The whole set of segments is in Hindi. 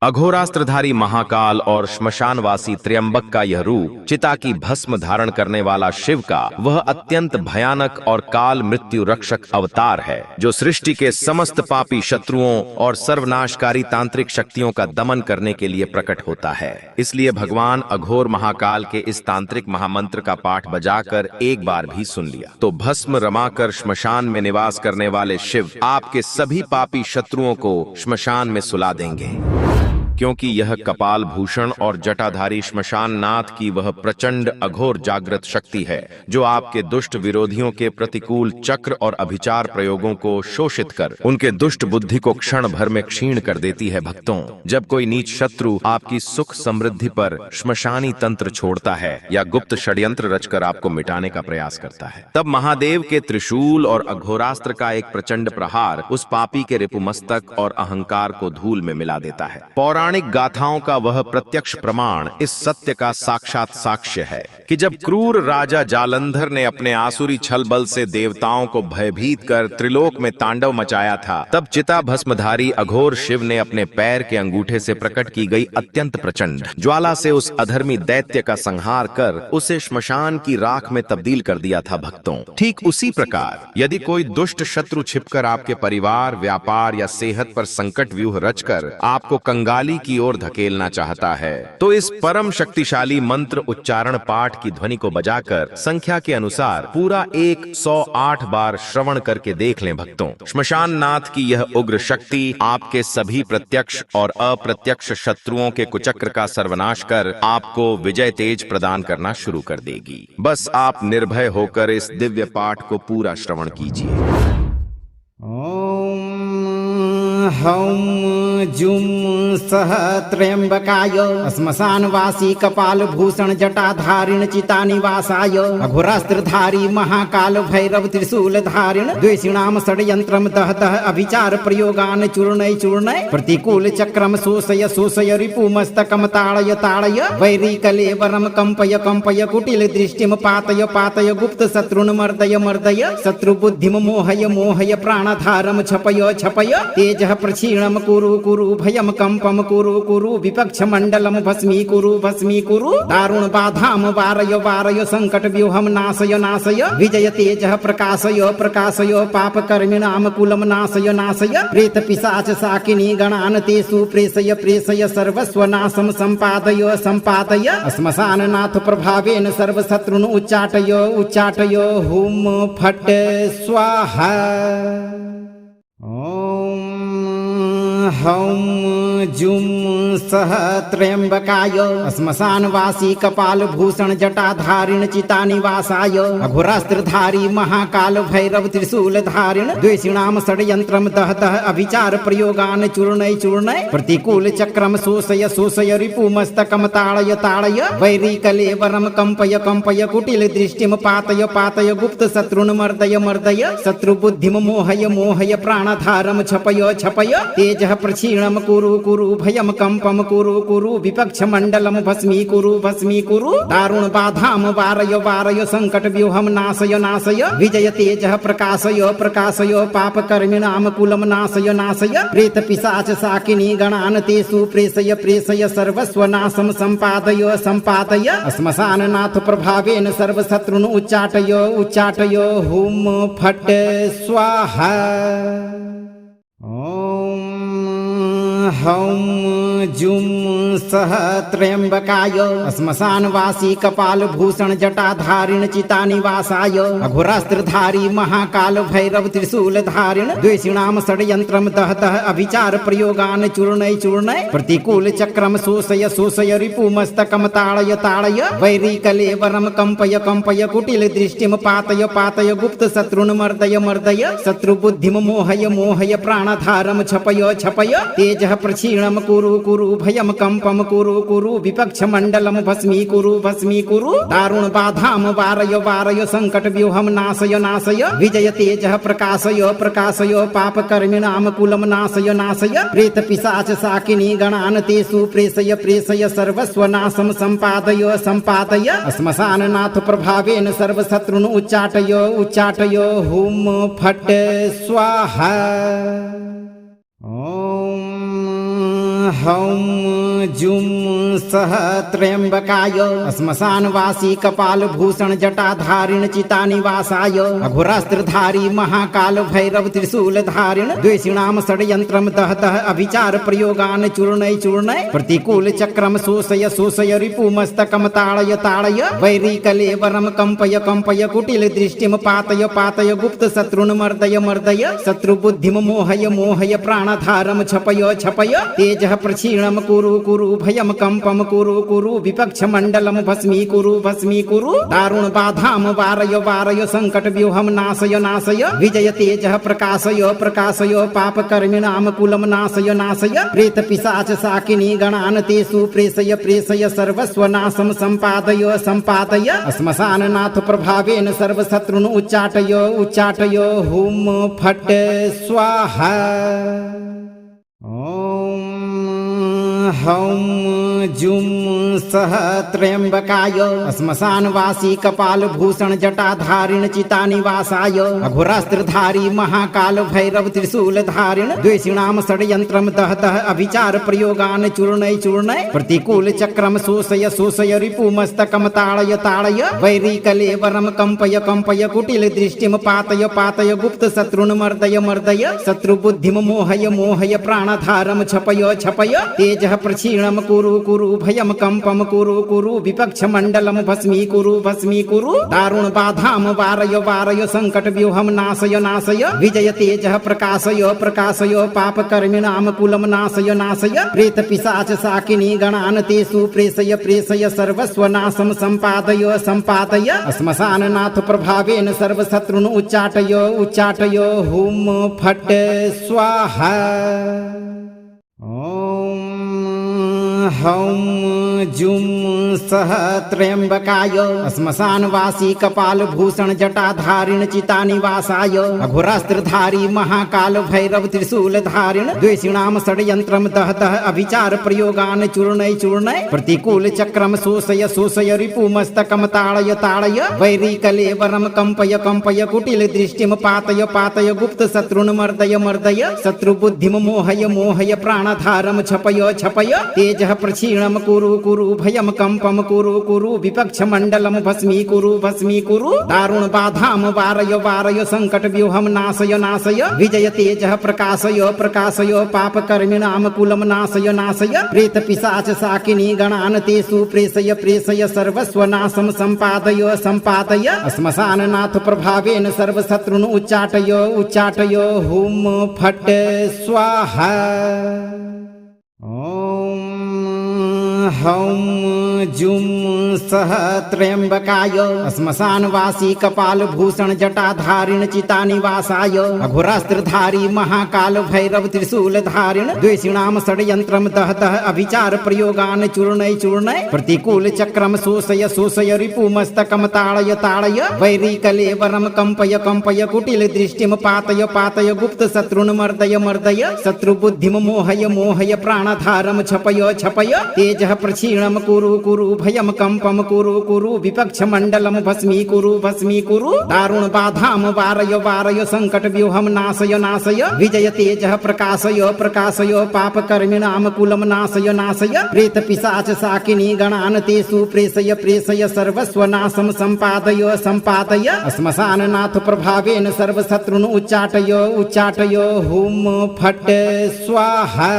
अघोरास्त्रधारी महाकाल और श्मशानवासी त्र्यंबक का यह रूप चिता की भस्म धारण करने वाला शिव का वह अत्यंत भयानक और काल मृत्यु रक्षक अवतार है, जो सृष्टि के समस्त पापी शत्रुओं और सर्वनाशकारी तांत्रिक शक्तियों का दमन करने के लिए प्रकट होता है। इसलिए भगवान अघोर महाकाल के इस तांत्रिक महामंत्र का पाठ बजाकर एक बार भी सुन लिया तो भस्म रमाकर श्मशान में निवास करने वाले शिव आपके सभी पापी शत्रुओं को श्मशान में सुला देंगे, क्योंकि यह कपाल भूषण और जटाधारी श्मशान नाथ की वह प्रचंड अघोर जागृत शक्ति है, जो आपके दुष्ट विरोधियों के प्रतिकूल चक्र और अभिचार प्रयोगों को शोषित कर उनके दुष्ट बुद्धि को क्षण भर में क्षीण कर देती है। भक्तों, जब कोई नीच शत्रु आपकी सुख समृद्धि पर श्मशानी तंत्र छोड़ता है या गुप्त षड्यंत्र रचकर आपको मिटाने का प्रयास करता है, तब महादेव के त्रिशूल और अघोरास्त्र का एक प्रचंड प्रहार उस पापी के रिपुमस्तक और अहंकार को धूल में मिला देता है। पौराणिक गाथाओं का वह प्रत्यक्ष प्रमाण इस सत्य का साक्षात साक्ष्य है कि जब क्रूर राजा जालंधर ने अपने आसुरी छल बल से देवताओं को भयभीत कर त्रिलोक में तांडव मचाया था, तब चिता भस्मधारी अघोर शिव ने अपने पैर के अंगूठे से प्रकट की गई अत्यंत प्रचंड ज्वाला से उस अधर्मी दैत्य का संहार कर उसे श्मशान की राख में तब्दील कर दिया था। भक्तों, ठीक उसी प्रकार यदि कोई दुष्ट शत्रु छिपकर आपके परिवार, व्यापार या सेहत पर संकट व्यूह रचकर आपको कंगाली की ओर धकेलना चाहता है, तो इस परम शक्तिशाली मंत्र उच्चारण पाठ की ध्वनि को बजाकर संख्या के अनुसार पूरा 108 बार श्रवण करके देख लें। भक्तों, श्मशान नाथ की यह उग्र शक्ति आपके सभी प्रत्यक्ष और अप्रत्यक्ष शत्रुओं के कुचक्र का सर्वनाश कर आपको विजय तेज प्रदान करना शुरू कर देगी। बस आप निर्भय होकर इस दिव्य पाठ को पूरा श्रवण कीजिए। हौं जुं सह त्र्यंबकाय श्मशानवासी कपाल भूषण जटाधारिण चितानिवासाय अघोरास्त्रधारी महाकाल भैरव त्रिशूल धारिण द्वेषिणाम षड्यंत्रम दहतः अभिचार प्रयोगान चूर्णय चूर्णय प्रतिकूल चक्रम शोषय शोषय रिपुमस्तकम ताड़य ताड़य वैरी कलेवरम कंपय कंपय कुटिल दृष्टिम पातय पातय गुप्त शत्रुन मर्दय मर्दय शत्रु बुद्धिम मोहय मोहय प्राणधारम छपय छपय तेज प्रक्षीणम कुरु कुरु भयम कंपम कुरु कुरु विपक्ष मंडलम भस्मी कुरु दारुण बाधाम वारय वारय संकट व्यूहम नाशय नाशय विजय तेज प्रकाशय प्रकाशय पाप कर्मिणाम कुलम नाशय नाशय प्रेत पिशाच साकिनी गणान तेषु प्रेषय प्रेषय सर्वस्व नाशम संपादय संपादय श्मशान नाथ प्रभावेन सर्व शत्रुन उच्चाटय उच्चाटय हुम फट स्वाहा। हौं जुं सह त्र्यंबकाय श्मशानवासी कपाल भूषण जटाधारिण चितानिवासाय अघोरास्त्रधारी महाकाल भैरव त्रिशूल धारिण द्वेषिणाम षड्यंत्रम दहतः अभिचार प्रयोगान चूर्णय चूर्णय प्रतिकूल चक्रम शोषय शोषय रिपुमस्तकम ताड़य ताड़य वैरी कलेवरम कंपय कंपय कुटिल दृष्टिम पातय पातय गुप्त शत्रुन मर्दय मर्दय शत्रु बुद्धिम मोहय मोहय प्राणधारम छपय छपय तेज प्रक्षीणम कुरु कुरु भयम कंपम कुरु विपक्ष मंडलम भस्मी कुरु दारुण बाधाम वारय वारय संकट व्यूहम नाशय नाशय विजय तेज प्रकाशय प्रकाशय पाप कर्मिणाम कुलम नाशय नाशय प्रेत पिशाच साकिनी गणान तेषु प्रेषय प्रेषय सर्वस्व नाशम संपादय संपादय श्मशान नाथ प्रभावेन सर्व शत्रुन उच्चाटय उच्चाटय हुम फट स्वाहा। हौं जुं सह त्र्यंबकाय श्मशानवासी कपाल भूषण जटाधारिण चितानिवासाय अघोरास्त्रधारी महाकाल भैरव त्रिशूल धारिण द्वेषिणाम षड्यंत्रम दहतः अभिचार प्रयोगान चूर्णय चूर्णय प्रतिकूल चक्रम शोषय शोषय रिपुमस्तकम ताड़य ताड़य वैरी कलेवरम कंपय कंपय कुटिल दृष्टिम पातय पातय गुप्त शत्रुन मर्दय मर्दय शत्रु बुद्धिम मोहय मोहय प्राणधारम छपय छपय तेज प्रक्षीणम कुरु भयम कंपम कुरु विपक्ष मंडलम भस्मी कुरु दारुण बाधाम वारय वारय संकट व्यूहम नाशय नाशय विजय तेज प्रकाशय प्रकाशय पाप कर्मिणाम कुलम नाशय नाशय प्रेत पिशाच साकिनी गणान तेषु प्रेषय प्रेषय सर्वस्व नाशम संपादय संपादय श्मशान नाथ प्रभावेन सर्व शत्रुन उच्चाटय उच्चाटय हुम फट स्वाहा। हौं जुं सः त्र्यम्बकाय श्मशानवासी कपालभूषण जटाधारिण चितानिवासाय अघोरास्त्रधारी महाकाल भैरव त्रिशूलधारिण द्वेषिणां षड्यन्त्रं दहतः अभिचार प्रयोगान् चूर्णय चूर्णय प्रतिकूल चक्रम शोषय शोषय रिपुमस्तकं ताड़य ताड़य वैरीकलेवरं कंपय कंपय कुटिल दृष्टिं पातय पातय गुप्त शत्रुन् मर्दय मर्दय शत्रुबुद्धिं मोहय मोहय प्राणधारं छपय छपय तेजः प्रक्षीणं कुरु कुरु भयं कंपं कुरु कुरु विपक्षमण्डलं भस्मीकुरु दारुण बाधां वारय वारय संकट व्यूहं नाशय नाशय विजय तेजः प्रकाशय प्रकाशय पापकर्मिणां कुलं नाशय नाशय प्रेत पिशाच शाकिनी गणान् तेषु प्रेषय प्रेषय सर्वस्वनाशं सम्पादय सम्पादय श्मशाननाथ प्रभावेन सर्वशत्रुन् उच्चाटय उच्चाटय हुं फट् स्वाहा। हौं जुं सः त्र्यम्बकाय श्मशानवासी कपालभूषण जटाधारिण चितानिवासाय अघोरास्त्रधारी महाकाल भैरव त्रिशूलधारिण द्वेषिणां षड्यन्त्रं दहतः अभिचार प्रयोगान् चूर्णय चूर्णय प्रतिकूल चक्रम शोषय शोषय रिपुमस्तकं ताड़य ताड़य वैरीकलेवरं कंपय कंपय कुटिल दृष्टिं पातय पातय गुप्त शत्रुन् मर्दय मर्दय शत्रुबुद्धिं मोहय मोहय प्राणधारं छपय छपय तेजः प्रक्षीणं कुरु कुरु भयं कंपं कुरु कुरु विपक्षमण्डलं भस्मीकुरु दारुण बाधां वारय वारय संकट व्यूहं नाशय नाशय विजय तेजः प्रकाशय प्रकाशय पापकर्मिणां कुलं नाशय नाशय प्रेत पिशाच शाकिनी गणान् तेषु प्रेषय प्रेषय सर्वस्वनाशं सम्पादय सम्पादय श्मशाननाथ प्रभावेन सर्वशत्रुन् उच्चाटय उच्चाटय हुं फट् स्वाहा। हौं जुं सः त्र्यम्बकाय श्मशानवासी कपालभूषण जटाधारिण चितानिवासाय अघोरास्त्रधारी महाकाल भैरव त्रिशूलधारिण द्वेषिणां षड्यन्त्रं दहतः अभिचार प्रयोगान् चूर्णय चूर्णय प्रतिकूल चक्रम शोषय शोषय रिपुमस्तकं ताड़य ताड़य वैरीकलेवरं कंपय कंपय कुटिल दृष्टिं पातय पातय गुप्त शत्रुन् मर्दय मर्दय शत्रुबुद्धिं मोहय मोहय प्राणधारं छपय छपय तेजः प्रक्षीणं कुरु कुरु भयं कंपं कुरु कुरु विपक्षमण्डलं भस्मीकुरु दारुण बाधां वारय वारय संकट व्यूहं नाशय नाशय विजय तेजः प्रकाशय प्रकाशय पापकर्मिणां कुलं नाशय नाशय प्रेत पिशाच शाकिनी गणान् तेषु प्रेषय प्रेषय सर्वस्वनाशं सम्पादय सम्पादय श्मशाननाथ प्रभावेन सर्वशत्रुन् उच्चाटय उच्चाटय हुं फट् स्वाहा। हौं जुं सः त्र्यम्बकाय श्मशानवासी कपालभूषण जटाधारिण चितानिवासाय अघोरास्त्रधारी महाकाल भैरव त्रिशूलधारिण द्वेषिणां षड्यन्त्रं दहतः अभिचार प्रयोगान् चूर्णय चूर्णय प्रतिकूल चक्रम शोषय शोषय रिपुमस्तकं ताड़य ताड़य वैरीकलेवरं कंपय कंपय कुटिल दृष्टिं पातय पातय गुप्त शत्रुन् मर्दय मर्दय शत्रुबुद्धिं मोहय मोहय प्राणधारं छपय छपय तेजः प्रक्षीणं कुरु कुरु भयं कंपं कुरु कुरु विपक्षमण्डलं भस्मीकुरु दारुण बाधां वारय वारय संकट व्यूहं नाशय नाशय विजय तेजः प्रकाशय प्रकाशय पापकर्मिणां कुलं नाशय नाशय प्रेत पिशाच शाकिनी गणान् तेषु प्रेषय प्रेषय सर्वस्वनाशं सम्पादय सम्पादय श्मशाननाथ प्रभावेन सर्वशत्रुन् उच्चाटय उच्चाटय हुं फट् स्वाहा।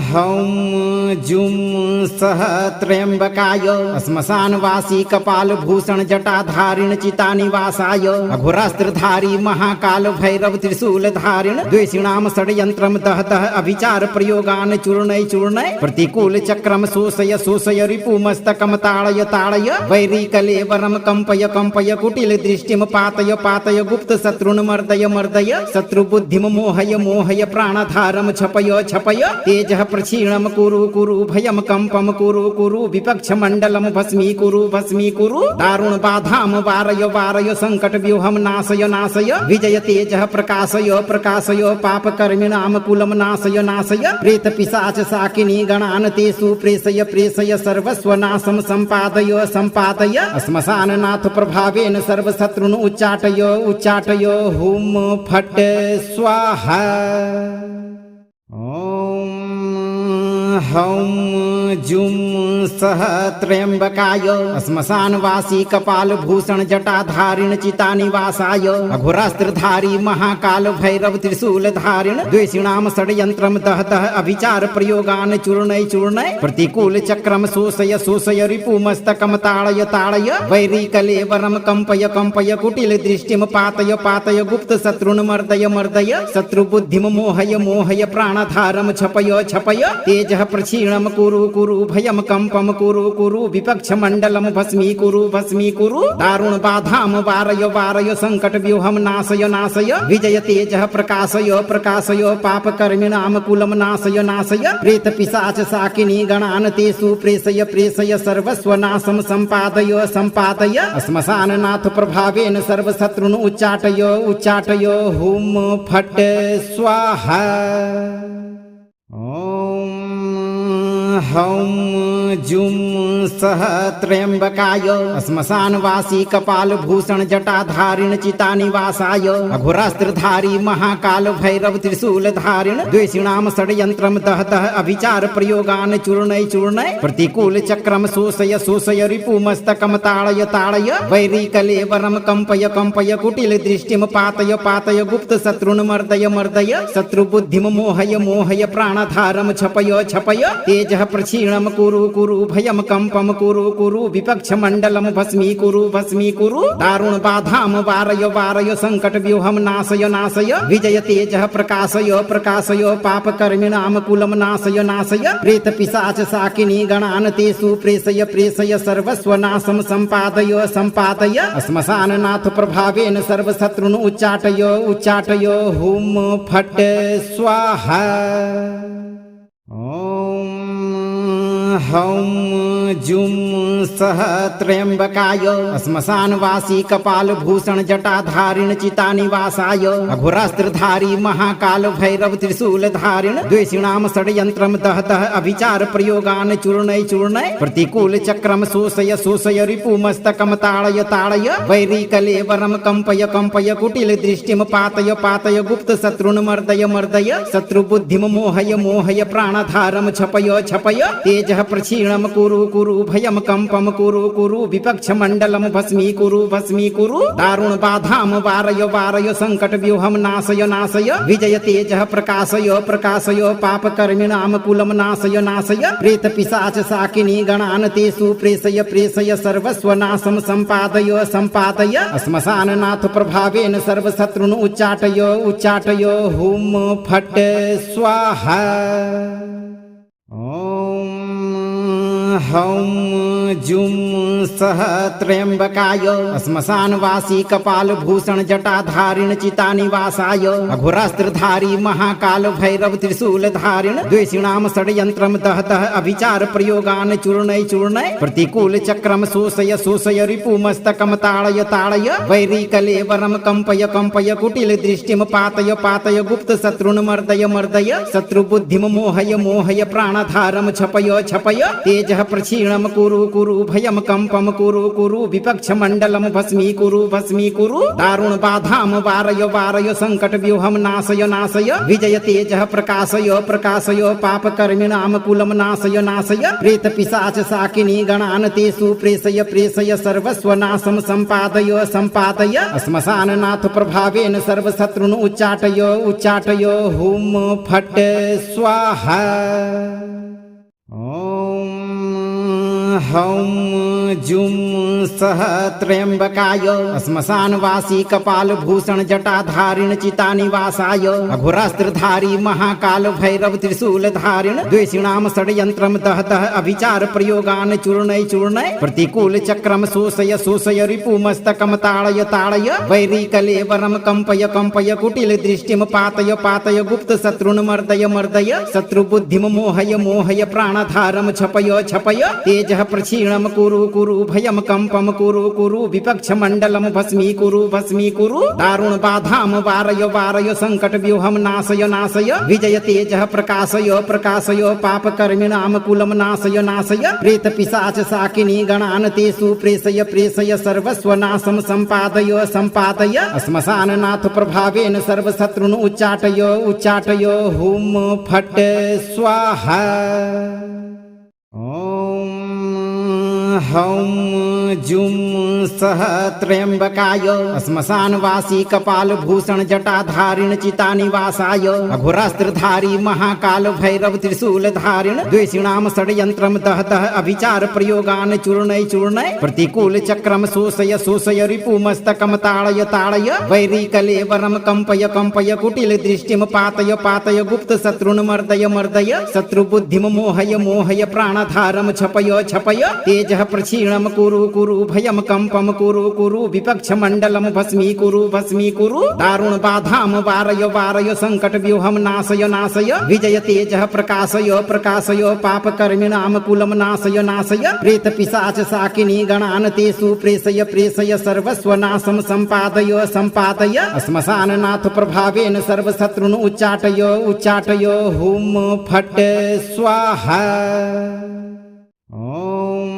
हौं जुं सः त्र्यम्बकाय श्मशानवासी कपालभूषण जटाधारिण चितानिवासाय अघोरास्त्रधारी महाकाल भैरव त्रिशूलधारिण द्वेषिणां षड्यन्त्रं दहतः अभिचार प्रयोगान् चूर्णय चूर्णय प्रतिकूल चक्रम शोषय शोषय रिपुमस्तकं ताड़य ताड़य वैरीकलेवरं कंपय कंपय कुटिल दृष्टिं पातय पातय गुप्त शत्रुन् मर्दय मर्दय शत्रुबुद्धिं मोहय मोहय प्राणधारं छपय छपय तेजः प्रक्षीणं कुरु कुरु भयम कंपम कुरु कुरु विपक्ष मंडलम भस्मीकुरु भस्मीकुरु दारुण बाधाम वारय वारय संकट व्यूहम नाशय नाशय विजय तेजः प्रकाशय प्रकाशय पाप कर्मिणाम कुलम नाशय नाशय प्रेत पिशाच साकिनी गणान तेषु प्रेषय प्रेषय सर्वस्व नाशम संपादय संपादय श्मशान नाथ प्रभावेन सर्वशत्रुन उच्चाटय उच्चाटय हुम फट स्वाहा। हौं जुं सह त्र्यंबकाय श्मशानवासी कपाल भूषण जटाधारिण चितानिवासाय अघोरास्त्रधारी महाकाल भैरव त्रिशूल धारिण द्वेषिणाम षड्यंत्रम दहतः अभिचार प्रयोगान चूर्णय चूर्णय प्रतिकूल चक्रम शोषय शोषय रिपुमस्तकम ताड़य ताड़य वैरी कलेवरम कंपय कंपय कुटिल दृष्टिम पातय पातय गुप्त शत्रुन मर्दय मर्दय शत्रु बुद्धिम मोहय मोहय प्राणधारम छपय छपय तेजः प्रक्षीणम कुरु कुरु भयम कंपम कुरु कुरु विपक्ष मंडलम भस्मीकुरु भस्मीकुरु दारुण बाधाम वारय वारय संकट व्यूहम नाशय नाशय विजय तेजः प्रकाशय प्रकाशय पाप कर्मिणाम कुलम नाशय नाशय प्रेत पिशाच साकिनी गणान तेषु प्रेषय प्रेषय सर्वस्व नाशम संपादय संपादय श्मशान नाथ प्रभावेन सर्वशत्रुन उच्चाटय उच्चाटय हुम फट स्वाहा। हौं जुं सह त्र्यंबकाय श्मशानवासी कपाल भूषण जटाधारिण चितानिवासाय अघोरास्त्रधारी महाकाल भैरव त्रिशूल धारिण द्वेषिणाम षड्यंत्रम दहतः अभिचार प्रयोगान चूर्णय चूर्णय प्रतिकूल चक्रम शोषय शोषय रिपुमस्तकम ताड़य ताड़य वैरी कलेवरम कंपय कंपय कुटिल दृष्टिम पातय पातय गुप्त शत्रुन मर्दय मर्दय शत्रु बुद्धिम मोहय मोहय प्राणधारम छपय छपय तेजः प्रक्षीणम कुरु कुरु भयम कंपम कुरु कुरु विपक्ष मंडलम भस्मीकुरु भस्मीकुरु दारुण बाधाम वारय वारय संकट व्यूहम नाशय नाशय विजय तेजः प्रकाशय प्रकाशय पाप कर्मिणाम कुलम नाशय नाशय प्रेत पिशाच साकिनी गणान तेषु प्रेषय प्रेषय सर्वस्व नाशम संपादय संपादय श्मशान नाथ प्रभावेन सर्वशत्रुन उच्चाटय उच्चाटय हुम फट स्वाहा। हौं जुं सह त्र्यंबकाय श्मशानवासी कपाल भूषण जटाधारिण चितानिवासाय अघोरास्त्रधारी महाकाल भैरव त्रिशूल धारिण द्वेषिणाम षड्यंत्रम दहतः अभिचार प्रयोगान चूर्णय चूर्णय प्रतिकूल चक्रम शोषय शोषय रिपुमस्तकम ताड़य ताड़य वैरी कलेवरम कंपय कंपय कुटिल दृष्टिम पातय पातय गुप्त शत्रुन मर्दय मर्दय शत्रु बुद्धिम मोहय मोहय प्राणधारम छपय छपय तेजः प्रक्षीणम कुरु कुरु भयम कंपम कुरु कुरु विपक्ष मंडलम भस्मीकुरु भस्मीकुरु दारुण बाधाम वारय वारय संकट व्यूहम नाशय नाशय विजय तेजः प्रकाशय प्रकाशय पाप कर्मिणाम कुलम नाशय नाशय प्रेत पिशाच साकिनी गणान तेषु प्रेषय प्रेषय सर्वस्व नाशम संपादय संपादय श्मशान नाथ प्रभावेन सर्वशत्रुन उच्चाटय उच्चाटय हुम फट स्वाहा। हौं जुं सह त्र्यंबकाय श्मशानवासी कपाल भूषण जटाधारिण चितानिवासाय अघोरास्त्रधारी महाकाल भैरव त्रिशूल धारिण द्वेषिणाम षड्यंत्रम दहतः अभिचार प्रयोगान चूर्णय चूर्णय प्रतिकूल चक्रम शोषय शोषय रिपुमस्तकम ताड़य ताड़य वैरी कलेवरम कंपय कंपय कुटिल दृष्टिम पातय पातय गुप्त शत्रुन मर्दय मर्दय शत्रु बुद्धिम मोहय मोहय प्राणधारम छपय छपय तेजः प्रक्षीणम कुरु कुरु भयम कंपम कुरु कुरु विपक्ष मंडलम भस्मीकुरु भस्मीकुरु दारुण बाधाम वारय वारय संकट व्यूहम नाशय नाशय विजय तेजः प्रकाशय प्रकाशय पाप कर्मिणाम कुलम नाशय नाशय प्रेत पिशाच साकिनी गणान तेषु प्रेषय प्रेषय सर्वस्व नाशम संपादय संपादय श्मशान नाथ प्रभावेन सर्वशत्रुन उच्चाटय उच्चाटय हुम फट स्वाहा। हौं जुं सः त्र्यम्बकाय श्मशानवासी कपालभूषण जटाधारिण चितानिवासाय अघोरास्त्रधारी महाकाल भैरव त्रिशूलधारिण द्वेषिणां षड्यन्त्रं दहतः अभिचार प्रयोगान् चूर्णय चूर्णय प्रतिकूल चक्रम शोषय शोषय रिपुमस्तकं ताड़य ताड़य वैरीकलेवरं कंपय कंपय कुटिल दृष्टिं पातय पातय गुप्त शत्रुन् मर्दय मर्दय शत्रुबुद्धिं मोहय मोहय प्राणधारं छपय छपय तेजः प्रक्षीणं कुरु कुरु भयं कंपं कुरु कुरु विपक्षमण्डलं भस्मीकुरु भस्मीकुरु दारुण बाधां वारय वारय संकट व्यूहं नाशय नाशय विजय तेजः प्रकाशय प्रकाशय पापकर्मिणां कुलं नाशय नाशय प्रेत पिशाच साकिनी गणान् तेषु प्रेषय प्रेषय सर्वस्वनाशं सम्पादय सम्पादय श्मशाननाथ प्रभावेन सर्वशत्रुन् उच्चाटय उच्चाटय हुं फट् स्वाहा। ॐ हौं जुं सः त्र्यम्बकाय श्मशानवासी कपालभूषण जटाधारिण चितानिवासाय अघोरास्त्रधारी महाकाल भैरव त्रिशूलधारिण द्वेषिणां षड्यन्त्रं दहतः अभिचार प्रयोगान् चूर्णय चूर्णय प्रतिकूल चक्रम शोषय शोषय रिपुमस्तकं ताड़य ताड़य वैरीकलेवरं कंपय कंपय कुटिल दृष्टिं पातय पातय गुप्त शत्रुन् मर्दय मर्दय शत्रुबुद्धिं मोहय मोहय प्राणधारं छपय छपय तेजः प्रक्षीणं कुरु कुरु भयं कंपं कुरु कुरु विपक्षमण्डलं भस्मीकुरु भस्मीकुरु दारुण बाधां वारय वारय संकट व्यूहं नाशय नाशय विजय तेजः प्रकाशय प्रकाशय पापकर्मिणां कुलं नाशय नाशय प्रेत पिशाच साकिनी गणान् तेषु प्रेषय प्रेषय सर्वस्वनाशं सम्पादय सम्पादय श्मशाननाथ प्रभावेन सर्वशत्रुन् उच्चाटय उच्चाटय हुं फट् स्वाहा। ॐ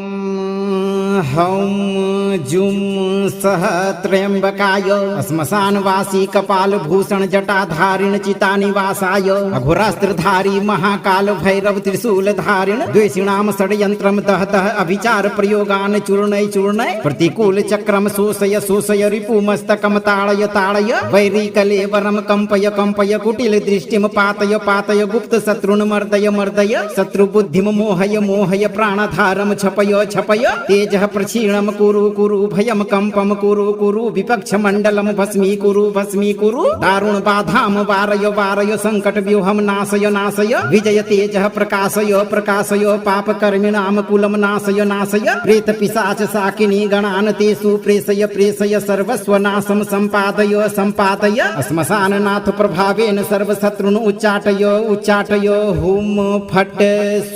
हौं जुं सः त्र्यम्बकाय श्मशानवासी कपालभूषण जटाधारिण चितानिवासाय अघोरास्त्रधारी महाकाल भैरव त्रिशूलधारिण द्वेषिणां षड्यन्त्रं दहतः अभिचार प्रयोगान् चूर्णय चूर्णय प्रतिकूल चक्रम शोषय शोषय रिपुमस्तकं ताड़य ताड़य वैरीकलेवरं कंपय कंपय कुटिल दृष्टिं पातय पातय गुप्त शत्रुन् मर्दय मर्दय शत्रुबुद्धिं मोहय मोहय प्राणधारं छपय छपय तेजः प्रक्षीणं कुरु कुरु भयं कंपं कुरु कुरु विपक्षमण्डलं भस्मीकुरु भस्मीकुरु दारुण बाधां वारय वारय संकट व्यूहं नाशय नाशय विजय तेजः प्रकाशय प्रकाशय पापकर्मिणां कुलं नाशय नाशय प्रेत पिशाच साकिनी गणान् तेषु प्रेषय प्रेषय सर्वस्वनाशं सम्पादय सम्पादय श्मशाननाथ प्रभावेन सर्वशत्रुन् उच्चाटय उच्चाटय हुं फट्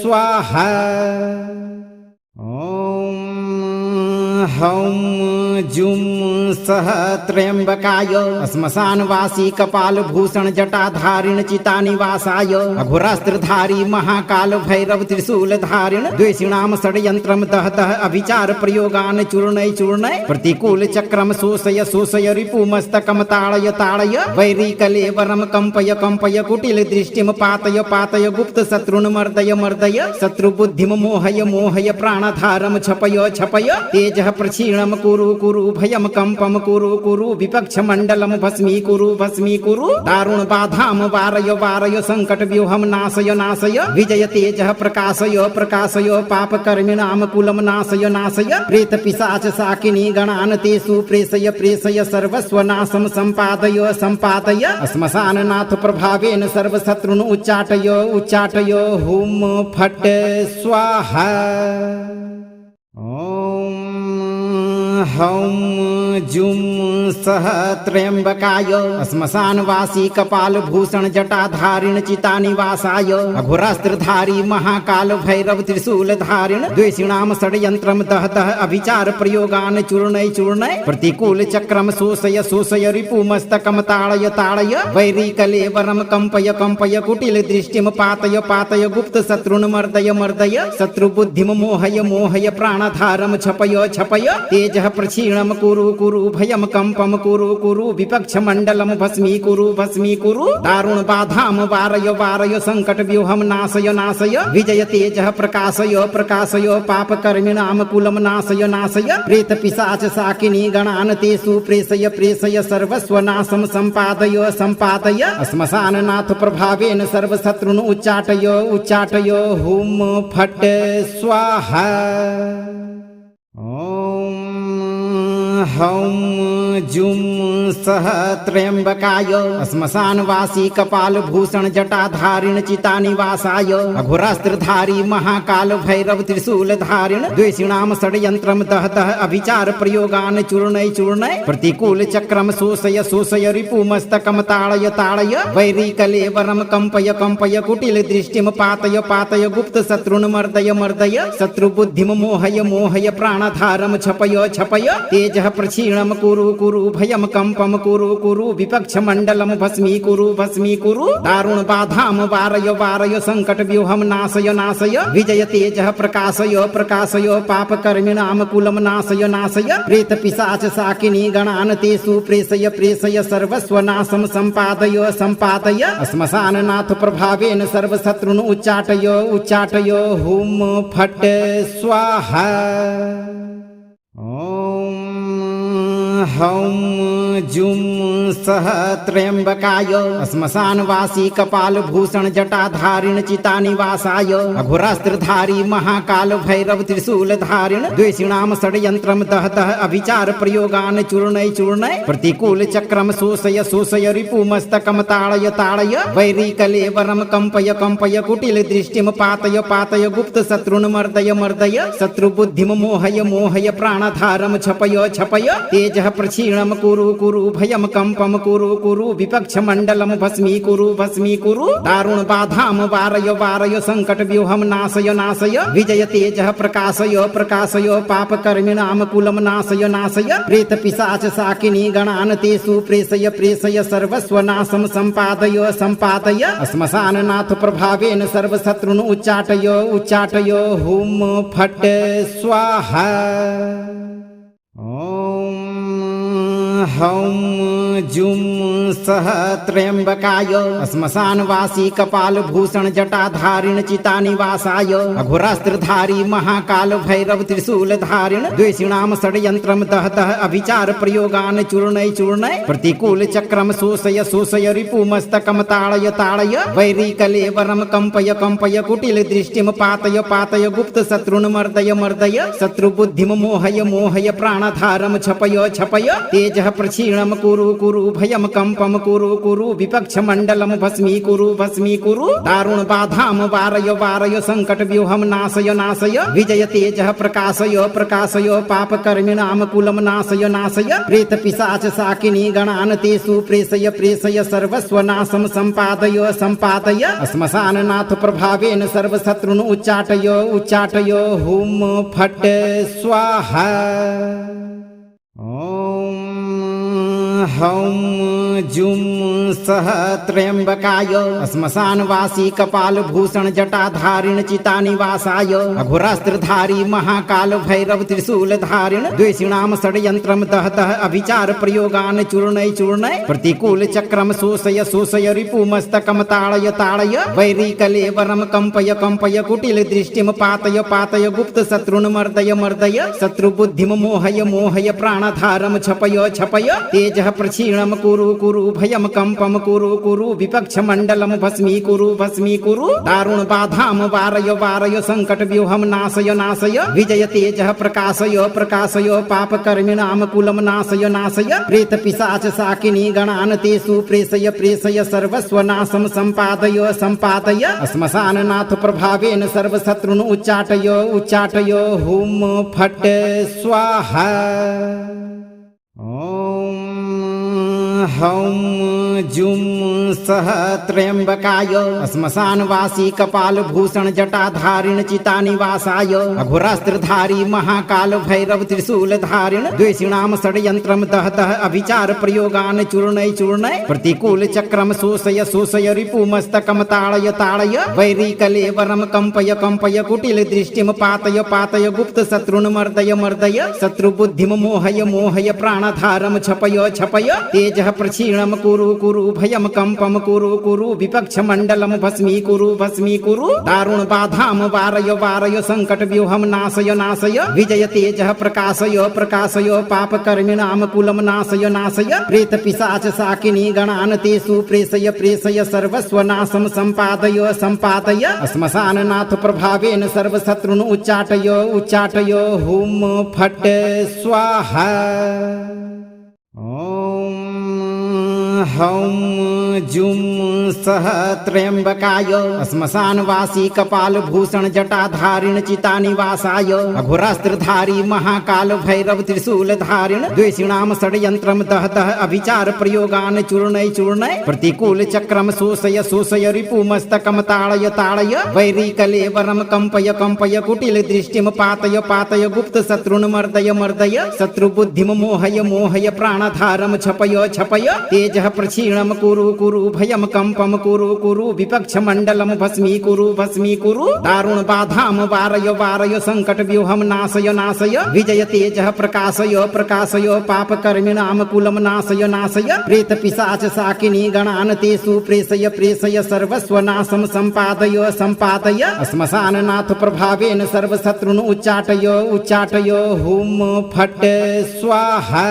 स्वाहा। ॐ हौं जुं सः त्र्यम्बकाय श्मशानवासी कपालभूषण जटाधारिण चितानिवासाय अघोरास्त्रधारी महाकाल भैरव त्रिशूलधारिण द्वेषिणां षड्यन्त्रं दहतः अभिचार प्रयोगान् चूर्णय चूर्णय प्रतिकूल चक्रम शोषय शोषय रिपुमस्तकं ताड़य ताड़य वैरीकलेवरं कंपय कंपय कुटिल दृष्टिं पातय पातय गुप्त शत्रुन् मर्दय मर्दय शत्रुबुद्धिं मोहय मोहय प्राणधारं छपय छपय तेजः प्रक्षीणं कुरु कुरु भयं कंपं कुरु कुरु विपक्षमण्डलं भस्मीकुरु भस्मीकुरु दारुण बाधां वारय वारय संकट व्यूहं नाशय नाशय विजय तेजः प्रकाशय प्रकाशय पापकर्मिणां कुलं नाशय नाशय प्रेत पिशाच साकिनी गणान् तेषु प्रेषय प्रेषय सर्वस्वनाशं सम्पादय सम्पादय श्मशाननाथ प्रभावेन सर्वशत्रुन् उच्चाटय उच्चाटय हुं फट् स्वाहा। ॐ हौं जुं सः त्र्यम्बकाय श्मशानवासी कपालभूषण जटाधारिण चितानिवासाय अघोरास्त्रधारी महाकाल भैरव त्रिशूलधारिण द्वेषिणां षड्यन्त्रं दहतः अभिचार प्रयोगान् चूर्णय चूर्णय प्रतिकूल चक्रम शोषय शोषय रिपुमस्तकं ताड़य ताड़य वैरीकलेवरं कंपय कंपय कुटिल दृष्टिं पातय पातय गुप्त शत्रुन् मर्दय मर्दय शत्रुबुद्धिं मोहय मोहय प्राणधारं छपय छपय तेजः प्रक्षीणं कुरु कुरु कुरु भयम कंपम कुरु कुरु विपक्ष मंडलम भस्मीकुरु भस्मीकुरु दारुण बाधाम वारय वारय संकट व्यूहम नाशय नाशय विजय तेजः प्रकाशय प्रकाशय पाप कर्मिणाम कुलम नाशय नाशय प्रेत पिशाच साकिनी गणान तेषु प्रेषय प्रेषय सर्वस्व नाशम संपादय संपादय श्मशान नाथ प्रभावेन सर्वशत्रुन उच्चाटय उच्चाटय हुम फट स्वाहा। हौं जुं सह त्र्यंबकाय श्मशानवासी कपाल भूषण जटाधारिण चितानिवासाय अघोरास्त्रधारी महाकाल भैरव त्रिशूल धारिण द्वेषिणाम षड्यंत्रम दहतः अभिचार प्रयोगान चूर्णय चूर्णय प्रतिकूल चक्रम शोषय शोषय रिपुमस्तकम ताड़य ताड़य वैरी कलेवरम कंपय कंपय कुटिल दृष्टिम पातय पातय गुप्त शत्रुन मर्दय मर्दय शत्रु बुद्धिम मोहय मोहय प्राणधारम छपय छपय तेजः प्रक्षीणम कुरु कुरु भयम कंपम कुरु कुरु विपक्ष मंडलम भस्मीकुरु भस्मीकुरु दारुण बाधाम वारय वारय संकट व्यूहम नाशय नाशय विजय तेजः प्रकाशय प्रकाशय पाप कर्मिणाम कुलम नाशय नाशय प्रेत पिशाच साकिनी गणान तेषु प्रेषय प्रेषय सर्वस्व नाशम संपादय संपादय श्मशान नाथ प्रभावेन सर्वशत्रुन उच्चाटय उच्चाटय हुम फट स्वाहा। हौं जुं सह त्र्यंबकाय श्मशानवासी कपाल भूषण जटाधारिण चितानिवासाय अघोरास्त्रधारी महाकाल भैरव त्रिशूल धारिण द्वेषिणाम षड्यंत्रम दहतः अभिचार प्रयोगान चूर्णय चूर्णय प्रतिकूल चक्रम शोषय शोषय रिपुमस्तकम ताड़य ताड़य वैरी कलेवरम कंपय कंपय कुटिल दृष्टिम पातय पातय गुप्त शत्रुन मर्दय मर्दय शत्रु बुद्धिम मोहय मोहय प्राणधारम छपय छपय तेजः प्रक्षीणम कुरु कुरु भयम कंपम कुरु कुरु विपक्ष मंडलम भस्मीकुरु भस्मीकुरु दारुण बाधाम वारय वारय संकट व्यूहम नाशय नाशय विजय तेजः प्रकाशय प्रकाशय पाप कर्मिणाम कुलम नाशय नाशय प्रेत पिशाच साकिनी गणान तेषु प्रेषय प्रेषय सर्वस्व नाशम संपादय संपादय श्मशान नाथ प्रभावेन सर्वशत्रुन उच्चाटय उच्चाटय हुम फट स्वाहा। हौं जुं सह त्र्यंबकाय श्मशानवासी कपाल भूषण जटाधारिण चितानिवासाय अघोरास्त्रधारी महाकाल भैरव त्रिशूल धारिण द्वेषिणाम षड्यंत्रम दहतः अभिचार प्रयोगान चूर्णय चूर्णय प्रतिकूल चक्रम शोषय शोषय रिपुमस्तकम ताड़य ताड़य वैरी कलेवरम कंपय कंपय कुटिल दृष्टिम पातय पातय गुप्त शत्रुन मर्दय मर्दय शत्रु बुद्धिम मोहय मोहय प्राणधारम छपय छपय तेजः प्रक्षीणम कुरु कुरु भयम कंपम कुरु कुरु विपक्ष मंडलम भस्मीकुरु भस्मीकुरु दारुण बाधाम वारय वारय संकट व्यूहम नाशय नाशय विजय तेजः प्रकाशय प्रकाशय पाप कर्मिणाम कुलम नाशय नाशय प्रेत पिशाच साकिनी गणान तेषु प्रेषय प्रेषय सर्वस्व नाशम संपादय संपादय श्मशान नाथ प्रभावेन सर्वशत्रुन उच्चाटय उच्चाटय हुम फट स्वाहा। हौं जुं सह त्र्यंबकाय श्मशानवासी कपाल भूषण जटाधारिण चितानिवासाय अघोरास्त्रधारी महाकाल भैरव त्रिशूल धारिण द्वेषिणाम षड्यंत्रम दहतः अभिचार प्रयोगान चूर्णय चूर्णय प्रतिकूल चक्रम शोषय शोषय रिपुमस्तकम ताड़य ताड़य वैरी कलेवरम कंपय कंपय कुटिल दृष्टिम पातय पातय गुप्त शत्रुन मर्दय मर्दय शत्रु बुद्धिम मोहय मोहय प्राणधारम छपय छपय तेजः प्रक्षीणम कुरु कुरु भयम कंपम कुरु कुरु विपक्ष मंडलम भस्मीकुरु भस्मीकुरु दारुण बाधाम वारय वारय संकट व्यूहम नाशय नाशय विजय तेजः प्रकाशय प्रकाशय पाप कर्मिणाम कुलम नाशय नाशय प्रेत पिशाच साकिनी गणान तेषु प्रेषय प्रेषय सर्वस्व नाशम संपादय संपादय श्मशान नाथ प्रभावेन सर्वशत्रुन उच्चाटय उच्चाटय हुम फट स्वाहा। हौं जुं सः त्र्यम्बकाय श्मशानवासी कपालभूषण जटाधारिण चितानिवासाय अघोरास्त्रधारी महाकाल भैरव त्रिशूलधारिण द्वेषिणां षड्यन्त्रं दहतः अभिचार प्रयोगान् चूर्णय चूर्णय प्रतिकूल चक्रम शोषय रिपुमस्तकं ताड़य ताड़य वैरी कलेवरं कंपय कंपय कुटिल दृष्टिं पातय पातय गुप्त शत्रुन् मर्दय मर्दय शत्रु बुद्धिं मोहय मोहय प्राणधारं छपय छपय तेजः प्रक्षीणं कुरु कुरु भयं कंपं कुरु कुरु विपक्ष मंडलं भस्मीकुरु दारुण बाधां वारय वारय संकट व्यूहं नाशय नाशय विजय तेजः प्रकाशय पाप कर्मिणां कुलं नाशय नाशय प्रेत पिशाच साकिनी गणान् तेषु प्रेषय सर्वस्वनाशं संपादय श्मशाननाथ प्रभावेन सर्वशत्रुन् उच्चाटय हुं फट् स्वाहा। हौं जुं सः त्र्यम्बकाय श्मशानवासी कपालभूषण जटाधारिण चितानिवासाय अघोरास्त्रधारी महाकाल भैरव त्रिशूलधारिण द्वेषिणां षड्यन्त्रं दहतः अभिचार प्रयोगान् चूर्णय चूर्णय प्रतिकूल चक्रम शोषय रिपुमस्तकं ताड़य ताड़य वैरी कलेवरं कंपय कंपय कुटिल दृष्टिं पातय पातय गुप्त शत्रुन् मर्दय मर्दय शत्रु बुद्धिं मोहय मोहय प्राणधारं छपय छपय तेजः प्रक्षीणं कुरु कुरु भयं कंपं कुरु कुरु विपक्ष मंडलं भस्मीकुरु दारुण बाधां वारय वारय संकट व्यूहं नाशय नाशय विजय तेजः प्रकाशय पाप कर्मिणां कुलं नाशय नाशय प्रेत पिशाच साकिनी गणान् तेषु प्रेषय सर्वस्वनाशं संपादय श्मशाननाथ प्रभावेन सर्वशत्रुन् उच्चाटय हुं फट् स्वाहा।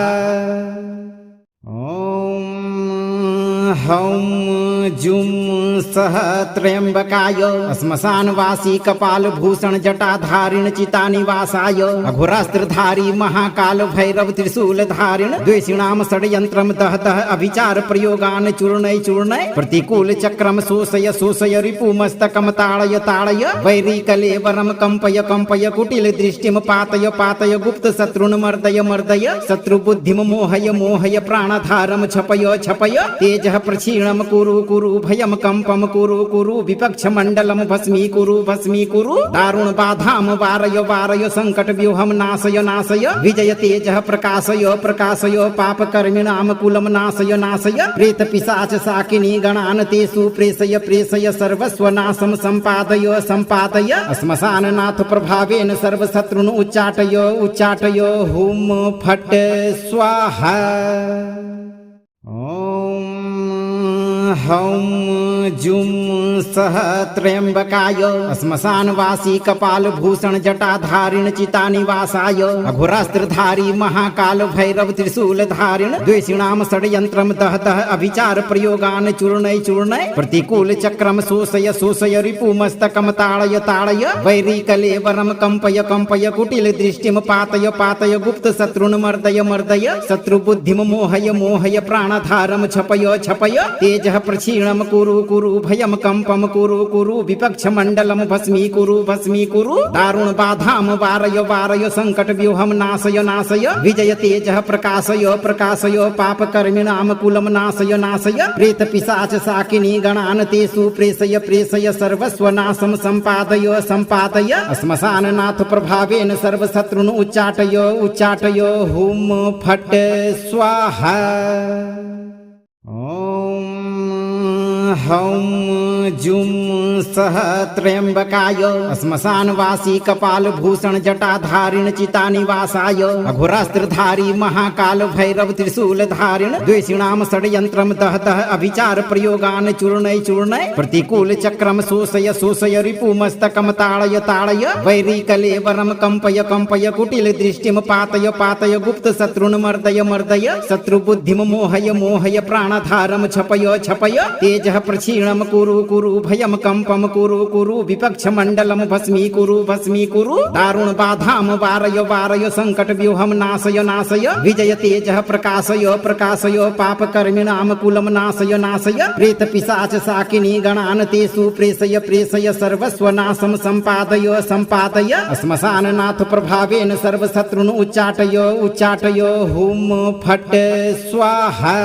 हौं जुं सः त्र्यम्बकाय श्मशानवासी कपालभूषण जटाधारिण चितानिवासाय अघोरास्त्रधारी महाकाल भैरव त्रिशूलधारिण द्वेषिणां षड्यन्त्रं दहतः अभिचार प्रयोगान् चूर्णय चूर्णय प्रतिकूल चक्रम शोषय रिपुमस्तकं ताड़य ताड़य वैरी कलेवरं कंपय कंपय कुटिल दृष्टिं पातय पातय गुप्त शत्रुन् मर्दय मर्दय शत्रु बुद्धिं मोहय मोहय प्राणधारं छपय छपय तेजः प्रक्षीणं कुरु कुरु भयं कंपं कुरु कुरु विपक्ष मंडलं भस्मीकुरु दारुण बाधां वारय वारय संकट व्यूहं नाशय नाशय विजय तेजः प्रकाशय पाप कर्मिणां कुलं नाशय नाशय प्रेत पिशाच साकिनी गणान् तेषु प्रेषय सर्वस्वनाशं संपादय श्मशाननाथ प्रभावेन सर्वशत्रुन् उच्चाटय हुं फट् स्वाहा। हौं जुं सः त्र्यम्बकाय श्मशानवासी कपालभूषण जटाधारिण चितानिवासाय अघोरास्त्रधारी महाकाल भैरव त्रिशूलधारिण द्वेषिणां षड्यन्त्रं दहतः अभिचार प्रयोगान् चूर्णय चूर्णय प्रतिकूल चक्रम शोषय रिपुमस्तकं ताड़य ताड़य वैरी कलेवरं कंपय कंपय कुटिल दृष्टिं पातय पातय गुप्त शत्रुन् मर्दय मर्दय शत्रु बुद्धिं मोहय मोहय प्राणधारं छपय छपय तेजः प्रक्षीणं कुरु कुरु भयं कंपं कुरु कुरु विपक्ष मंडलं भस्मीकुरु दारुण बाधां वारय वारय संकट व्यूहं नाशय नाशय विजय तेजः प्रकाशय पातय पातय गुप्त शत्रुन् मर्दय मर्दय शत्रु बुद्धिं मोहय मोहय प्राणधारं छपय छपय तेजः प्रक्षीणं कुरु कुरु भयं कंपं कुरु कुरु भयं कंपं कुरु विपक्ष मंडलं भस्मीकुरु दारुण बाधां वारय वारय संकट व्यूहं नाशय नाशय विजय तेजः प्रकाशय पाप कर्मिणां कुलं नाशय नाशय प्रेत पिशाच साकिनी गणान् तेषु प्रेषय सर्वस्वनाशं संपादय श्मशाननाथ प्रभावेन सर्वशत्रुन् उच्चाटय हुं फट् स्वाहा। हौं जुं सः त्र्यम्बकाय श्मशानवासी कपालभूषण जटाधारिण चितानिवासाय अघोरास्त्रधारी महाकाल भैरव त्रिशूलधारिण द्वेषिणां षड्यन्त्रं दहतः अभिचार प्रयोगान् चूर्णय चूर्णय प्रतिकूल चक्रम शोषय रिपुमस्तकं ताड़य ताड़य वैरी कलेवरं कंपय कंपय कुटिल दृष्टिं पातय पातय गुप्त शत्रुन् मर्दय मर्दय शत्रु बुद्धिं मोहय मोहय प्राणधारं छपय छपय तेजः प्रक्षीणं कुरु कुरु भयम कंपम कुरु कुरु विपक्ष मंडलम भस्मीकुरु भस्मीकुरु दारुण बाधाम वारय वारय संकट व्यूहम नाशय नाशय विजय तेजः प्रकाशय प्रकाशय पाप कर्मिणाम कुलम नाशय नाशय प्रेत पिशाच साकिनी गणान तेषु प्रेषय प्रेषय सर्वस्व नाशम संपादय संपादय श्मशान नाथ प्रभावेन सर्वशत्रुन उच्चाटय उच्चाटय हुम फट स्वाहा।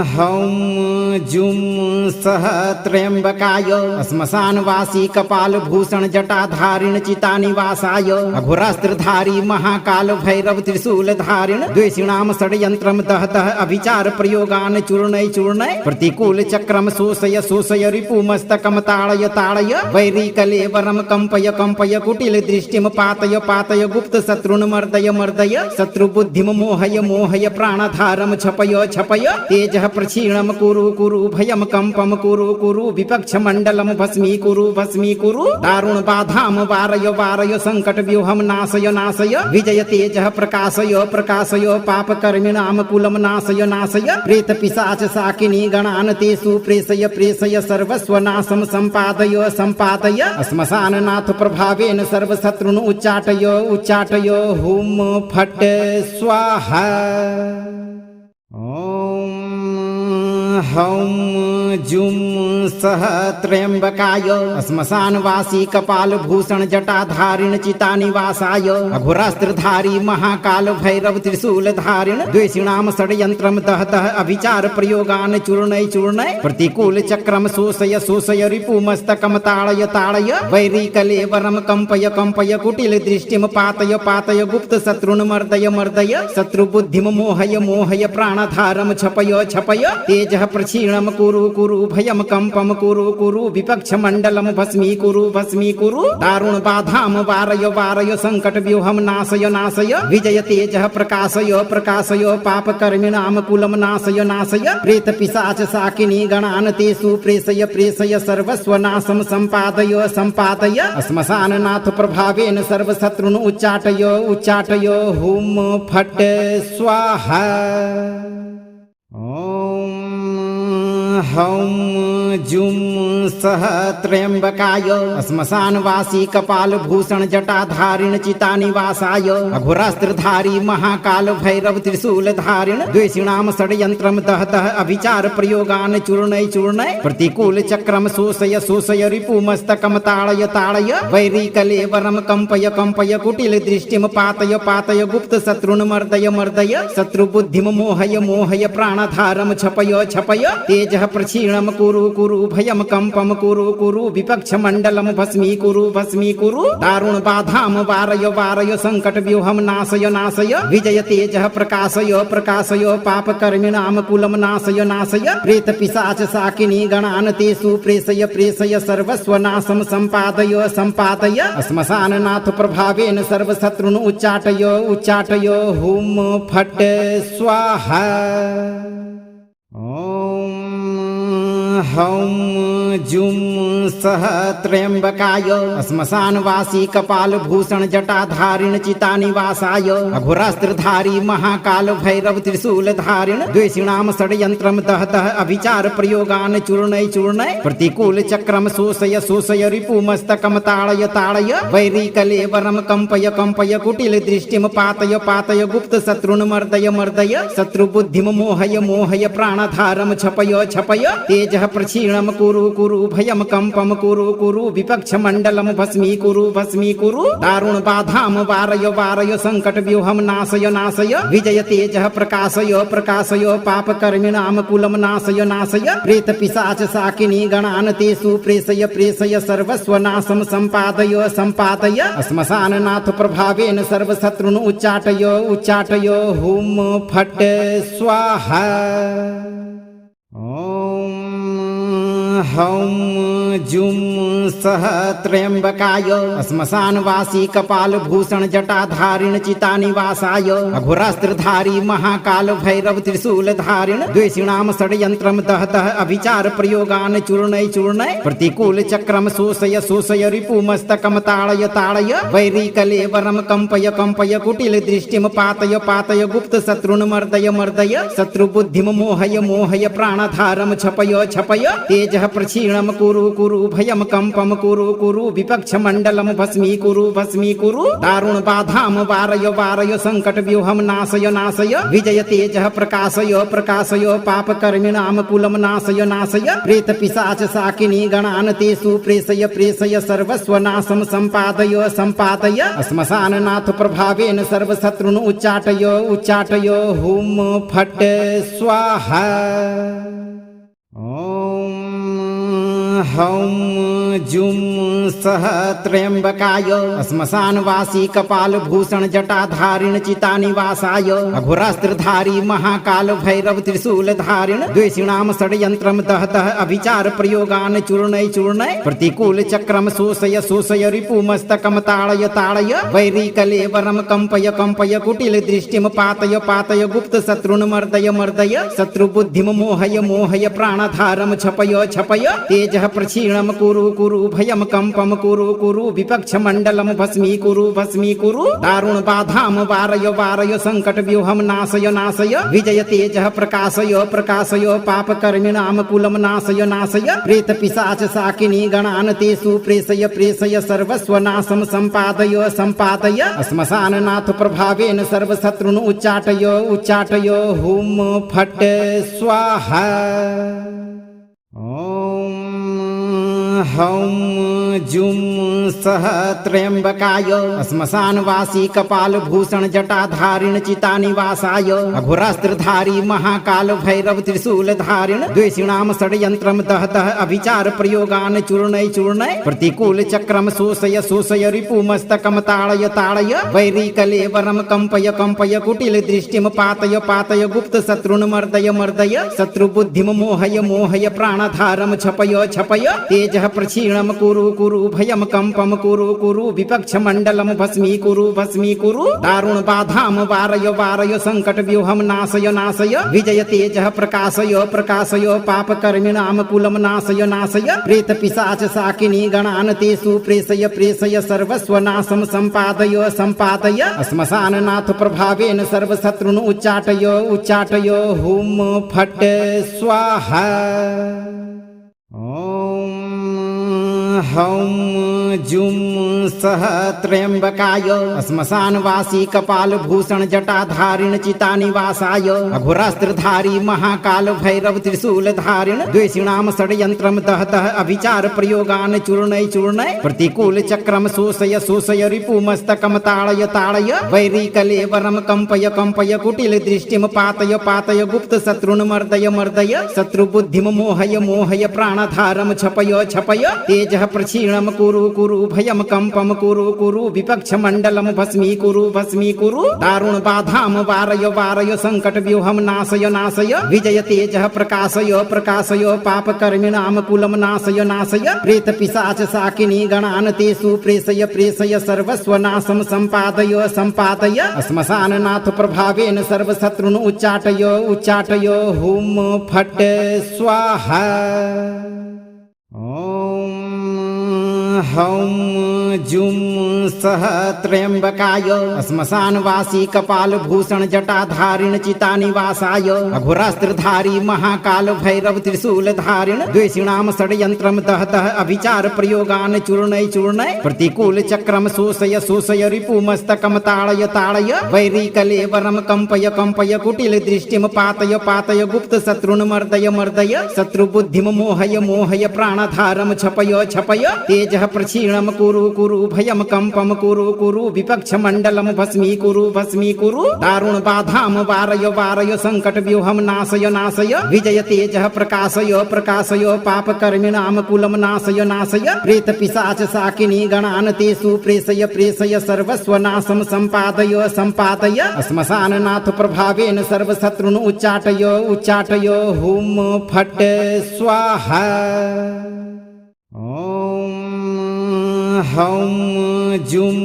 हौं जुं सह त्र्यंबकाय श्मशानवासी कपाल भूषण जटाधारिण चितानिवासाय अघोरास्त्रधारी महाकाल भैरव त्रिशूल धारिण द्वेषिणाम षड्यंत्रम दह दह अभिचार प्रयोगान चूर्णय चूर्णय प्रतिकूल चक्रम शोषय शोषय रिपुमस्तकम ताड़य ताड़य वैरी कलेवरम कंपय कंपय कुटिल दृष्टिम पातय पातय गुप्त शत्रुन मर्दय मर्दय शत्रु बुद्धिम मोहय मोहय प्राणधारम छपय छपय तेजः प्रक्षीणम कुरु कुरु भयम कंपम कुरु कुरु विपक्ष मंडलम भस्मीकुरु भस्मीकुरु दारुण बाधाम वारय वारय संकट व्यूहम नाशय नाशय विजय तेजः प्रकाशय प्रकाशय पाप कर्मिणाम कुलम नाशय नाशय प्रेत पिशाच साकिनी गणान तेषु प्रेषय प्रेषय सर्वस्व नाशम संपादय संपादय श्मशान नाथ प्रभावेन सर्वशत्रुन उच्चाटय उच्चाटय हुम फट स्वाहा। हौं जुं सह त्र्यंबकाय श्मशानवासी कपाल भूषण जटाधारिण चितानिवासाय अघोरास्त्रधारी महाकाल भैरव त्रिशूल धारिण द्वेषिणाम षड्यंत्रम दह दह अभिचार प्रयोगान चूर्णय चूर्णय प्रतिकूल चक्रम शोषय शोषय रिपुमस्तकम ताड़य ताड़य वैरी कलेवरम कंपय कंपय कुटिल दृष्टिम पातय पातय गुप्त शत्रुन मर्दय मर्दय शत्रु बुद्धिम मोहय मोहय प्राणधारम छपय छपय तेजः प्रक्षीणम कुरु कुरु भयम कंपम कुरु कुरु विपक्ष मंडलम भस्मीकुरु भस्मीकुरु दारुण बाधाम वारय वारय संकट व्यूहम नाशय नाशय विजय तेजः प्रकाशय प्रकाशय पाप कर्मिणाम कुलम नाशय नाशय प्रेत पिशाच साकिनी गणान तेषु प्रेषय प्रेषय सर्वस्व नाशम संपादय संपादय श्मशान नाथ प्रभावेन सर्वशत्रुन उच्चाटय उच्चाटय हुम फट स्वाहा। हौं जुं सह त्र्यंबकाय श्मशानवासी कपाल भूषण जटाधारिण चितानिवासाय अघोरास्त्रधारी महाकाल भैरव त्रिशूल धारिण द्वेषिणाम षड्यंत्रम दह दह अभिचार प्रयोगान चूर्णय चूर्णय प्रतिकूल चक्रम शोषय शोषय रिपुमस्तकम ताड़य ताड़य वैरी कलेवरम कंपय कंपय कुटिल दृष्टिम पातय पातय गुप्त शत्रुन मर्दय मर्दय शत्रु बुद्धिम मोहय मोहय प्राणधारम छपय छपय तेजः प्रक्षीणम कुरु कुरु भयम कंपम कुरु कुरु विपक्ष मंडलम भस्मीकुरु भस्मीकुरु दारुण बाधाम वारय वारय संकट व्यूहम नाशय नाशय विजय तेजः प्रकाशय प्रकाशय पाप कर्मिणाम कुलम नाशय नाशय प्रेत पिशाच साकिनी गणान तेषु प्रेषय प्रेषय सर्वस्व नाशम संपादय संपादय श्मशान नाथ प्रभावेन सर्वशत्रुन उच्चाटय उच्चाटय हुम फट स्वाहा। हौं जुं सह त्र्यंबकाय श्मशानवासी कपाल भूषण जटाधारिण चितानिवासाय अघोरास्त्रधारी महाकाल भैरव त्रिशूल धारिण द्वेषिणाम षड्यंत्रम दह दह अभिचार प्रयोगान चूर्णय चूर्णय प्रतिकूल चक्रम शोषय शोषय रिपुमस्तकम ताड़य ताड़य वैरी कलेवरम कंपय कंपय कुटिल दृष्टिम पातय पातय गुप्त शत्रुन मर्दय मर्दय शत्रु बुद्धिम मोहय मोहय प्राणधारम छपय छपय तेजः प्रक्षीणम कुरु कुरु भयम कंपम कुरु कुरु विपक्ष मंडलम भस्मीकुरु भस्मीकुरु दारुण बाधाम वारय वारय संकट व्यूहम नाशय नाशय विजय तेजः प्रकाशय प्रकाशय पाप कर्मिणाम कुलम नाशय नाशय प्रेत पिशाच साकिनी गणान तेषु प्रेषय प्रेषय सर्वस्व नाशम संपादय संपादय श्मशान नाथ प्रभावेन सर्वशत्रुन उच्चाटय उच्चाटय हुम फट स्वाहा। हौं जुं सह त्र्यंबकाय श्मशानवासी कपालभूषण जटाधारिण चितानिवासाय अघोरास्त्रधारी महाकाल भैरव त्रिशूलधारिण द्वेषिणां षड्यंत्रं दहतः अभिचार प्रयोगान् चूर्णय चूर्णय प्रतिकूल चक्रम शोषय शोषय रिपुमस्तकं ताड़य ताड़य वैरी कलेवरं कंपय कंपय कुटिल दृष्टिं पातय पातय गुप्त शत्रुन् मर्दय मर्दय शत्रुबुद्धिं मोहय मोहय प्राणधारं छपय छपय तेजः प्रक्षीणं कुरु कुरु भयं कंपं कुरु कुरु विपक्ष मंडलं भस्मीकुरु दारुण बाधां वारय वारय संकट व्यूहं नाशय नाशय विजय तेजः प्रकाशय प्रकाशय पाप कर्मिणां कुलं नाशय नाशय प्रेत पिशाच साकिनी गणान् तेषु प्रेषय प्रेषय सर्वस्वनाशं सम्पादय सम्पादय श्मशाननाथ प्रभावेन सर्वशत्रुन् उच्चाटय उच्चाटय हुं फट् स्वाहा। हौं जुं सह त्र्यंबकाय श्मशानवासी कपालभूषण जटाधारिण चितानिवासाय अघोरास्त्रधारी महाकाल भैरव त्रिशूलधारिण द्वेषिणां षड्यंत्रं दहतः अभिचार प्रयोगान् चूर्णय चूर्णय प्रतिकूल चक्रम शोषय शोषय रिपुमस्तकं ताड़य ताड़य वैरी कलेवरं कंपय कंपय कुटिल दृष्टिं पातय पातय गुप्त शत्रुन् मर्दय मर्दय शत्रुबुद्धिं मोहय मोहय प्राणधारं छपय छपय तेजः प्रक्षीणं कुरु कुरु भयं कंपं कुरु कुरु विपक्ष मंडलं भस्मीकुरु दारुण बाधां वारय वारय संकट व्यूहं नाशय नाशय विजय तेजः प्रकाशय प्रकाशय पाप कर्मिणां कुलं नाशय नाशय प्रेत पिशाच साकिनी गणान् तेषु प्रेषय प्रेषय सर्वस्वनाशं सम्पादय सम्पादय श्मशाननाथ प्रभावेन सर्वशत्रुन् उच्चाटय उच्चाटय हुं फट् स्वाहा। हौं जुं सह त्र्यंबकाय श्मशानवासी कपालभूषण जटाधारिण चितानिवासाय अघोरास्त्रधारी महाकाल भैरव त्रिशूलधारिण द्वेषिणां षड्यंत्रं दहतः अभिचार प्रयोगान् चूर्णय चूर्णय प्रतिकूल चक्रम शोषय शोषय रिपुमस्तकं ताड़य ताड़य वैरी कलेवरं कंपय कंपय कुटिल दृष्टिं पातय पातय गुप्त शत्रुन् मर्दय मर्दय शत्रुबुद्धिं मोहय मोहय प्राणधारं छपय छपय तेजः प्रक्षीणं कुरु कुरु भयं कंपं कुरु कुरु विपक्ष मंडलं भस्मीकुरु दारुण बाधां वारय वारय संकट व्यूहं नाशय नाशय विजय तेजः प्रकाशय प्रकाशय पाप कर्मिणां कुलं नाशय नाशय प्रेत पिशाच साकिनी गणान् तेषु प्रेषय प्रेषय सर्वस्वनाशं सम्पादय सम्पादय श्मशाननाथ प्रभावेन सर्वशत्रुन् उच्चाटय उच्चाटय हुं फट् स्वाहा। हौं जुं सह त्र्यंबकाय श्मशानवासी कपालभूषण जटाधारिण चितानिवासाय अघोरास्त्रधारी महाकाल भैरव त्रिशूलधारिण द्वेषिणां षड्यंत्रं दहतः अभिचार प्रयोगान् चूर्णय चूर्णय प्रतिकूल चक्रम शोषय शोषय रिपुमस्तकं ताड़य ताड़य वैरी कलेवरं कंपय कंपय कुटिल दृष्टिं पातय पातय गुप्त शत्रुन् मर्दय मर्दय शत्रुबुद्धिं मोहय मोहय प्राणधारं छपय छपय तेजः प्रक्षीणं कुरु कुरु भयं कंपं कुरु कुरु विपक्ष मंडलं भस्मीकुरु दारुण बाधां वारय वारय संकट व्यूहं नाशय नाशय विजय तेजः प्रकाशय प्रकाशय पाप कर्मिणां कुलं नाशय नाशय प्रेत पिशाच साकिनी गणान् तेषु प्रेषय प्रेषय सर्वस्वनाशं सम्पादय सम्पादय श्मशाननाथ प्रभावेन सर्वशत्रुन् उच्चाटय उच्चाटय हुं फट् स्वाहा। हौं जुं सह त्र्यंबकाय श्मशानवासी कपालभूषण जटाधारिण चितानिवासाय अघोरास्त्रधारी महाकाल भैरव त्रिशूलधारिण द्वेषिणां षड्यंत्रं दहतः अभिचार प्रयोगान् चूर्णय चूर्णय प्रतिकूल चक्रम शोषय शोषय रिपुमस्तकं ताड़य ताड़य वैरी कलेवरं कंपय कंपय कुटिल दृष्टिं पातय पातय गुप्त शत्रुन् मर्दय मर्दय शत्रुबुद्धिं मोहय मोहय प्राणधारं छपय छपय तेजः प्रक्षीणं कुरु कुरु भयं कंपं कुरु कुरु विपक्ष मंडलं भस्मीकुरु दारुण बाधां वारय वारय संकट व्यूहं नाशय नाशय विजय तेजः प्रकाशय प्रकाशय पाप कर्मिणां कुलं नाशय नाशय प्रेत पिशाच साकिनी गणान् तेषु प्रेषय प्रेषय सर्वस्वनाशं सम्पादय सम्पादय श्मशाननाथ प्रभावेन सर्वशत्रुन् उच्चाटय उच्चाटय हुं फट् स्वाहा। ॐ हौं जुं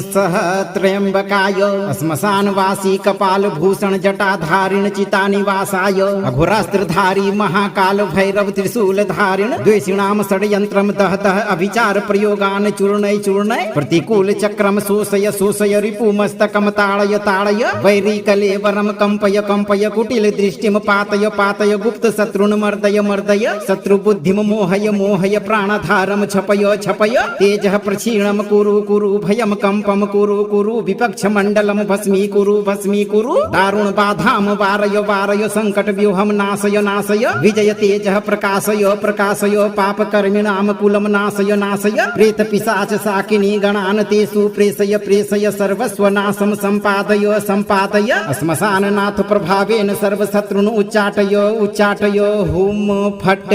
सः त्र्यम्बकाय श्मशानवासी कपालभूषण जटाधारिण चितानिवासाय अघोरास्त्रधारी महाकाल भैरव त्रिशूलधारिण द्वेषिणां षड्यन्त्रं दहतः अभिचार प्रयोगान् चूर्णय चूर्णय प्रतिकूल चक्रम शोषय शोषय रिपुमस्तकं ताड़य ताड़य वैरीकलेवरं कंपय कंपय कुटिल दृष्टिं पातय पातय गुप्त शत्रुन् मर्दय मर्दय शत्रुबुद्धिं मोहय मोहय प्राणधारं छपय छपय तेजः प्रक्षीणं कुरु कुरु भयं कंपं कुरु कुरु विपक्ष मण्डलं भस्मीकुरु भस्मीकुरु दारुण बाधां वारय वारय संकट व्यूहं नाशय नाशय विजय तेजः प्रकाशय प्रकाशय पाप कर्मिणां कुलं नाशय नाशय प्रेत पिशाच शाकिनी गणान् तेषु प्रेषय प्रेषय सर्वस्वनाशं सम्पादय सम्पादय श्मशाननाथ प्रभावेन सर्वशत्रुन् उच्चाटय उच्चाटय हुं फट्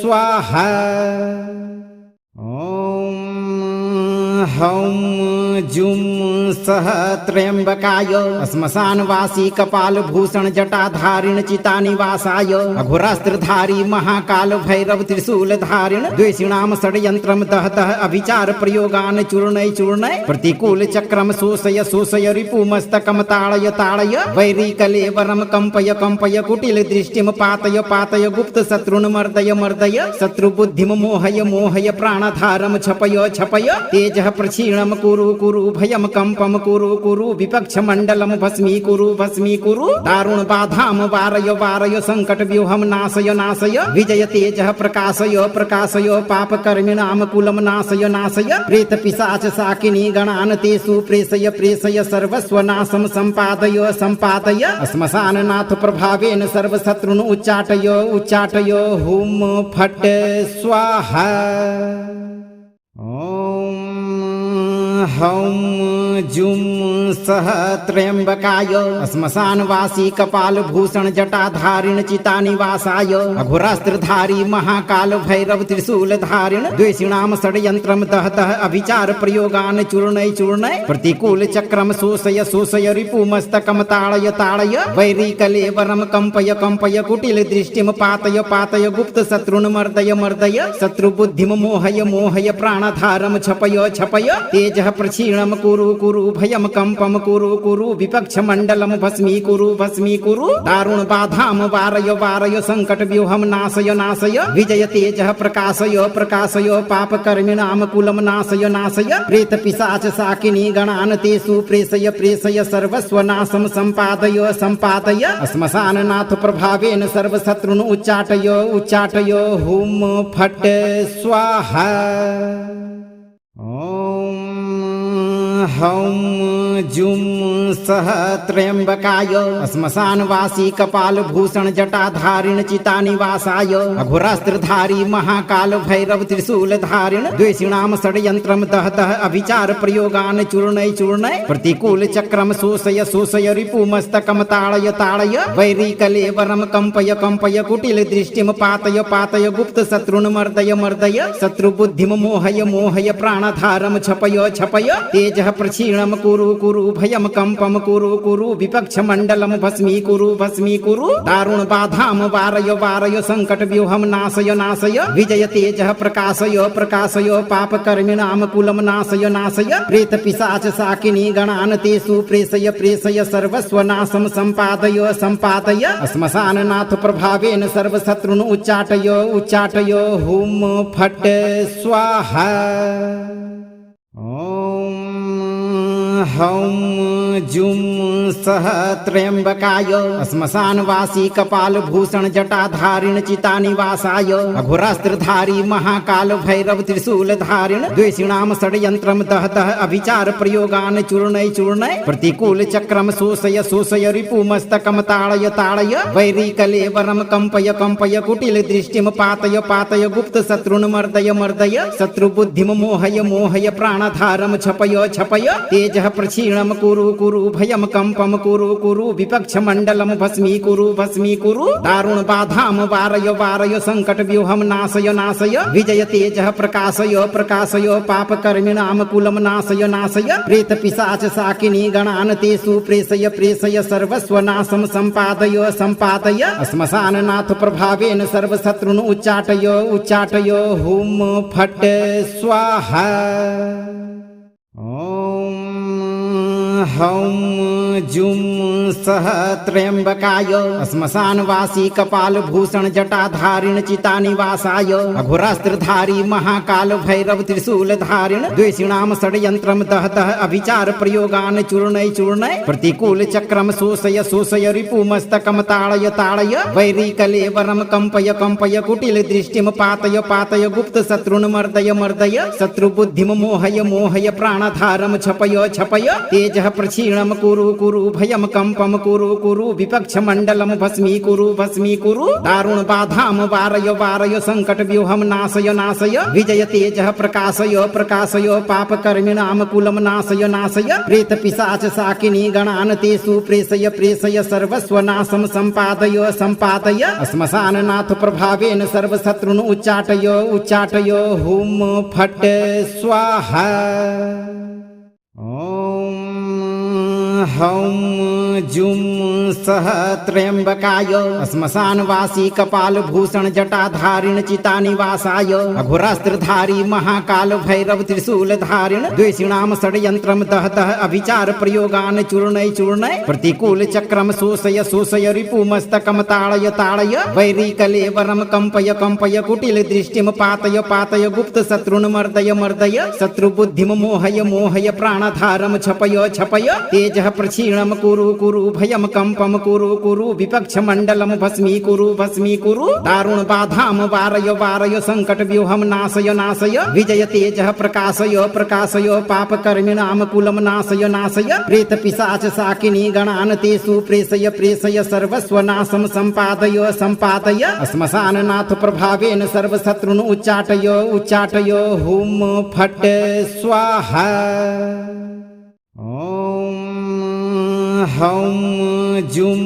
स्वाहा। ॐ हौं जुं सः त्र्यम्बकाय श्मशानवासी कपालभूषण जटाधारिण चितानिवासाय अघोरास्त्रधारी महाकाल भैरव त्रिशूलधारिण द्वेषिणां षड्यन्त्रं दहतः अभिचार प्रयोगान् चूर्णय चूर्णय प्रतिकूल चक्रम शोषय शोषय रिपुमस्तकं ताड़य ताड़य वैरीकलेवरं कंपय कंपय कुटिल दृष्टिं पातय पातय गुप्त शत्रुन् मर्दय मर्दय शत्रुबुद्धिं मोहय मोहय प्राणधारं छपय छपय तेजः प्रक्षीणं कुरु कुरु भयं कंपं कुरु कुरु विपक्ष मण्डलं भस्मीकुरु भस्मीकुरु दारुण बाधां वारय वारय संकट व्यूहं नाशय नाशय विजय तेजः प्रकाशय प्रकाशय पाप कर्मिणां कुलं नाशय नाशय प्रेत पिशाच शाकिनी गणान् तेषु प्रेषय प्रेषय सर्वस्वनाशं सम्पादय सम्पादय श्मशाननाथ प्रभावेन सर्वशत्रुन् उच्चाटय उच्चाटय हुं फट् स्वाहा। ॐ हौं जुं सः त्र्यम्बकाय श्मशानवासी कपालभूषण जटाधारिण चितानिवासाय अघोरास्त्रधारी महाकाल भैरव त्रिशूलधारिण द्वेषिणां षड्यन्त्रं दहतः अभिचार प्रयोगान् चूर्णय चूर्णय प्रतिकूल चक्रम शोषय शोषय रिपुमस्तकं ताड़य ताड़य वैरीकलेवरं कंपय कंपय कुटिल दृष्टिं पातय पातय गुप्त शत्रुन् मर्दय मर्दय शत्रुबुद्धिं मोहय मोहय प्राणधारं छपय छपय तेजः प्रक्षीणं कुरु कुरु भयं कंपं कुरु कुरु विपक्ष मण्डलं भस्मीकुरु भस्मीकुरु दारुण बाधां वारय वारय संकट व्यूहं नाशय नाशय विजय तेजः प्रकाशय प्रकाशय पाप कर्मिणां कुलं नाशय नाशय प्रेत पिशाच शाकिनी गणान् तेषु प्रेषय प्रेषय सर्वस्वनाशं सम्पादय सम्पादय श्मशाननाथ प्रभावेन सर्वशत्रुन् उच्चाटय उच्चाटय हुं फट् स्वाहा। ॐ हौं जुं सः त्र्यम्बकाय श्मशानवासी कपालभूषण जटाधारिण चितानिवासाय अघोरास्त्रधारी महाकाल भैरव त्रिशूलधारिण द्वेषिणां षड्यन्त्रं दहतः अभिचार प्रयोगान् चूर्णय चूर्णय प्रतिकूल चक्रम शोषय शोषय रिपुमस्तकं ताड़य ताड़य वैरीकलेवरं कंपय कंपय कुटिल दृष्टिं पातय पातय गुप्त शत्रुन् मर्दय मर्दय शत्रुबुद्धिं मोहय मोहय प्राणधारं छपय छपय तेजः प्रक्षीणं कुरु कुरु भयं कंपं कुरु कुरु विपक्ष मण्डलं भस्मीकुरु भस्मीकुरु दारुण बाधां वारय वारय संकट व्यूहं नाशय नाशय विजय तेजः प्रकाशय प्रकाशय पाप कर्मिणां कुलं नाशय नाशय प्रेत पिशाच शाकिनी गणान् तेषु प्रेषय प्रेषय सर्वस्वनाशं सम्पादय सम्पादय श्मशाननाथ प्रभावेन सर्वशत्रुन् उच्चाटय उच्चाटय हुं फट् स्वाहा। ॐ हौं जुं सः त्र्यम्बकाय श्मशानवासी कपालभूषण जटाधारिण चितानिवासाय अघोरास्त्रधारी महाकाल भैरव त्रिशूलधारिण द्वेषिणां षड्यन्त्रं दहतः अभिचार प्रयोगान् चूर्णय चूर्णय प्रतिकूल चक्रम शोषय शोषय रिपुमस्तकं ताड़य ताड़य वैरीकलेवरं कंपय कंपय कुटिल दृष्टिं पातय पातय गुप्त शत्रुन् मर्दय मर्दय शत्रुबुद्धिं मोहय मोहय प्राणधारं छपय छपय तेजः प्रक्षीणं कुरु कुरु कुरु भयम कंपम कुरु कुरु विपक्ष मंडलम भस्मीकुरु भस्मीकुरु दारुण बाधाम वारय वारय संकट व्यूहम नाशय नाशय विजय तेजः प्रकाशय प्रकाशय पाप कर्मिणाम कुलम नाशय नाशय प्रेत पिशाच साकिनी गणान तेषु प्रेषय प्रेषय सर्वस्व नाशम संपादय संपादय श्मशान नाथ प्रभावेन सर्वशत्रुन उच्चाटय उच्चाटय हुम फट स्वाहा। ओम हौं जुम सह त्र्यंबकाय श्मशानवासी कपाल भूषण जटाधारिण चितानिवासाय अघोरास्त्रधारी महाकाल भैरव त्रिशूल धारिण द्वेषिणाम षड्यंत्रम दहतः अभिचार प्रयोगान चूर्णय चूर्णय प्रतिकूल चक्रम शोषय शोषय रिपुमस्तकम ताड़य ताड़य वैरी कलेवरम कंपय कंपय कुटिल दृष्टिम पातय पातय गुप्त शत्रुन मर्दय मर्दय शत्रु बुद्धिम मोहय मोहय प्राणधारम छपय छपय तेजः प्रक्षीणम कुरु कुरु भयम कंपम कुरु कुरु विपक्ष मंडलम भस्मीकुरु भस्मीकुरु दारुण बाधाम वारय वारय संकट व्यूहम नाशय नाशय विजय तेजः प्रकाशय प्रकाशय पाप कर्मिणाम कुलम नाशय नाशय प्रेत पिशाच साकिनी गणान तेषु प्रेषय प्रेषय सर्वस्व नाशम संपादय संपादय श्मशान नाथ प्रभावेन सर्वशत्रुन उच्चाटय उच्चाटय हुम फट स्वाहा। ओम हौं जुम सह त्र्यंबकाय श्मशानवासी कपाल भूषण जटाधारिण चितानिवासाय अघोरास्त्रधारी महाकाल भैरव त्रिशूल धारिण द्वेषिणाम षड्यंत्रम दहतः अभिचार प्रयोगान चूर्णय चूर्णय प्रतिकूल चक्रम शोषय शोषय रिपुमस्तकम ताड़य ताड़य वैरी कलेवरम कंपय कंपय कुटिल दृष्टिम पातय पातय गुप्त शत्रुन मर्दय मर्दय शत्रु बुद्धिम मोहय मोहय प्राणधारम छपय छपय तेजः प्रक्षीणम कुरु कुरु भयम कंपम कुरु कुरु विपक्ष मंडलम भस्मीकुरु भस्मीकुरु दारुण बाधाम वारय वारय संकट व्यूहम नाशय नाशय विजय तेजः प्रकाशय प्रकाशय पाप कर्मिणाम कुलम नाशय नाशय प्रेत पिशाच साकिनी गणान तेषु प्रेषय प्रेषय सर्वस्व नाशम संपादय संपादय श्मशान नाथ प्रभावेन सर्वशत्रुन उच्चाटय उच्चाटय हुम फट स्वाहा। ओम हौं जुम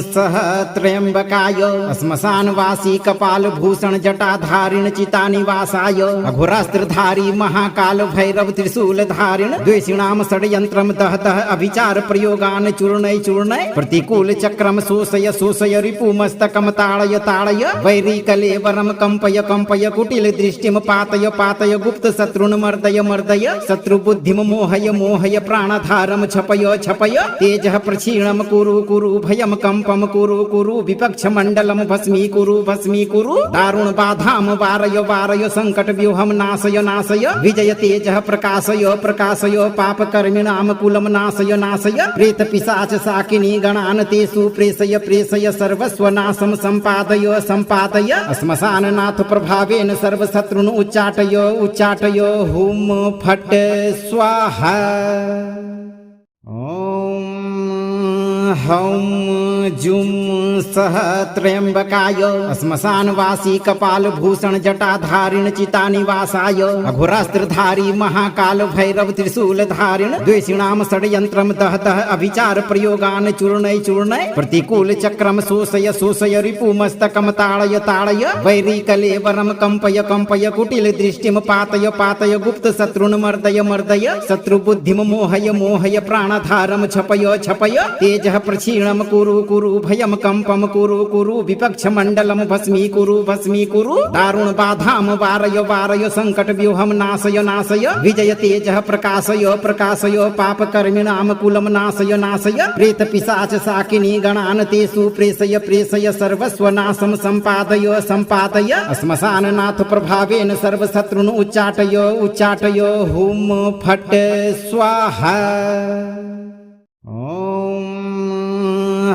सह त्र्यंबकाय श्मशानवासी कपाल भूषण जटाधारिण चितानिवासाय अघोरास्त्रधारी महाकाल भैरव त्रिशूल धारिण द्वेषिणाम षड्यंत्रम दहतः अभिचार प्रयोगान चूर्णय चूर्णय प्रतिकूल चक्रम शोषय शोषय रिपुमस्तकम ताड़य ताड़य वैरी कलेवरम कंपय कंपय कुटिल दृष्टिम पातय पातय गुप्त शत्रुन मर्दय मर्दय शत्रु बुद्धिम मोहय मोहय प्राणधारम छपय छपय तेजः प्रक्षीणम कुरु कुरु भयम कंपम कुरु कुरु विपक्ष मंडलम भस्मीकुरु भस्मीकुरु दारुण बाधाम वारय वारय संकट व्यूहम नाशय नाशय विजय तेजः प्रकाशय प्रकाशय पाप कर्मिणाम कुलम नाशय नाशय प्रेत पिशाच साकिनी गणान तेषु प्रेषय प्रेषय सर्वस्व नाशम संपादय संपादय श्मशान नाथ प्रभावेन सर्वशत्रुन उच्चाटय उच्चाटय हुम फट स्वाहा। ओम हौं जुम सह त्र्यंबकाय श्मशानवासी कपाल भूषण जटाधारिण चितानिवासाय अघोरास्त्रधारी महाकाल भैरव त्रिशूल धारिण द्वेषिणाम षड्यंत्रम दहतः अभिचार प्रयोगान चूर्णय चूर्णय प्रतिकूल चक्रम शोषय शोषय रिपुमस्तकम ताड़य ताड़य वैरी कलेवरम कंपय कंपय कुटिल दृष्टिम पातय पातय गुप्त शत्रुन मर्दय मर्दय शत्रु बुद्धिम मोहय मोहय प्राणधारम छपय छपय तेजः प्रक्षीणम कुरु कुरु भयम कंपम कुरु कुरु विपक्ष मंडलम भस्मीकुरु भस्मीकुरु दारुण बाधाम वारय वारय संकट व्यूहम नाशय नाशय विजय तेजः प्रकाशय प्रकाशय पाप कर्मिणाम कुलम नाशय नाशय प्रेत पिशाच साकिनी गणान तेषु प्रेषय प्रेषय सर्वस्व नाशम संपादय संपादय श्मशान नाथ प्रभावेन सर्वशत्रुन उच्चाटय उच्चाटय हुम फट स्वाहा। ओम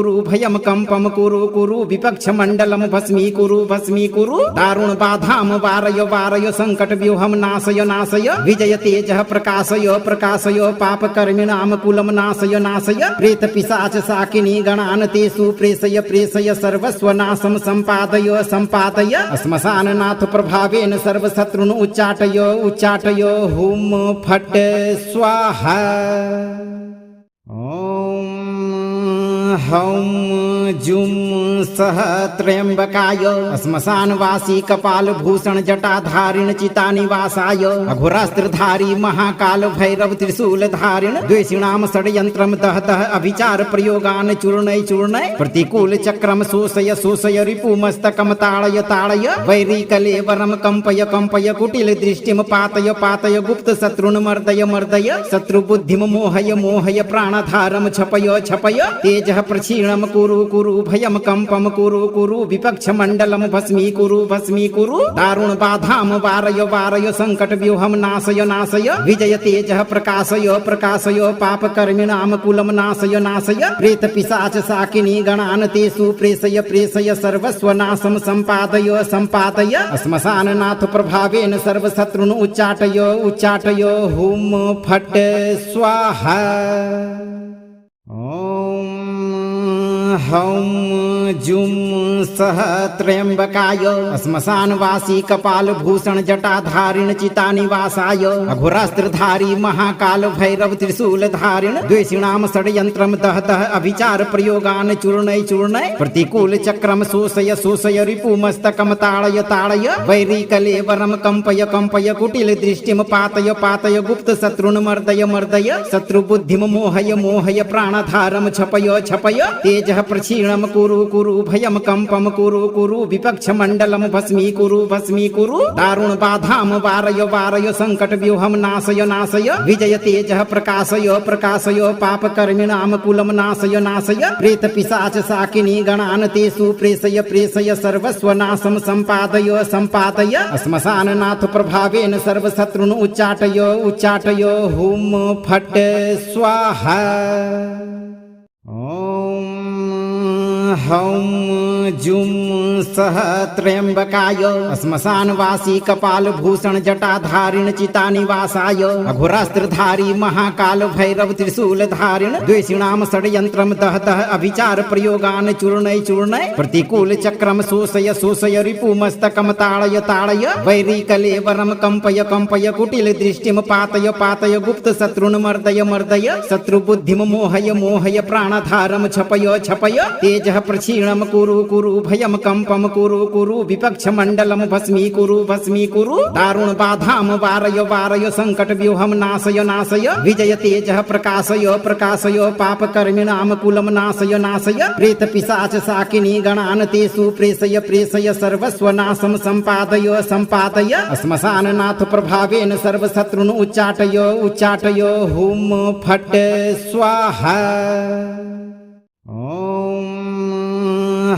कुरु भयम कंपम कुरु कुरु विपक्ष मंडलम भस्मी कुरु दारुण बाधाम वारय वारय संकट व्यूहम नाशय नाशय विजय तेजः प्रकाशय पाप कर्मिणाम कुलम नाशय नाशय प्रेत पिशाच साकिनी गणान तेषु प्रेषय सर्वस्व नाशम संपादय श्मशान नाथ प्रभावेन सर्व शत्रुन उच्चाटय हुम फट स्वाहा। हौं जुं सह त्र्यंबकाय श्मशानवासी कपाल भूषण जटाधारिण चितानिवासाय अघोरास्त्रधारी महाकाल भैरव त्रिशूल धारिण द्वेषिणाम षड्यंत्रम दहतः अभिचार प्रयोगान चूर्णय प्रतिकूल चक्रम शोषय रिपुमस्तकम ताड़य वैरी कलेवरम कंपय कुटिल दृष्टिम पातय गुप्त शत्रुन मर्दय शत्रु बुद्धिम मोहय प्राणधारम छपय तेजः प्रक्षीणम कुरु कुरु भयम कंपम कुरु कुरु विपक्ष मंडलम भस्मीकुरु भस्मीकुरु दारुण बाधाम वारय वारय संकट व्यूहम नाशय नाशय विजय तेजः प्रकाशय प्रकाशय पाप कर्मिणाम कुलम नाशय नाशय प्रेत पिशाच साकिनी गणान तेषु प्रेषय प्रेषय सर्वस्व नाशम संपादय संपादय श्मशान नाथ प्रभावेन सर्वशत्रुन उच्चाटय उच्चाटय हुम फट स्वाहा। ओम हौं जुं सह त्र्यंबकाय श्मशानवासी कपाल भूषण जटाधारिण चितानिवासाय अघोरास्त्रधारी महाकाल भैरव त्रिशूल धारिण द्वेषिणाम षड्यंत्रम दह दह अभिचार प्रयोगान चूर्णय चूर्णय प्रतिकूल चक्रम शोषय शोषय रिपुमस्तकम ताड़य ताड़य वैरी कलेवरम कंपय कंपय कुटिल दृष्टिम पातय पातय गुप्त शत्रुन मर्दय मर्दय शत्रु बुद्धिम मोहय मोहय प्राणधारम छपय छपय तेजः प्रक्षीणम कुरु कुरु भयम कंपम कुरु कुरु विपक्ष मंडलम भस्मीकुरु भस्मीकुरु दारुण बाधाम वारय वारय संकट व्यूहम नाशय नाशय विजय तेजः प्रकाशय प्रकाशय पाप कर्मिणाम कुलम नाशय नाशय प्रेत पिशाच साकिनी गणान तेषु प्रेषय प्रेषय सर्वस्व नाशम संपादय संपादय श्मशान नाथ प्रभावेन सर्वशत्रुन उच्चाटय उच्चाटय हुम फट स्वाहा। ओम हौं जुं सह त्र्यंबकाय श्मशानवासी कपाल भूषण जटाधारिण चितानिवासाय अघोरास्त्रधारी महाकाल भैरव त्रिशूल धारिण द्वेषिणाम षड्यंत्रम दह दह अभिचार प्रयोगान चूर्णय चूर्णय प्रतिकूल चक्रम शोषय शोषय रिपुमस्तकम ताड़य ताड़य वैरी कलेवरम कंपय कंपय कुटिल दृष्टिम पातय पातय गुप्त शत्रुन मर्दय मर्दय शत्रु बुद्धिम मोहय मोहय प्राणधारम छपय छपय तेजः प्रक्षीणम कुरु कुरु भयम कंपम कुरु कुरु विपक्ष मंडलम भस्मीकुरु भस्मीकुरु दारुण बाधाम वारय वारय संकट व्यूहम नाशय नाशय विजय तेजः प्रकाशय प्रकाशय पाप कर्मिणाम कुलम नाशय नाशय प्रेत पिशाच साकिनी गणान तेषु प्रेषय प्रेषय सर्वस्व नाशम संपादय संपादय श्मशान नाथ प्रभावेन सर्वशत्रुन उच्चाटय उच्चाटय हुम फट स्वाहा। ओम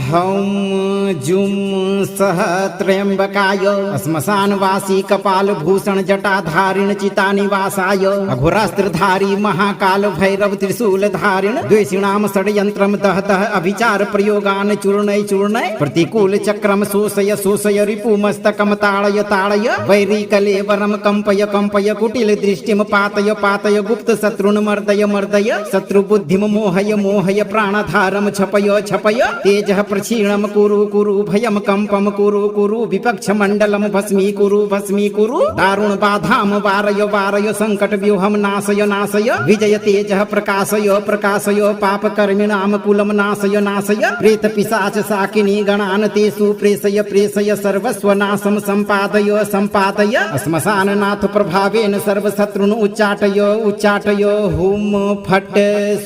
हौं जुं सह त्र्यंबकाय श्मशानवासी कपाल भूषण जटाधारिण चितानिवासाय अघोरास्त्रधारी महाकाल भैरव त्रिशूल धारिण द्वेषिणाम षड्यंत्रम दह दह अभिचार प्रयोगान चूर्णय चूर्णय प्रतिकूल चक्रम शोषय शोषय रिपुमस्तकम ताड़य ताड़य वैरी कलेवरम कंपय कंपय कुटिल दृष्टिम पातय पातय गुप्त शत्रुन मर्दय मर्दय शत्रु बुद्धिम मोहय मोहय प्राणधारम छपय छपय तेजः प्रक्षीणम कुरु कुरु भयम कंपम कुरु कुरु विपक्ष मंडलम भस्मीकुरु भस्मीकुरु दारुण बाधाम वारय वारय संकट व्यूहम नाशय नाशय विजय तेजः प्रकाशय प्रकाशय पाप कर्मिणाम कुलम नाशय नाशय प्रेत पिशाच साकिनी गणान तेषु प्रेषय प्रेषय सर्वस्व नाशम संपादय संपादय श्मशान नाथ प्रभावेन सर्वशत्रुन उच्चाटय उच्चाटय हुम फट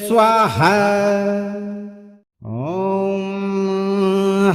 स्वाहा। ओम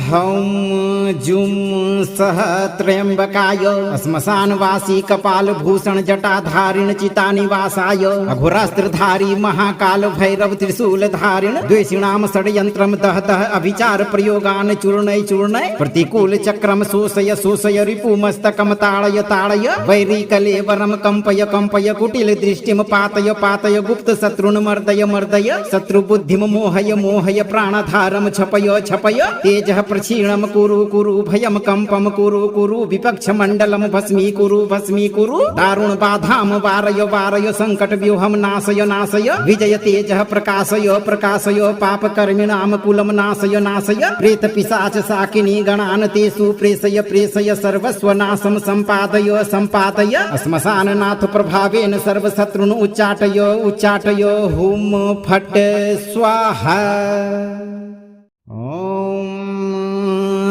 हौं जुं सह त्र्यंबकाय श्मशानवासी कपाल भूषण जटाधारिण चितानिवासाय अघोरास्त्रधारी महाकाल भैरव त्रिशूल धारिण द्वेषिणाम षड्यंत्रम दह दह अभिचार प्रयोगान चूर्णय चूर्णय प्रतिकूल चक्रम शोषय शोषय रिपुमस्तकम ताड़य ताड़य वैरी कलेवरम कंपय कंपय कुटिल दृष्टिम पातय पातय गुप्त शत्रुन मर्दय मर्दय शत्रु बुद्धिम मोहय मोहय प्राणधारम छपय छपय तेजः प्रक्षीणम कुरु कुरु भयम कंपम कुरु कुरु विपक्ष मंडलम भस्मीकुरु भस्मीकुरु दारुण बाधाम वारय वारय संकट व्यूहम नाशय नाशय विजय तेजः प्रकाशय प्रकाशय पाप कर्मिणाम कुलम नाशय नाशय प्रेत पिशाच साकिनी गणान तेषु प्रेषय प्रेषय सर्वस्व नाशम संपादय संपादय श्मशान नाथ प्रभावेन सर्वशत्रुन उच्चाटय उच्चाटय हुम फट स्वाहा। ओम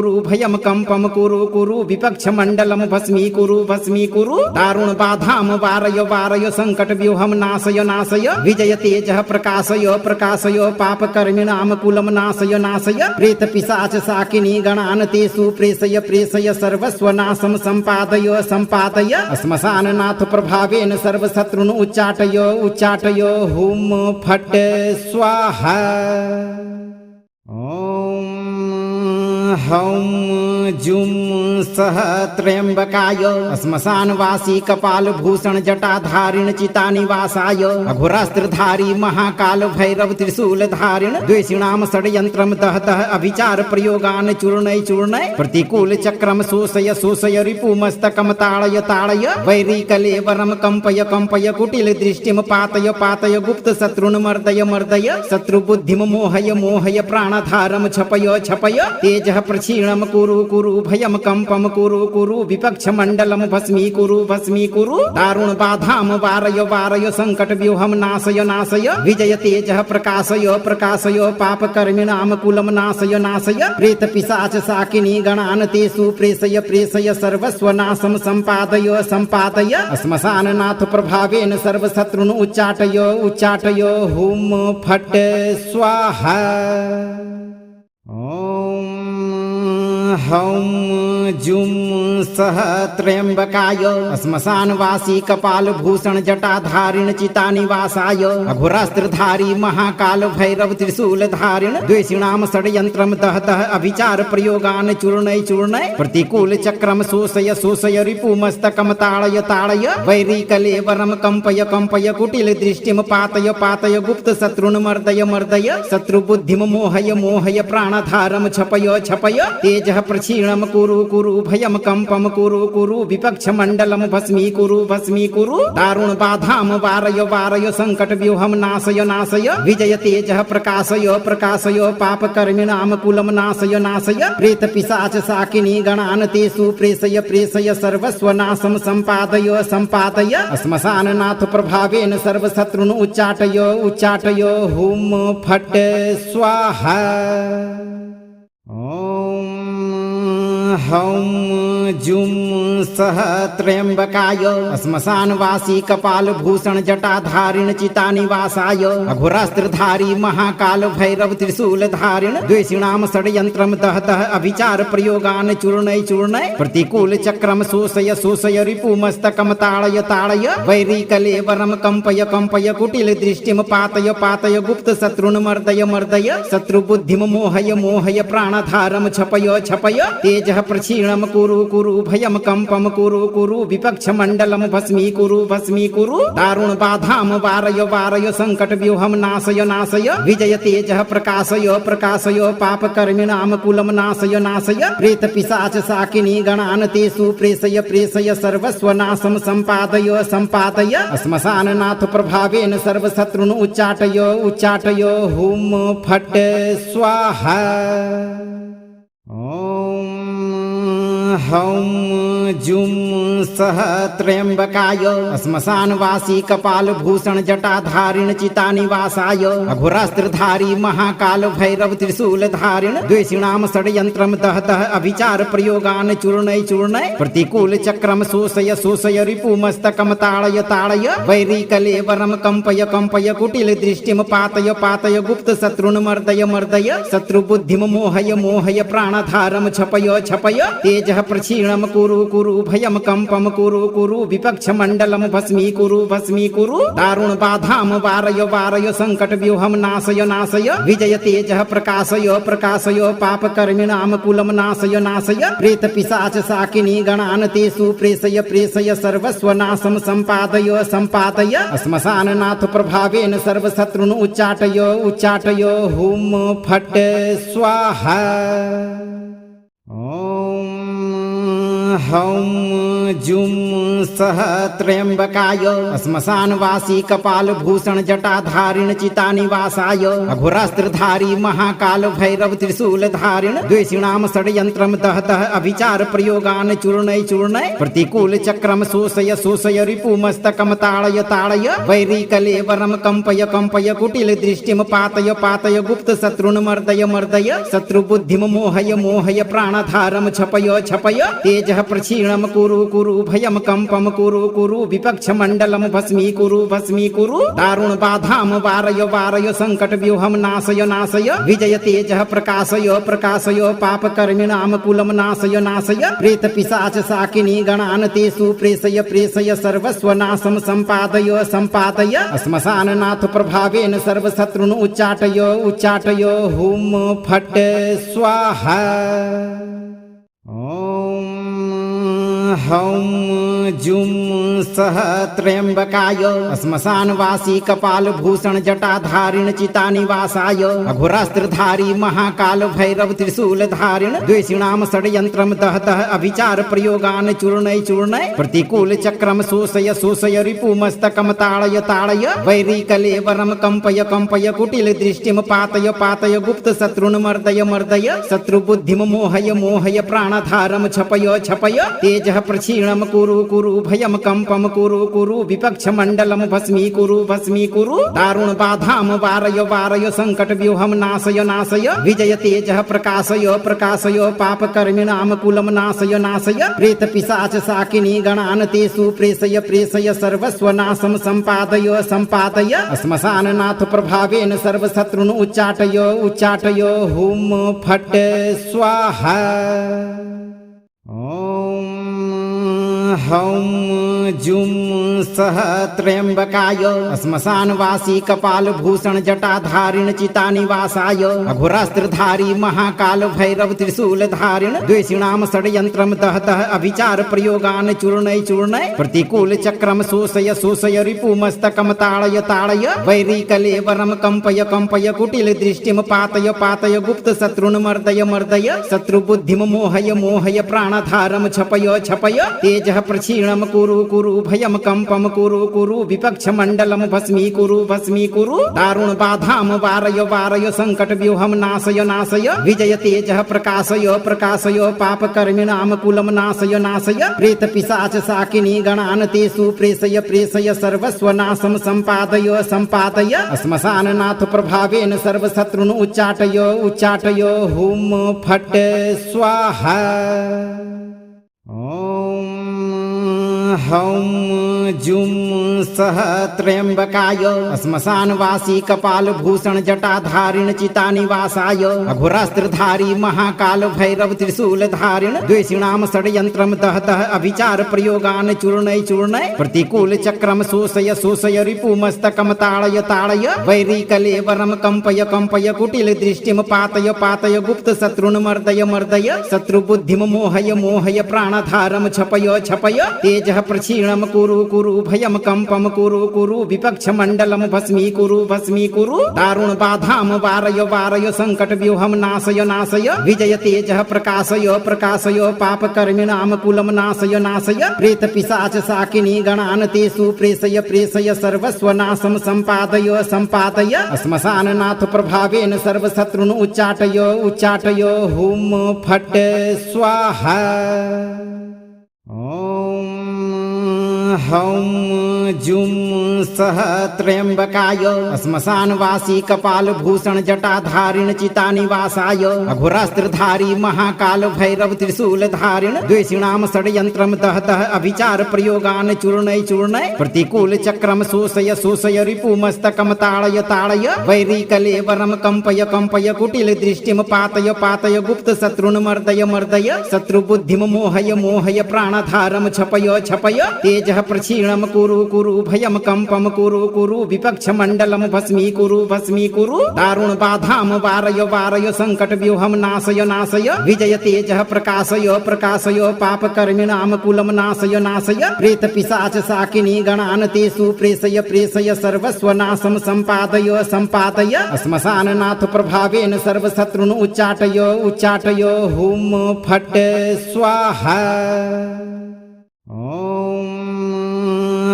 कुरु भयम कंपम कुरु कुरु विपक्ष मंडलम भस्मी कुरु दारुण बाधाम वारय वारय संकट व्यूहम नाशय नाशय विजय तेजः प्रकाशय पाप कर्मिणाम कुलम नाशय नाशय प्रेत पिशाच साकिनी गणान तेषु प्रेषय सर्वस्व नाशम संपादय श्मशान नाथ प्रभावेन सर्व शत्रुन उच्चाटय हुम फट स्वाहा। हौं जुं सह त्र्यंबकाय श्मशानवासी कपाल भूषण जटाधारिण चितानिवासाय अघोरास्त्रधारी महाकाल भैरव त्रिशूल धारिण द्वेषिणाम षड्यंत्रम दह अभिचार प्रयोगान चूर्णय प्रतिकूल चक्रम शोषय रिपुमस्तकम ताड़य वैरी कलेवरम कंपय कुटिल दृष्टिम पातय गुप्त शत्रुन मर्दय शत्रु बुद्धिम मोहय प्राणधारम छपय तेजः प्रक्षीणम कुरु कुरु भयम कंपम कुरु कुरु विपक्ष मंडलम भस्मीकुरु भस्मीकुरु दारुण बाधाम वारय वारय संकट व्यूहम नाशय नाशय विजय तेजः प्रकाशय प्रकाशय पाप कर्मिणाम कुलम नाशय नाशय प्रेत पिशाच साकिनी गणान तेषु प्रेषय प्रेषय सर्वस्व नाशम संपादय संपादय श्मशान नाथ प्रभावेन सर्वशत्रुन उच्चाटय उच्चाटय हुम फट स्वाहा। हौं जुं सह त्र्यंबकाय श्मशानवासी कपाल भूषण जटाधारिण चितानिवासाय अघोरास्त्रधारी महाकाल भैरव त्रिशूल धारिण द्वेषिणाम षड्यंत्रम दहतः अभिचार प्रयोगान चूर्णय चूर्णय प्रतिकूल चक्रम शोषय शोषय रिपुमस्तकम ताड़य ताड़य वैरी कलेवरम कंपय कंपय कुटिल दृष्टिम पातय पातय गुप्त शत्रुन मर्दय मर्दय शत्रु बुद्धिम मोहय मोहय प्राणधारम छपय छपय तेजः प्रक्षीणम कुरु कुरु भयम कंपम कुरु कुरु विपक्ष मंडलम भस्मीकुरु भस्मीकुरु दारुण बाधाम वारय वारय संकट व्यूहम नाशय नाशय विजय तेजः प्रकाशय प्रकाशय पाप कर्मिणाम कुलम नाशय नाशय प्रेत पिशाच साकिनी गणान तेषु प्रेषय प्रेषय सर्वस्व नाशम संपादय संपादय श्मशान नाथ प्रभावेन सर्वशत्रुन उच्चाटय उच्चाटय हुम फट स्वाहा। हौं जुं सह त्र्यंबकाय श्मशानवासी कपाल भूषण जटाधारिण चितानिवासाय अघोरास्त्रधारी महाकाल भैरव त्रिशूल धारिण द्वेषिणाम षड्यंत्रम दहतः अभिचार प्रयोगान चूर्णय चूर्णय प्रतिकूल चक्रम शोषय शोषय रिपुमस्तकम ताड़य ताड़य वैरी कलेवरम कंपय कंपय कुटिल दृष्टिम पातय पातय गुप्त शत्रुन मर्दय मर्दय शत्रु बुद्धिम मोहय मोहय प्राणधारम छपय छपय तेजः प्रक्षीणम कुरु कुरु भयम कंपम कुरु कुरु विपक्ष मंडलम भस्मीकुरु भस्मीकुरु दारुण बाधाम वारय वारय संकट व्यूहम नाशय नाशय विजय तेजः प्रकाशय प्रकाशय पाप कर्मिणाम कुलम नाशय नाशय प्रेत पिशाच साकिनी गणान तेषु प्रेषय प्रेषय सर्वस्व नाशम संपादय संपादय श्मशान नाथ प्रभावेन सर्वशत्रुन उच्चाटय उच्चाटय हुम फट स्वाहा। हौं जुं सह त्र्यंबकाय श्मशानवासी कपाल भूषण जटाधारिण चितानिवासाय अघोरास्त्रधारी महाकाल भैरव त्रिशूल धारिण द्वेषिणाम षड्यंत्रम दहतः अभिचार प्रयोगान चूर्णय चूर्णय प्रतिकूल चक्रम शोषय शोषय रिपुमस्तकम ताड़य ताड़य वैरी कलेवरम कंपय कंपय कुटिल दृष्टिम पातय पातय गुप्त शत्रुन मर्दय मर्दय शत्रु बुद्धिम मोहय मोहय प्राणधारम छपय छपय तेजः प्रक्षीणम कुरु कुरु भयम कंपम कुरु कुरु विपक्ष मंडलम भस्मीकुरु भस्मीकुरु दारुण बाधाम वारय वारय संकट व्यूहम नाशय नाशय विजय तेजः प्रकाशय प्रकाशय पाप कर्मिणाम कुलम नाशय नाशय प्रेत पिशाच साकिनी गणान तेषु प्रेषय प्रेषय सर्वस्व नाशम संपादय संपादय श्मशान नाथ प्रभावेन सर्वशत्रुन उच्चाटय उच्चाटय हुम फट स्वाहा। हौं जुं सह त्र्यंबकाय श्मशानवासी कपाल भूषण जटाधारिण चितानिवासाय अघोरास्त्रधारी महाकाल भैरव त्रिशूल धारिण द्वेषिणाम षड्यंत्रम दहतः अभिचार प्रयोगान चूर्णय चूर्णय प्रतिकूल चक्रम शोषय शोषय रिपुमस्तकम ताड़य ताड़य वैरी कलेवरम कंपय कंपय कुटिल दृष्टिम पातय पातय गुप्त शत्रुन मर्दय मर्दय शत्रु बुद्धिम मोहय मोहय प्राणधारम छपय छपय तेजः प्रक्षीणम कुरु कुरु भयम कंपम कुरु कुरु विपक्ष मंडलम भस्मीकुरु भस्मीकुरु दारुण बाधाम वारय वारय संकट व्यूहम नाशय नाशय विजय तेजः प्रकाशय प्रकाशय पाप कर्मिणाम कुलम नाशय नाशय प्रेत पिशाच साकिनी गणान तेषु प्रेषय प्रेषय सर्वस्व नाशम संपादय संपादय श्मशान नाथ प्रभावेन सर्वशत्रुन उच्चाटय उच्चाटय हुम फट स्वाहा। हौं जुं सः त्र्यम्बकाय श्मशानवासी कपालभूषण जटाधारिण चितानिवासाय अघोरास्त्रधारी महाकाल भैरव त्रिशूलधारिण द्वेषिणां षड्यन्त्रं दहतः अभिचार प्रयोगान् चूर्णय चूर्णय प्रतिकूल चक्रम शोषय शोषय रिपुमस्तकं ताड़य ताड़य वैरीकलेवरं कंपय कंपय कुटिल दृष्टिं पातय पातय गुप्त शत्रुन् मर्दय मर्दय शत्रुबुद्धिं मोहय मोहय प्राणधारं छपय छपय तेजः प्रक्षीणं कुरु कुरु भयं कंपं कुरु कुरु विपक्षमण्डलं भस्मीकुरु भस्मीकुरु दारुण बाधां वारय वारय संकट व्यूहं नाशय नाशय विजय तेजः प्रकाशय प्रकाशय पापकर्मिणां कुलं नाशय नाशय प्रेत पिशाच शाकिनी गणान् तेषु प्रेषय प्रेषय सर्वस्वनाशं सम्पादय सम्पादय श्मशाननाथ प्रभावेन सर्वशत्रुन् उच्चाटय उच्चाटय हुं फट् स्वाहा। ॐ हौं जुं सः त्र्यम्बकाय श्मशानवासी कपालभूषण जटाधारिण चितानिवासाय अघोरास्त्रधारी महाकाल भैरव त्रिशूलधारिण द्वेषिणां षड्यन्त्रं दहतः अभिचार प्रयोगान् चूर्णय चूर्णय प्रतिकूल चक्रम शोषय शोषय रिपुमस्तकं ताड़य ताड़य वैरीकलेवरं कंपय कंपय कुटिल दृष्टिं पातय पातय गुप्त शत्रुन् मर्दय मर्दय शत्रुबुद्धिं मोहय मोहय प्राणधारं छपय छपय तेजः प्रक्षीणं कुरु कुरु भयं कंपं कुरु कुरु विपक्षमण्डलं भस्मीकुरु भस्मीकुरु दारुण बाधां वारय वारय संकट व्यूहं नाशय नाशय विजय तेजः प्रकाशय प्रकाशय पापकर्मिणां कुलं नाशय नाशय प्रेत पिशाच शाकिनी गणान् तेषु प्रेषय प्रेषय सर्वस्वनाशं सम्पादय सम्पादय श्मशाननाथ प्रभावेन सर्वशत्रुन् उच्चाटय उच्चाटय हुं फट् स्वाहा। ॐ हौं जुं सः त्र्यम्बकाय श्मशानवासी कपालभूषण जटाधारिण चितानिवासाय अघोरास्त्रधारी महाकाल भैरव त्रिशूलधारिण द्वेषिणां षड्यन्त्रं दहतः अभिचार प्रयोगान् चूर्णय चूर्णय प्रतिकूल चक्रम शोषय शोषय रिपुमस्तकं ताड़य ताड़य वैरीकलेवरं कंपय कंपय कुटिल दृष्टिं पातय पातय गुप्त शत्रुन् मर्दय मर्दय शत्रुबुद्धिं मोहय मोहय प्राणधारं छपय छपय तेजः प्रक्षीणं कुरु कुरु भयं कंपं कुरु कुरु विपक्षमण्डलं भस्मीकुरु भस्मीकुरु दारुण बाधां वारय वारय संकट व्यूहं नाशय नाशय विजय तेजः प्रकाशय प्रकाशय पापकर्मिणां कुलं नाशय नाशय प्रेत पिशाच शाकिनी गणान् तेषु प्रेषय प्रेषय सर्वस्वनाशं सम्पादय सम्पादय श्मशाननाथ प्रभावेन सर्वशत्रुन् उच्चाटय उच्चाटय हुं फट् स्वाहा। ॐ हौं जुं सः त्र्यम्बकाय श्मशानवासी कपालभूषण जटाधारिण चितानिवासाय अघोरास्त्रधारी महाकाल भैरव त्रिशूलधारिण द्वेषिणां षड्यन्त्रं दहतः अभिचार प्रयोगान् चूर्णय चूर्णय प्रतिकूल चक्रम शोषय शोषय रिपुमस्तकं ताड़य ताड़य वैरीकलेवरं कंपय कंपय कुटिल दृष्टिं पातय पातय गुप्त शत्रुन् मर्दय मर्दय शत्रुबुद्धिं मोहय मोहय प्राणधारं छपय छपय तेजः प्रक्षीणं कुरु कुरु भयं कंपं कुरु कुरु विपक्षमण्डलं भस्मीकुरु भस्मीकुरु दारुण बाधां वारय वारय संकट व्यूहं नाशय नाशय विजय तेजः प्रकाशय प्रकाशय पापकर्मिणां कुलं नाशय नाशय प्रेत पिशाच शाकिनी गणान् तेषु प्रेषय प्रेषय सर्वस्वनाशं सम्पादय सम्पादय श्मशाननाथ प्रभावेन सर्वशत्रुन् उच्चाटय उच्चाटय हुं फट् स्वाहा। ॐ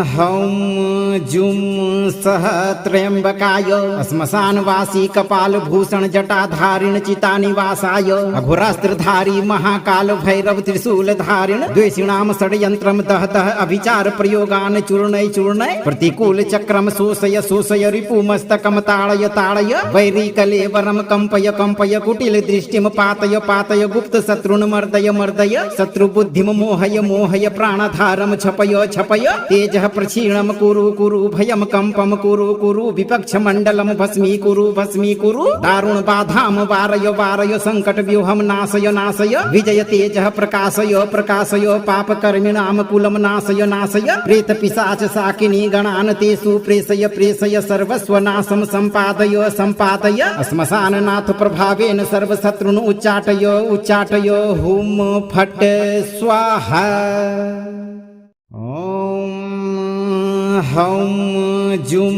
हौं जुं सः त्र्यम्बकाय श्मशानवासी कपालभूषण जटाधारिण चितानिवासाय अघोरास्त्रधारी महाकाल भैरव त्रिशूलधारिण द्वेषिणां षड्यन्त्रं दहतः अभिचार प्रयोगान् चूर्णय चूर्णय प्रतिकूल चक्रम शोषय शोषय रिपुमस्तकं ताड़य ताड़य वैरीकलेवरं कंपय कंपय कुटिल दृष्टिं पातय पातय गुप्त शत्रुन् मर्दय मर्दय शत्रुबुद्धिं मोहय मोहय प्राणधारं छपय छपय तेजः प्रक्षीणम कुरु कुरु भयम कंपम कुरु कुरु विपक्ष मंडलम भस्मी कुरु दारुण बाधाम वारय वारय संकट व्यूहम नाशय नाशय विजय तेजः प्रकाशय पाप कर्मिणाम कुलम नाशय प्रेत पिशाच साकिनी गणान तेषु प्रेषय सर्वस्व नाशम संपादय श्मशान नाथ प्रभावेन सर्व शत्रुन उच्चाटय हुम फट स्वाहा हौम जुम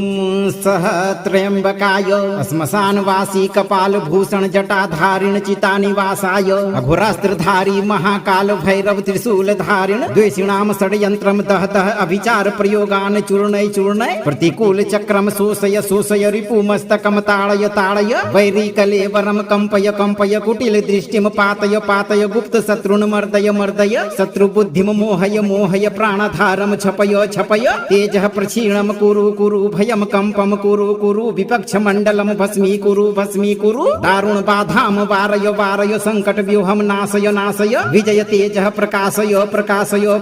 सह त्र्यंबकाय श्मशानवासी कपाल भूषण जटाधारिण चितानिवासाय अघोरास्त्रधारी महाकाल भैरव त्रिशूल धारिण द्वेषिणाम षड्यंत्रम दहतः अभिचार प्रयोगान चूर्णय प्रतिकूल चक्रम शोषय रिपुमस्तकम ताड़य वैरी कलेवरम कंपय कुटिल दृष्टिम पातय गुप्त शत्रुन मर्दय शत्रु बुद्धिम मोहय प्राणधारम छपय तेजः प्रक्षीणम कुरु भयम कंपम कुरु विपक्ष मंडलम भस्मी कुरु दारुण बाधाम वारय संकट व्यूहम नाशय विजय तेजः प्रकाशय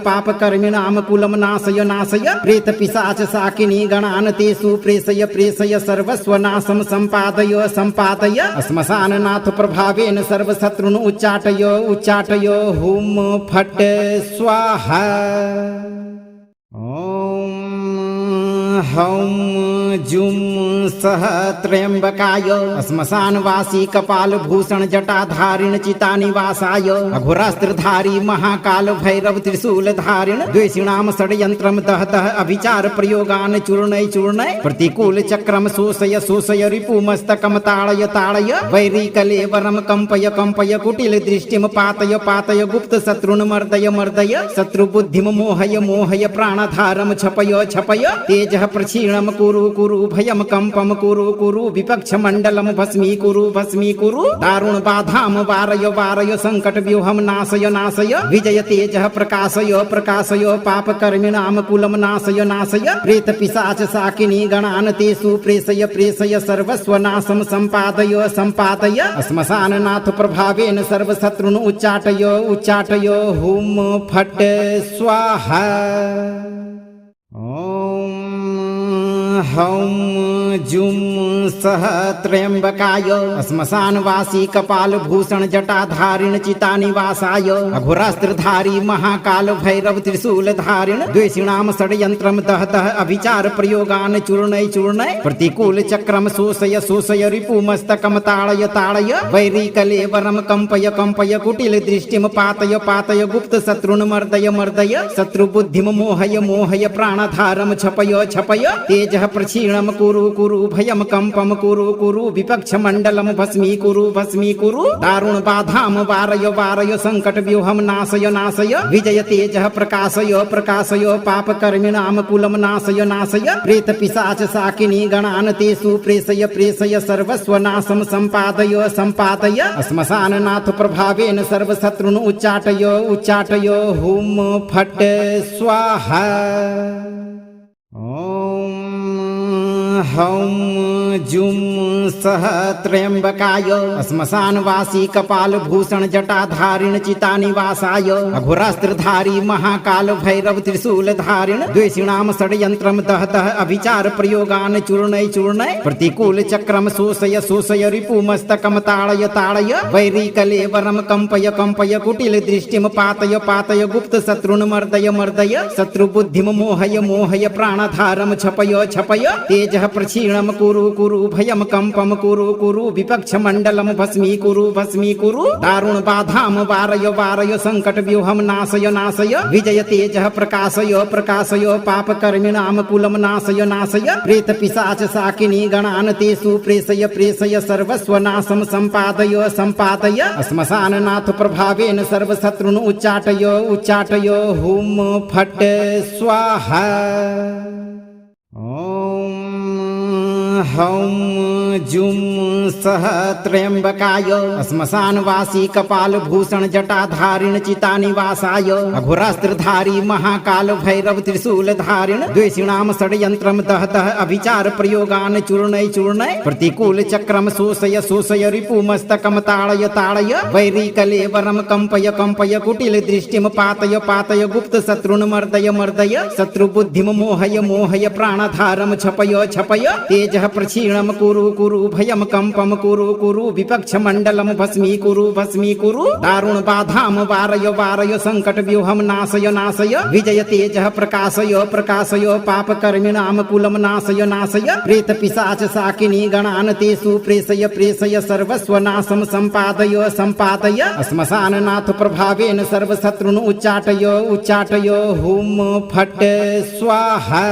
पाप कर्मिणाम कुलम नाशय प्रेत पिशाच साकिनी गणान तेषु प्रेषय सर्वस्व नाशम संपादय श्मशान नाथ प्रभावेन सर्व शत्रुन उच्चाटय हुम फट स्वाहा हौम जुम सह त्र्यंबकाय श्मशानवासी कपाल भूषण जटाधारिण चितानिवासाय अघोरास्त्रधारी महाकाल भैरव त्रिशूल धारिण द्वेषिणाम षड्यंत्रम दहतः अभिचार प्रयोगान चूर्णय प्रतिकूल चक्रम शोषय रिपुमस्तकम ताड़य वैरी कलेवरम कंपय कुटिल दृष्टिम पातय गुप्त शत्रुन मर्दय शत्रु बुद्धिम मोहय प्राणधारम छपय तेजः प्रक्षीणम कुरु भयम कंपम कुरु विपक्ष मंडलम भस्मी कुरु दारुण बाधाम वारय संकट व्यूहम नाशय विजय तेजः प्रकाशय पाप कर्मिणाम कुलम नाशय प्रेत पिशाच साकिनी गणान तेषु प्रेषय सर्वस्व नाशम संपादय श्मशान नाथ प्रभावेन सर्व शत्रुन उच्चाटय हुम फट स्वाहा हौम जुम सह त्र्यंबकाय श्मशानवासी कपाल भूषण जटाधारिण चितानिवासाय अघोरास्त्रधारी महाकाल भैरव त्रिशूल धारिण द्वेषिणाम षड्यंत्रम दहतः अभिचार प्रयोगान चूर्णय प्रतिकूल चक्रम शोषय रिपुमस्तकम ताड़य वैरी कलेवरम कंपय कुटिल दृष्टिम पातय गुप्त शत्रुन मर्दय शत्रु बुद्धिम मोहय प्राणधारम छपय तेजः प्रक्षीणम कुरु भयम कंपम कुरु विपक्ष मंडलम भस्मी कुरु दारुण बाधाम वारय संकट व्यूहम नाशय विजय तेजः प्रकाशय पाप कर्मिणाम कुलम नाशय प्रेत पिशाच साकिनी गणान तेषु प्रेषय सर्वस्व नाशम संपादय श्मशान नाथ प्रभावेन सर्व शत्रुन उच्चाटय हुम फट स्वाहा हौम जुम सह त्र्यंबकाय श्मशानवासी कपाल भूषण जटाधारिण चितानिवासाय अघोरास्त्रधारी महाकाल भैरव त्रिशूल धारिण द्वेषिणाम षड्यंत्रम दहतः अभिचार प्रयोगान चूर्णय प्रतिकूल चक्रम शोषय रिपुमस्तकम ताड़य वैरी कलेवरम कंपय कुटिल दृष्टिम पातय गुप्त शत्रुन मर्दय शत्रु बुद्धिम मोहय प्राणधारम छपय तेजः प्रक्षीणम कुरु भयम कंपम कुरु विपक्ष मंडलम भस्मी कुरु दारुण बाधाम वारय संकट व्यूहम नाशय विजय तेजः प्रकाशय पाप कर्मिणाम कुलम नाशय प्रेत पिशाच साकिनी गणान तेषु प्रेषय सर्वस्व नाशम संपादय श्मशान नाथ प्रभावेन सर्व शत्रुन उच्चाटय हुम फट स्वाहा हौम जुं सह त्र्यंबकाय श्मशानवासी कपालभूषण जटाधारिण चितानिवासाय अघोरास्त्रधारी महाकाल भैरव त्रिशूलधारिण द्वेषिणां षड्यंत्रं दहतः अभिचार प्रयोगान् चूर्णय चूर्णय प्रतिकूल चक्रम शोषय शोषय रिपुमस्तकं ताड़य ताड़य वैरी कलेवरं कंपय कंपय कुटिल दृष्टिं पातय पातय गुप्त शत्रुन् मर्दय मर्दय शत्रु बुद्धिं मोहय मोहय प्राणधारं छपय छपय तेजः प्रक्षीणं कुरु कुरु भयं कंपं कुरु कुरु विपक्ष मंडलं भस्मीकुरु दारुण बाधां वारय वारय संकट व्यूहं नाशय नाशय विजय तेजः प्रकाशय प्रकाशय पाप कर्मिणां कुलं नाशय नाशय प्रेत पिशाच साकिनी गणान् तेषु प्रेषय प्रेषय सर्वस्वनाशं सम्पादय सम्पादय श्मशाननाथ प्रभावेन सर्वशत्रुन् उच्चाटय उच्चाटय हुं फट् स्वाहा।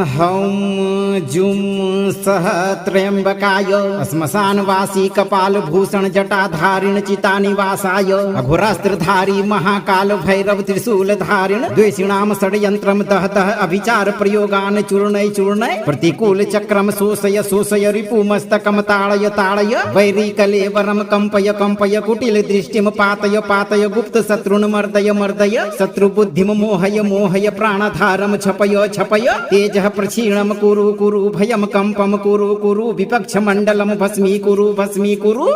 हौं जुं सह त्र्यंबकाय श्मशानवासी कपालभूषण जटाधारिण चितानिवासाय अघोरास्त्रधारी महाकाल भैरव त्रिशूलधारिण द्वेषिणां षड्यंत्रं दहतः अभिचार प्रयोगान् चूर्णय चूर्णय प्रतिकूल चक्रम शोषय शोषय रिपुमस्तकं ताड़य ताड़य वैरी कलेवरं कंपय कंपय कुटिल दृष्टिं पातय पातय गुप्त शत्रुन् मर्दय मर्दय शत्रु बुद्धिं मोहय मोहय प्राणधारं छपय छपय तेजः प्रक्षीणं कुरु कुरु भयं कंपं कुरु कुरु विपक्ष मंडलं भस्मीकुरु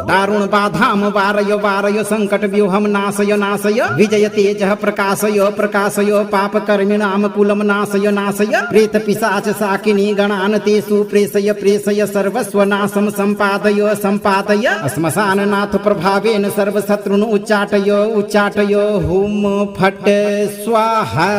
दारुण बाधां वारय वारय संकट व्यूहं नाशय नाशय विजय तेजः प्रकाशय प्रकाशय पाप कर्मिणां कुलं नाशय नाशय प्रेत पिशाच साकिनी गणान् तेषु प्रेषय प्रेषय सर्वस्वनाशं सम्पादय सम्पादय श्मशाननाथ प्रभावेन सर्वशत्रुन् उच्चाटय उच्चाटय हुं फट् स्वाहा।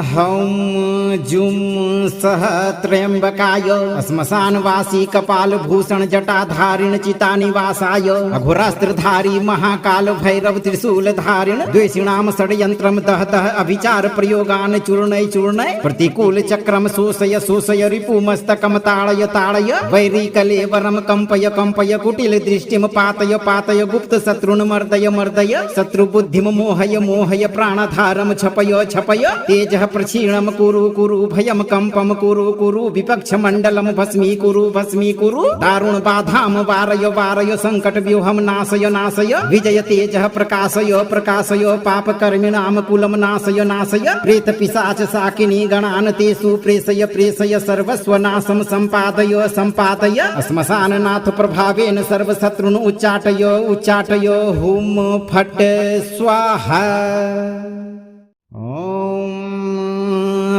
हौं जुं सह त्र्यंबकाय श्मशानवासी कपालभूषण जटाधारिण चितानिवासाय अघोरास्त्रधारी महाकाल भैरव त्रिशूलधारिण द्वेषिणां षड्यंत्रं दहतः अभिचार प्रयोगान् चूर्णय चूर्णय प्रतिकूल चक्रम शोषय शोषय रिपुमस्तकं ताड़य ताड़य वैरी कलेवरं कंपय कंपय कुटिल दृष्टिं पातय पातय गुप्त शत्रुन् मर्दय मर्दय शत्रु बुद्धिं मोहय मोहय प्राणधारं छपय छपय तेजः प्रक्षीणं कुरु कुरु भयं कंपं कुरु कुरु विपक्ष मंडलं भस्मीकुरु दारुण बाधां वारय वारय संकट व्यूहं नाशय नाशय विजय तेजः प्रकाशय प्रकाशय पाप कर्मिणां कुलं नाशय नाशय प्रेत पिशाच साकिनी गणान् तेषु प्रेषय प्रेषय सर्वस्वनाशं सम्पादय सम्पादय श्मशाननाथ प्रभावेन सर्वशत्रुन् उच्चाटय उच्चाटय हुं फट् स्वाहा।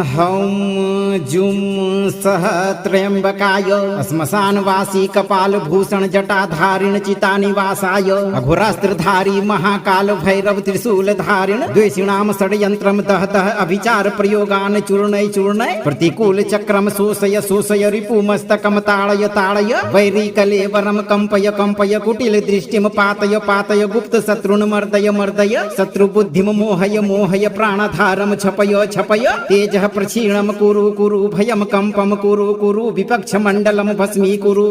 हौं जुं सह त्र्यंबकाय श्मशानवासी कपालभूषण जटाधारिण चितानिवासाय अघोरास्त्रधारी महाकाल भैरव त्रिशूलधारिण द्वेषिणां षड्यंत्रं दहतः अभिचार प्रयोगान् चूर्णय चूर्णय प्रतिकूल चक्रम शोषय शोषय रिपुमस्तकं ताड़य ताड़य वैरी कलेवरं कंपय कंपय कुटिल दृष्टिं पातय पातय गुप्त शत्रुन् मर्दय मर्दय शत्रु बुद्धिं मोहय मोहय प्राणधारं छपय छपय तेजः प्रक्षीणं कुरु कुरु भयं कंपं कुरु कुरु विपक्ष मंडलं भस्मीकुरु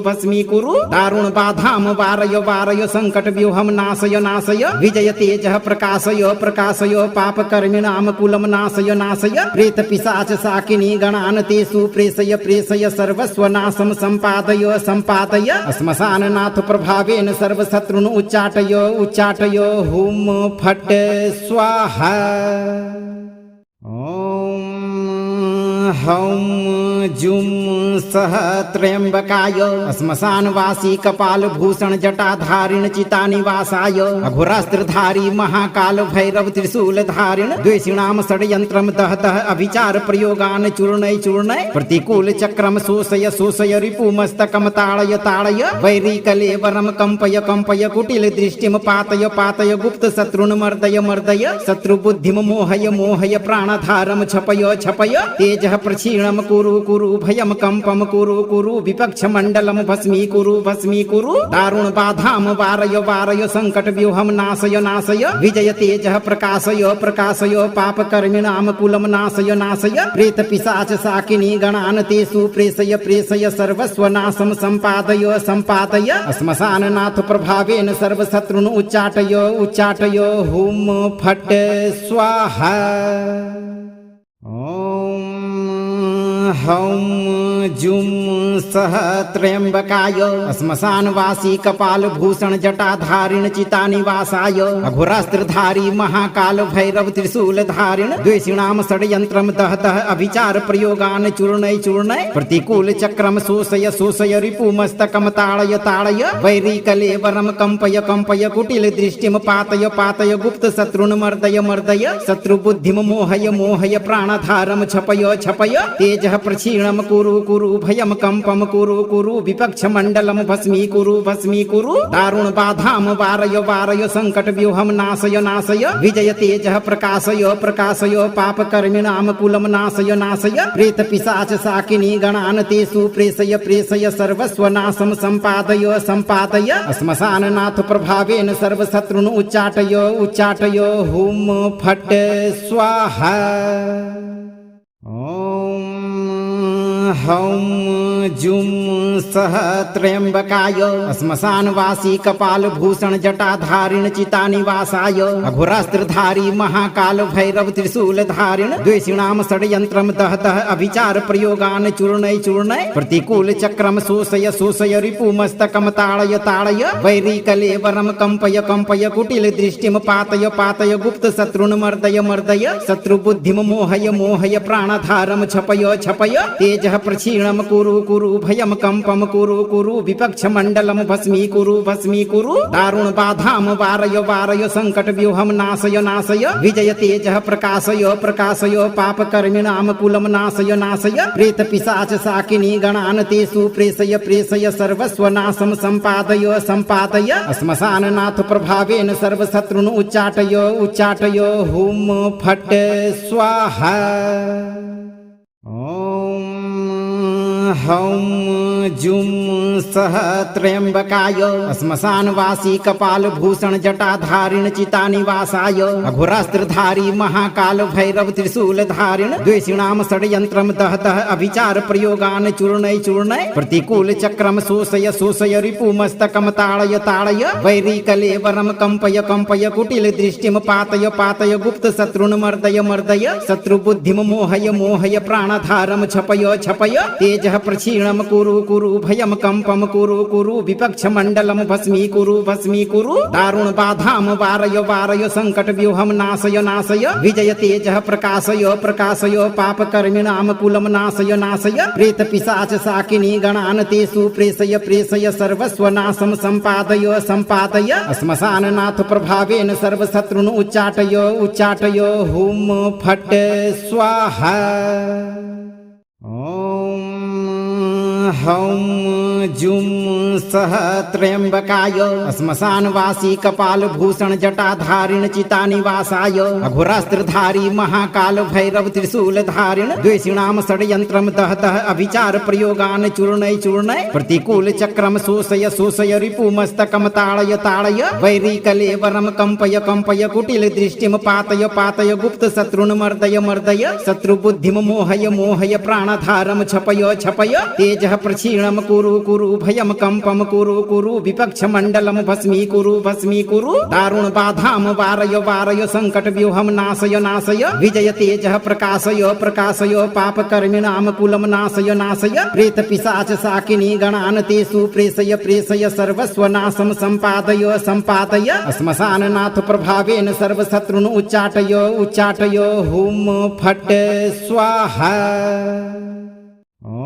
दारुण बाधां वारय वारय संकट व्यूहं नाशय नाशय विजय तेजः प्रकाशय प्रकाशय पाप कर्मिणां कुलं नाशय नाशय प्रेत पिशाच साकिनी गणान् तेषु प्रेषय प्रेषय सर्वस्वनाशं सम्पादय सम्पादय श्मशाननाथ प्रभावेन सर्वशत्रुन् उच्चाटय उच्चाटय हुं फट् स्वाहा। हौं जुं सह त्र्यंबकाय श्मशानवासी कपालभूषण जटाधारिण चितानिवासाय अघोरास्त्रधारी महाकाल भैरव त्रिशूलधारिण द्वेषिणां षड्यंत्रं दहतः अभिचार प्रयोगान् चूर्णय चूर्णय प्रतिकूल चक्रम शोषय शोषय रिपुमस्तकं ताड़य ताड़य वैरी कलेवरं कंपय कंपय कुटिल दृष्टिं पातय पातय गुप्त शत्रुन् मर्दय मर्दय शत्रु बुद्धिं मोहय मोहय प्राणधारं छपय छपय तेजः प्रक्षीणं कुरु कुरु भयं कंपं कुरु कुरु विपक्ष मंडलं भस्मीकुरु दारुण बाधां वारय वारय संकट व्यूहं नाशय नाशय विजय तेजः प्रकाशय प्रकाशय पाप कर्मिणां कुलं नाशय नाशय प्रेत पिशाच साकिनी गणान् तेषु प्रेषय प्रेषय सर्वस्वनाशं सम्पादय सम्पादय श्मशाननाथ प्रभावेन सर्वशत्रुन् उच्चाटय उच्चाटय हुं फट् स्वाहा। ॐ हौं जुं सः त्र्यम्बकाय श्मशानवासी कपालभूषण जटाधारिण चितानिवासाय अघोरास्त्रधारी महाकाल भैरव त्रिशूलधारिण द्वेषिणां षड्यन्त्रं दहतः अभिचार प्रयोगान् चूर्णय चूर्णय प्रतिकूल चक्रम शोषय शोषय रिपुमस्तकं ताड़य ताड़य वैरी कलेवरं कंपय कंपय कुटिल दृष्टिं पातय पातय गुप्त शत्रुन् मर्दय मर्दय शत्रुबुद्धिं मोहय मोहय प्राणधारं छपय छपय तेजः प्रक्षीणं कुरु कुरु भयं कंपं कुरु कुरु विपक्षमण्डलं भस्मीकुरु दारुण बाधां वारय वारय संकट व्यूहं नाशय नाशय विजय तेजः प्रकाशय प्रकाशय पापकर्मिणां कुलं नाशय नाशय प्रेत पिशाच शाकिनी गणान् तेषु प्रेषय प्रेषय सर्वस्वनाशं सम्पादय सम्पादय श्मशाननाथ प्रभावेन सर्वशत्रुन् उच्चाटय उच्चाटय हुं फट् स्वाहा। ॐ हौं जुं सः त्र्यम्बकाय श्मशानवासी कपालभूषण जटाधारिण चितानिवासाय अघोरास्त्रधारी महाकाल भैरव त्रिशूलधारिण द्वेषिणां षड्यन्त्रं दहतः अभिचार प्रयोगान् चूर्णय चूर्णय प्रतिकूल चक्रं शोषय शोषय रिपुमस्तकं ताड़य ताड़य वैरी कलेवरं कंपय कंपय कुटिल दृष्टिं पातय पातय गुप्त शत्रुन् मर्दय मर्दय शत्रुबुद्धिं मोहय मोहय प्राणधारं छपय छपय तेजः प्रक्षीणं कुरु कुरु भयं कंपं कुरु कुरु विपक्षमण्डलं भस्मीकुरु दारुण बाधां वारय वारय संकट व्यूहं नाशय नाशय विजय तेजः प्रकाशय प्रकाशय पापकर्मिणां कुलं नाशय नाशय प्रेत पिशाच शाकिनी गणान् तेषु प्रेषय प्रेषय सर्वस्वनाशं सम्पादय सम्पादय श्मशाननाथ प्रभावेन सर्वशत्रुन् उच्चाटय उच्चाटय हुं फट् स्वाहा। ॐ हौं जुं सः त्र्यम्बकाय श्मशानवासी कपालभूषण जटाधारिण चितानिवासाय अघोरास्त्रधारी महाकाल भैरव त्रिशूलधारिण द्वेषिणां षड्यन्त्रं दहतः अभिचार प्रयोगान् चूर्णय चूर्णय प्रतिकूल चक्रं शोषय शोषय रिपुमस्तकं ताड़य ताड़य वैरी कलेवरं कंपय कंपय कुटिल दृष्टिं पातय पातय गुप्त शत्रुन् मर्दय मर्दय शत्रुबुद्धिं मोहय मोहय प्राणधारं छपय छपय तेजः प्रक्षीणं कुरु कुरु भयं कंपं कुरु कुरु विपक्षमण्डलं भस्मीकुरु दारुण बाधां वारय वारय संकट व्यूहं नाशय नाशय विजय तेजः प्रकाशय प्रकाशय पापकर्मिणां कुलं नाशय नाशय प्रेत पिशाच शाकिनी गणान् तेषु प्रेषय प्रेषय सर्वस्वनाशं सम्पादय सम्पादय श्मशाननाथ प्रभावेन सर्वशत्रुन् उच्चाटय उच्चाटय हुं फट् स्वाहा। ॐ हौं जुं सः त्र्यम्बकाय श्मशानवासी कपालभूषण जटाधारिण चितानिवासाय अघोरास्त्रधारी महाकाल भैरव त्रिशूलधारिण द्वेषिणां षड्यन्त्रं दहतः अभिचार प्रयोगान् चूर्णय चूर्णय प्रतिकूल चक्रं शोषय शोषय रिपुमस्तकं ताड़य ताड़य वैरी कलेवरं कंपय कंपय कुटिल दृष्टिं पातय पातय गुप्त शत्रुन् मर्दय मर्दय शत्रुबुद्धिं मोहय मोहय प्राणधारं छपय छपय तेजः प्रक्षीणं कुरु कुरु भयं कंपं कुरु कुरु विपक्षमण्डलं भस्मीकुरु दारुण बाधां वारय वारय संकट व्यूहं नाशय नाशय विजय तेजः प्रकाशय प्रकाशय पापकर्मिणां कुलं नाशय नाशय प्रेत पिशाच शाकिनी गणान् तेषु प्रेषय प्रेषय सर्वस्वनाशं सम्पादय सम्पादय श्मशाननाथ प्रभावेन सर्वशत्रुन् उच्चाटय उच्चाटय हुं फट् स्वाहा। ॐ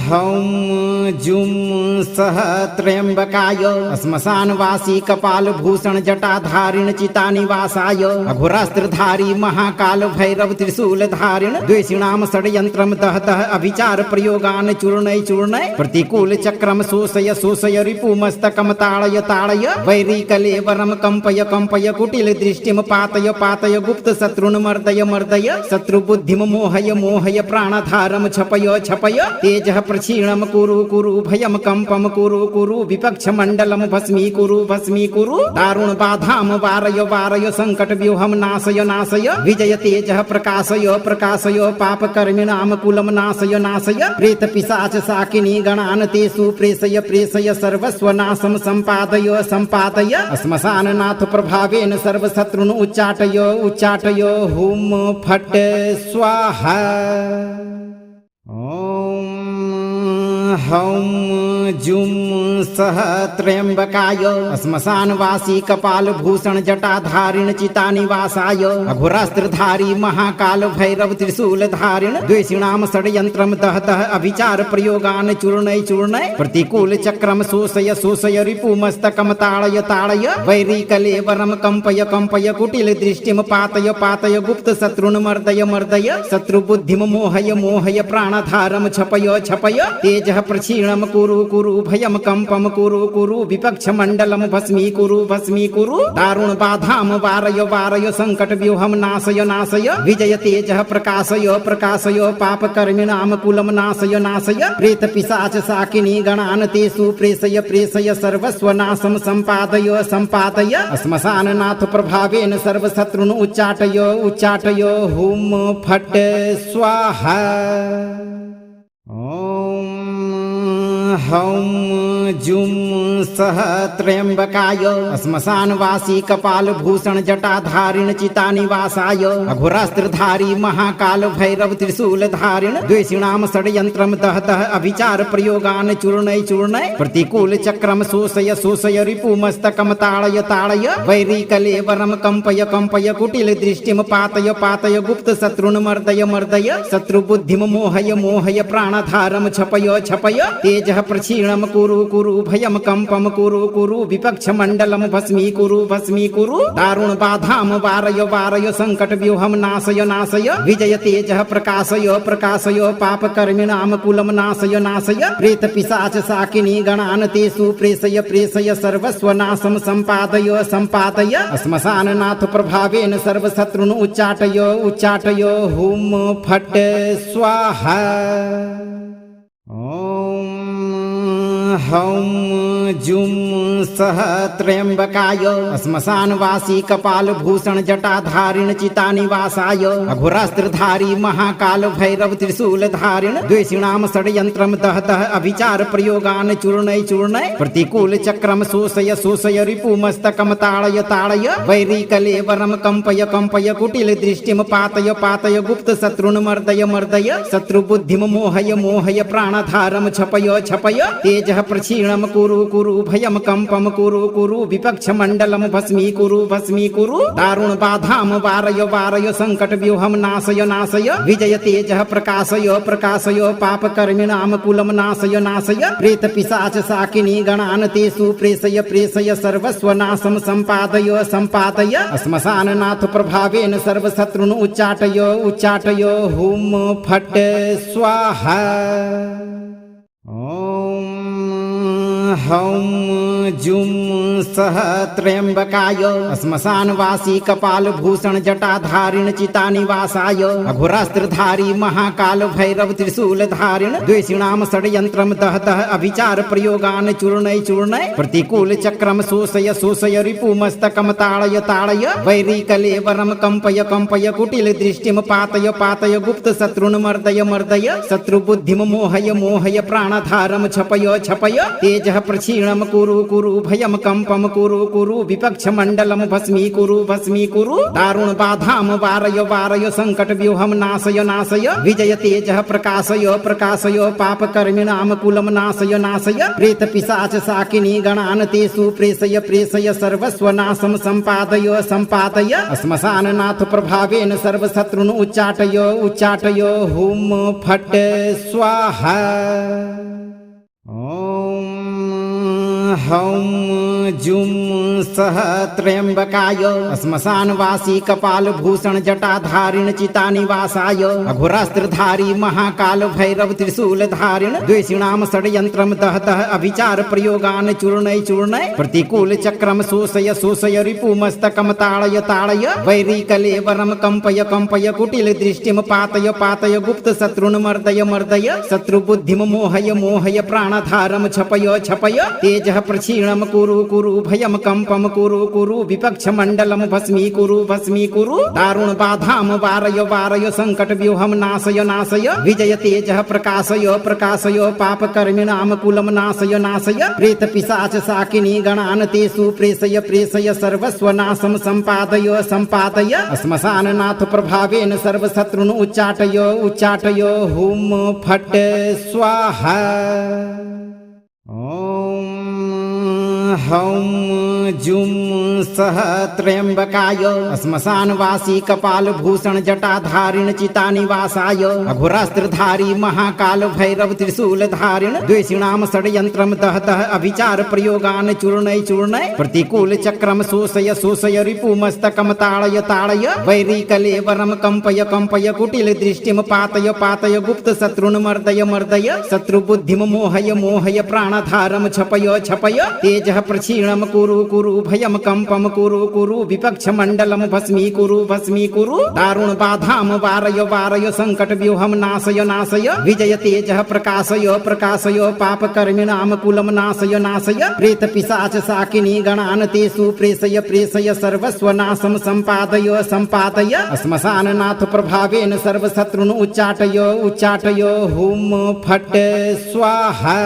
हौं जुं सः त्र्यम्बकाय श्मशानवासी कपालभूषण जटाधारिण चितानिवासाय अघोरास्त्रधारी महाकाल भैरव त्रिशूलधारिण द्वेषिणां षड्यन्त्रं दहतः अभिचार प्रयोगान् चूर्णय चूर्णय प्रतिकूल चक्रं शोषय शोषय रिपुमस्तकं ताड़य ताड़य वैरी कलेवरं कंपय कंपय कुटिल दृष्टिं पातय पातय गुप्त शत्रुन् मर्दय मर्दय शत्रुबुद्धिं मोहय मोहय प्राणधारं छपय छपय तेजः प्रक्षीणम कुरु कुरु भयम कंपम कुरु कुरु विपक्ष मंडलम भस्मीकुरु दारुण बाधाम वारय वारय संकट व्यूहम नाशय नाशय विजय तेज प्रकाशय पाप कर्मिणाम कुलम नाशय प्रेत पिशाच साकिनी गणान तेषु प्रेषय सर्वस्व नाशम संपादय श्मशान नाथ प्रभावेन सर्वशत्रुन उच्चाटय हुम फट स्वाहा हौं जुं सह त्र्यंबकाय श्मशानवासी कपाल भूषण जटाधारिण चितानिवासाय अघोरास्त्रधारी महाकाल भैरव त्रिशूल धारिण द्वेषिणाम षड्यंत्रम दहतः अभिचार प्रयोगान चूर्णय प्रतिकूल चक्रम शोषय रिपुमस्तकम ताड़य वैरी कलेवरम कंपय कुटिल दृष्टिम पातय गुप्त शत्रुन मर्दय शत्रु बुद्धिम मोहय प्राणधारम छपय तेज प्रक्षीणम कुरु भयम कंपम कुरु विपक्ष मंडलम भस्मीकुरु दारुण बाधाम वारय संकट व्यूहम नाशय विजय तेज प्रकाशय पाप कर्मिणाम कुलम नाशय प्रेत पिशाच साकिनी गणान तेषु प्रेषय सर्वस्व नाशम संपादय श्मशान नाथ प्रभावेन सर्वशत्रुन उच्चाटय हुम फट स्वाहा हौं जुं सह त्र्यंबकाय श्मशानवासी कपाल भूषण जटाधारिण चितानिवासाय अघोरास्त्रधारी महाकाल भैरव त्रिशूल धारिण द्वेषिणाम षड्यंत्रम दहतः अभिचार प्रयोगान चूर्णय प्रतिकूल चक्रम शोषय रिपुमस्तकम ताड़य वैरी कलेवरम कंपय कुटिल दृष्टिम पातय गुप्त शत्रुन मर्दय शत्रु बुद्धिम मोहय प्राणधारम छपय तेज प्रक्षीणम कुरु भयम कंपम कुरु विपक्ष मंडलम भस्मीकुरु दारुण बाधाम वारय संकट व्यूहम नाशय विजय तेज प्रकाशय पाप कर्मिणाम कुलम नाशय प्रेत पिशाच साकिनी गणान तेषु प्रेषय सर्वस्व नाशम संपादय श्मशान नाथ प्रभावेन सर्वशत्रुन उच्चाटय हुम फट स्वाहा हौं जुं सह त्र्यंबकाय श्मशानवासी कपाल भूषण जटाधारिण चितानिवासाय अघोरास्त्रधारी महाकाल भैरव त्रिशूल धारिण द्वेषिणाम षड्यंत्रम दहतः अभिचार प्रयोगान चूर्णय प्रतिकूल चक्रम शोषय रिपुमस्तकम ताड़य वैरी कलेवरम कंपय कुटिल दृष्टिम पातय गुप्त शत्रुन मर्दय शत्रु बुद्धिम मोहय प्राणधारम छपय तेज प्रक्षीणम कुरु भयम कंपम कुरु विपक्ष मंडलम भस्मीकुरु दारुण बाधाम वारय संकट व्यूहम नाशय विजय तेज प्रकाशय पाप कर्मिणाम कुलम नाशय प्रेत पिशाच साकिनी गणान तेषु प्रेषय सर्वस्व नाशम संपादय श्मशान नाथ प्रभावेन सर्वशत्रुन उच्चाटय हुम फट स्वाहा हौं जुं सह त्र्यंबकाय श्मशानवासी कपाल भूषण जटाधारिण चितानिवासाय अघोरास्त्रधारी महाकाल भैरव त्रिशूल धारिण द्वेषिणाम षड्यंत्रम दहतः अभिचार प्रयोगान चूर्णय प्रतिकूल चक्रम शोषय रिपुमस्तकम ताड़य वैरी कलेवरम कंपय कुटिल दृष्टिम पातय गुप्त शत्रुन मर्दय शत्रु बुद्धिम मोहय प्राणधारम छपय तेज प्रक्षीणम कुरु भयम कंपम कुरु विपक्ष मंडलम भस्मीकुरु दारुण बाधाम वारय संकट व्यूहम नाशय विजय तेज प्रकाशय पाप कर्मिणाम कुलम नाशय प्रेत पिशाच साकिनी गणान तेषु प्रेषय सर्वस्व नाशम संपादय श्मशान नाथ प्रभावेन सर्वशत्रुन उच्चाटय हुम फट स्वाहा हौं जुं सह त्र्यंबकाय श्मशानवासी कपालभूषण जटाधारिण चितानिवासाय अघोरास्त्रधारी महाकाल भैरव त्रिशूलधारिण द्वेषिणां षड्यंत्रं दहतः अभिचार प्रयोगान् चूर्णय चूर्णय प्रतिकूल चक्रम शोषय शोषय रिपुमस्तकं ताड़य ताड़य वैरी कलेवरं कंपय कंपय कुटिल दृष्टिं पातय पातय गुप्त शत्रुन् मर्दय मर्दय शत्रु बुद्धिं मोहय मोहय प्राणधारं छपय छपय तेजः प्रक्षीणं कुरु कुरु भयं कंपं कुरु कुरु विपक्ष मंडलं भस्मीकुरु दारुण बाधां वारय वारय संकट व्यूहं नाशय नाशय विजय तेजः प्रकाशय प्रकाशय पाप कर्मिणां कुलं नाशय नाशय प्रेत पिशाच साकिनी गणान् तेषु प्रेषय प्रेषय सर्वस्वनाशं सम्पादय सम्पादय श्मशाननाथ प्रभावेन सर्वशत्रुन् उच्चाटय उच्चाटय हुं फट् स्वाहा। हौं जुं सह त्र्यंबकाय श्मशानवासी कपालभूषण जटाधारिण चितानिवासाय अघोरास्त्रधारी महाकाल भैरव त्रिशूलधारिण द्वेषिणां षड्यंत्रं दहतः अभिचार प्रयोगान् चूर्णय चूर्णय प्रतिकूल चक्रम शोषय शोषय रिपुमस्तकं ताड़य ताड़य वैरी कलेवरं कंपय कंपय कुटिल दृष्टिं पातय पातय गुप्त शत्रुन् मर्दय मर्दय शत्रु बुद्धिं मोहय मोहय प्राणधारं छपय छपय तेजः प्रक्षीणं कुरु कुरु भयं कंपं कुरु कुरु विपक्ष मंडलं भस्मीकुरु दारुण बाधां वारय वारय संकट व्यूहं नाशय नाशय विजय तेजः प्रकाशय प्रकाशय पाप कर्मिणां कुलं नाशय नाशय प्रेत पिशाच साकिनी गणान् तेषु प्रेषय प्रेषय सर्वस्वनाशं सम्पादय सम्पादय श्मशाननाथ प्रभावेन सर्वशत्रुन् उच्चाटय उच्चाटय हुं फट् स्वाहा।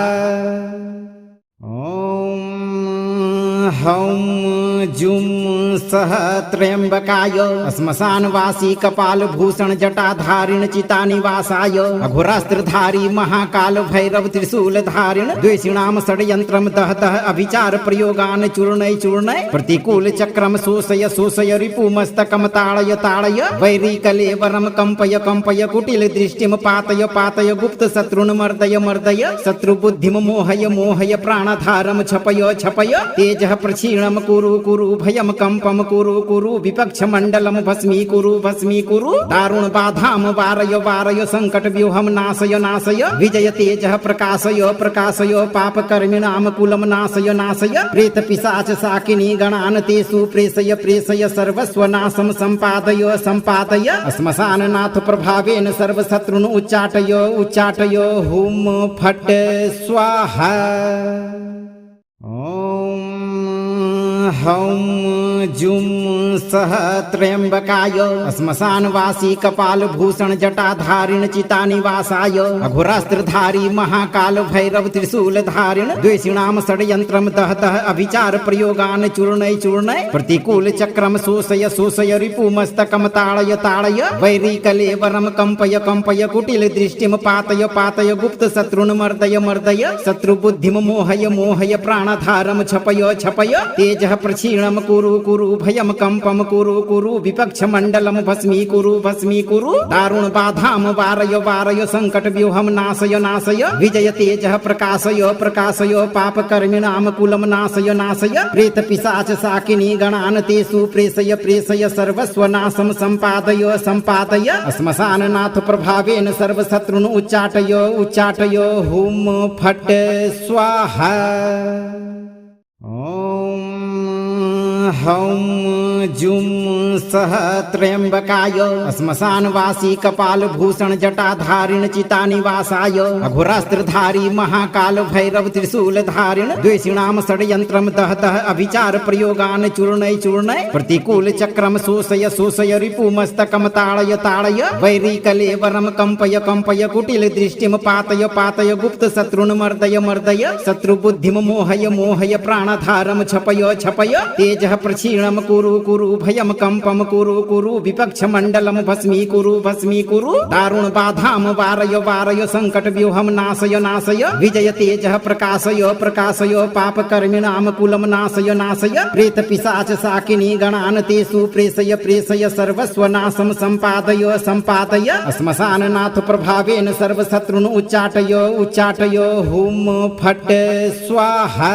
हौं जुं सह त्र्यंबकाय श्मशानवासी कपालभूषण जटाधारिण चितानिवासाय अघोरास्त्रधारी महाकाल भैरव त्रिशूलधारिण द्वेषिणां षड्यंत्रं दहतः अभिचार प्रयोगान् चूर्णय चूर्णय प्रतिकूल चक्रम शोषय शोषय रिपुमस्तकं ताड़य ताड़य वैरी कलेवरं कंपय कंपय कुटिल दृष्टिं पातय पातय गुप्त शत्रुन् मर्दय मर्दय शत्रु बुद्धिं मोहय मोहय प्राणधारं छपय छपय तेजः प्रक्षीणं कुरु कुरु भयं कंपं कुरु कुरु विपक्ष मंडलं भस्मीकुरु दारुण बाधां वारय वारय संकट व्यूहं नाशय नाशय विजय तेजः प्रकाशय प्रकाशय पाप कर्मिणां कुलं नाशय नाशय प्रेत पिशाच साकिनी गणान् तेषु प्रेषय प्रेषय सर्वस्वनाशं सम्पादय सम्पादय श्मशाननाथ प्रभावेन सर्वशत्रुन् उच्चाटय उच्चाटय हुं फट् स्वाहा। हौं जुं सह त्र्यंबकाय श्मशानवासी कपालभूषण जटाधारिण चितानिवासाय अघोरास्त्रधारी महाकाल भैरव त्रिशूलधारिण द्वेषिणां षड्यंत्रं दहतः अभिचार प्रयोगान् चूर्णय चूर्णय प्रतिकूल चक्रम शोषय शोषय रिपुमस्तकं ताड़य ताड़य वैरी कलेवरं कंपय कंपय कुटिल दृष्टिं पातय पातय गुप्त शत्रुन् मर्दय मर्दय शत्रु बुद्धिं मोहय मोहय प्राणधारं छपय छपय तेजः प्रक्षीणं कुरु कुरु भयं कंपं कुरु कुरु विपक्ष मंडलं भस्मीकुरु दारुण बाधां वारय वारय संकट व्यूहं नाशय नाशय विजय तेजः प्रकाशय प्रकाशय पाप कर्मिणां कुलं नाशय नाशय प्रेत पिशाच साकिनी गणान् तेषु प्रेषय प्रेषय सर्वस्वनाशं सम्पादय सम्पादय श्मशाननाथ प्रभावेन सर्वशत्रुन् उच्चाटय उच्चाटय हुं फट् स्वाहा। हौं जुं सह त्र्यंबकाय श्मशानवासी कपालभूषण जटाधारिण चितानिवासाय अघोरास्त्रधारी महाकाल भैरव त्रिशूलधारिण द्वेषिणां षड्यंत्रं दहतः अभिचार प्रयोगान् चूर्णय चूर्णय प्रतिकूल चक्रम शोषय शोषय रिपुमस्तकं ताड़य ताड़य वैरी कलेवरं कंपय कंपय कुटिल दृष्टिं पातय पातय गुप्त शत्रुन् मर्दय मर्दय शत्रु बुद्धिं मोहय मोहय प्राणधारं छपय छपय तेजः प्रक्षीणं कुरु कुरु भयं कंपं कुरु कुरु विपक्ष मंडलं भस्मीकुरु दारुण बाधां वारय वारय संकट व्यूहं नाशय नाशय विजय तेजः प्रकाशय प्रकाशय पाप कर्मिणां कुलं नाशय नाशय प्रेत पिशाच साकिनी गणान् तेषु प्रेषय प्रेषय सर्वस्वनाशं सम्पादय सम्पादय श्मशाननाथ प्रभावेन सर्वशत्रुन् उच्चाटय उच्चाटय हुं फट् स्वाहा।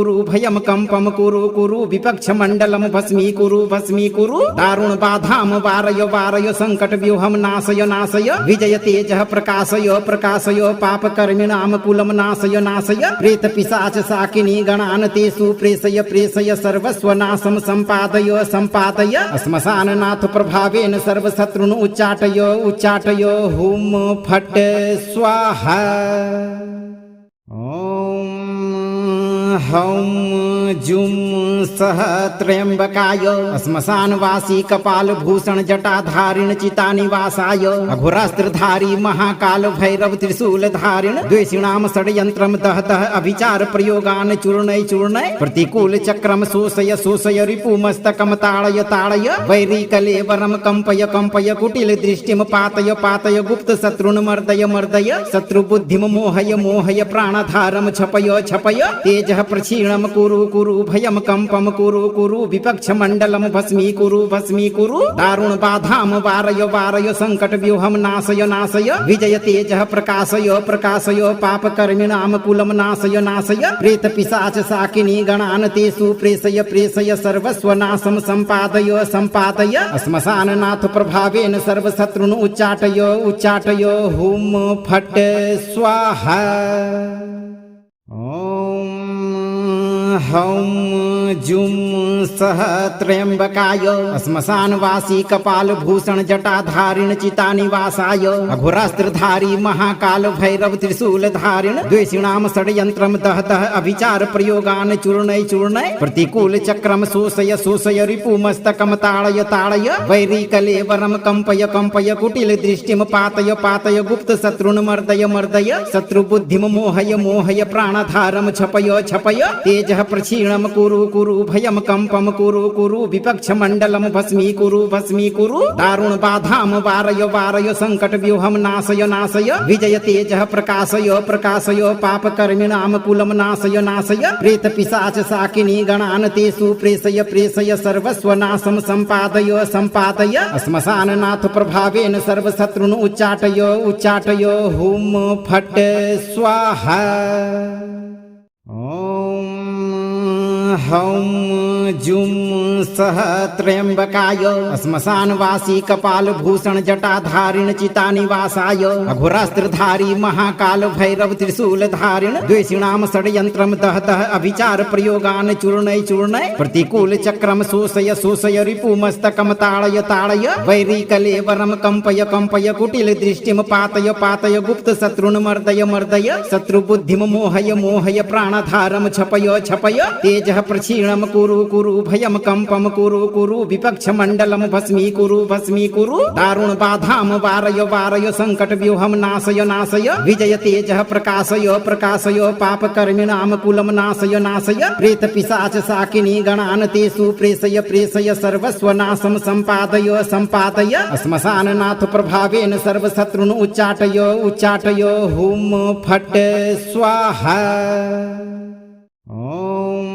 कुरु भयम कंपम कुरु कुरु विपक्ष मंडलम भस्मी कुरु दारुण बाधाम वारय वारय संकट व्यूहम नाशय नाशय विजय तेजः प्रकाशय पाप कर्मिणाम कुलम नाशय नाशय प्रेत पिशाच साकिनी गणान तेषु प्रेषय सर्वस्व नाशम संपादय श्मशान नाथ प्रभावेन सर्व शत्रुन उच्चाटय हुम फट स्वाहा। हौं जुं सह त्र्यंबकाय श्मशानवासी कपाल भूषण जटाधारिण चितानिवासाय अघोरास्त्रधारी महाकाल भैरव त्रिशूल धारिण द्वेषिणाम षड्यंत्रम दहतः अभिचार प्रयोगान चूर्णय प्रतिकूल चक्रम शोषय रिपुमस्तकम ताड़य वैरी कलेवरम कंपय कुटिल दृष्टिम पातय गुप्त शत्रुन मर्दय शत्रु बुद्धिम मोहय प्राणधारम छपय तेजः प्रक्षीणम कुरु कुरु भयम कंपम कुरु कुरु विपक्ष मंडलम भस्मीकुरु भस्मीकुरु दारुण बाधाम वारय वारय संकट व्यूहम नाशय नाशय विजय तेजः प्रकाशय प्रकाशय पाप कर्मिणाम कुलम नाशय नाशय प्रेत पिशाच शाकिनी गणान तेषु प्रेषय प्रेषय सर्वस्व नाशम संपादय संपादय श्मशान नाथ प्रभावेन सर्वशत्रुन उच्चाटय उच्चाटय हुम फट स्वाहा। ओम हौं जुं सह त्र्यंबकाय श्मशानवासी कपाल भूषण जटाधारिण चितानिवासाय अघोरास्त्रधारी महाकाल भैरव त्रिशूल धारिण द्वेषिणाम षड्यंत्रम दह दह अभिचार प्रयोगान चूर्णय चूर्णय प्रतिकूल चक्रम शोषय शोषय रिपुमस्तकम ताड़य ताड़य वैरी कलेवरम कंपय कंपय कुटिल दृष्टिम पातय पातय गुप्त शत्रुन मर्दय मर्दय शत्रु बुद्धिम मोहय मोहय प्राणधारम छपय छपय तेजः प्रक्षीणम कुरु कुरु भयम कंपम कुरु कुरु विपक्ष मंडलम भस्मीकुरु भस्मीकुरु दारुण बाधाम वारय वारय संकट व्यूहम नाशय नाशय विजय तेजः प्रकाशय प्रकाशय पाप कर्मिणाम कुलम नाशय नाशय प्रेत पिशाच शाकिनी गणान तेषु प्रेषय प्रेषय सर्वस्व नाशम संपादय संपादय श्मशान नाथ प्रभावेन सर्वशत्रुन उच्चाटय उच्चाटय हुम फट स्वाहा। ओम हौं जुं सह त्र्यंबकाय श्मशानवासी कपाल भूषण जटाधारिण चितानिवासाय अघोरास्त्रधारी महाकाल भैरव त्रिशूल धारिण द्वेषिणाम षड्यंत्रम दह दह अभिचार प्रयोगान चूर्णय चूर्णय प्रतिकूल चक्रम शोषय शोषय रिपुमस्तकम ताड़य ताड़य वैरी कलेवरम कंपय कंपय कुटिल दृष्टिम पातय पातय गुप्त शत्रुन मर्दय मर्दय शत्रु बुद्धिम मोहय मोहय प्राणधारम छपय छपय तेजः प्रक्षीणम कुरु कुरु भयम कंपम कुरु कुरु विपक्ष मंडलम भस्मीकुरु भस्मीकुरु दारुण बाधाम वारय वारय संकट व्यूहम नाशय नाशय विजय तेजः प्रकाशय प्रकाशय पाप कर्मिणाम कुलम नाशय नाशय प्रेत पिशाच शाकिनी गणान तेषु प्रेषय प्रेषय सर्वस्व नाशम संपादय संपादय श्मशान नाथ प्रभावेन सर्वशत्रुन उच्चाटय उच्चाटय हुम फट स्वाहा। ओम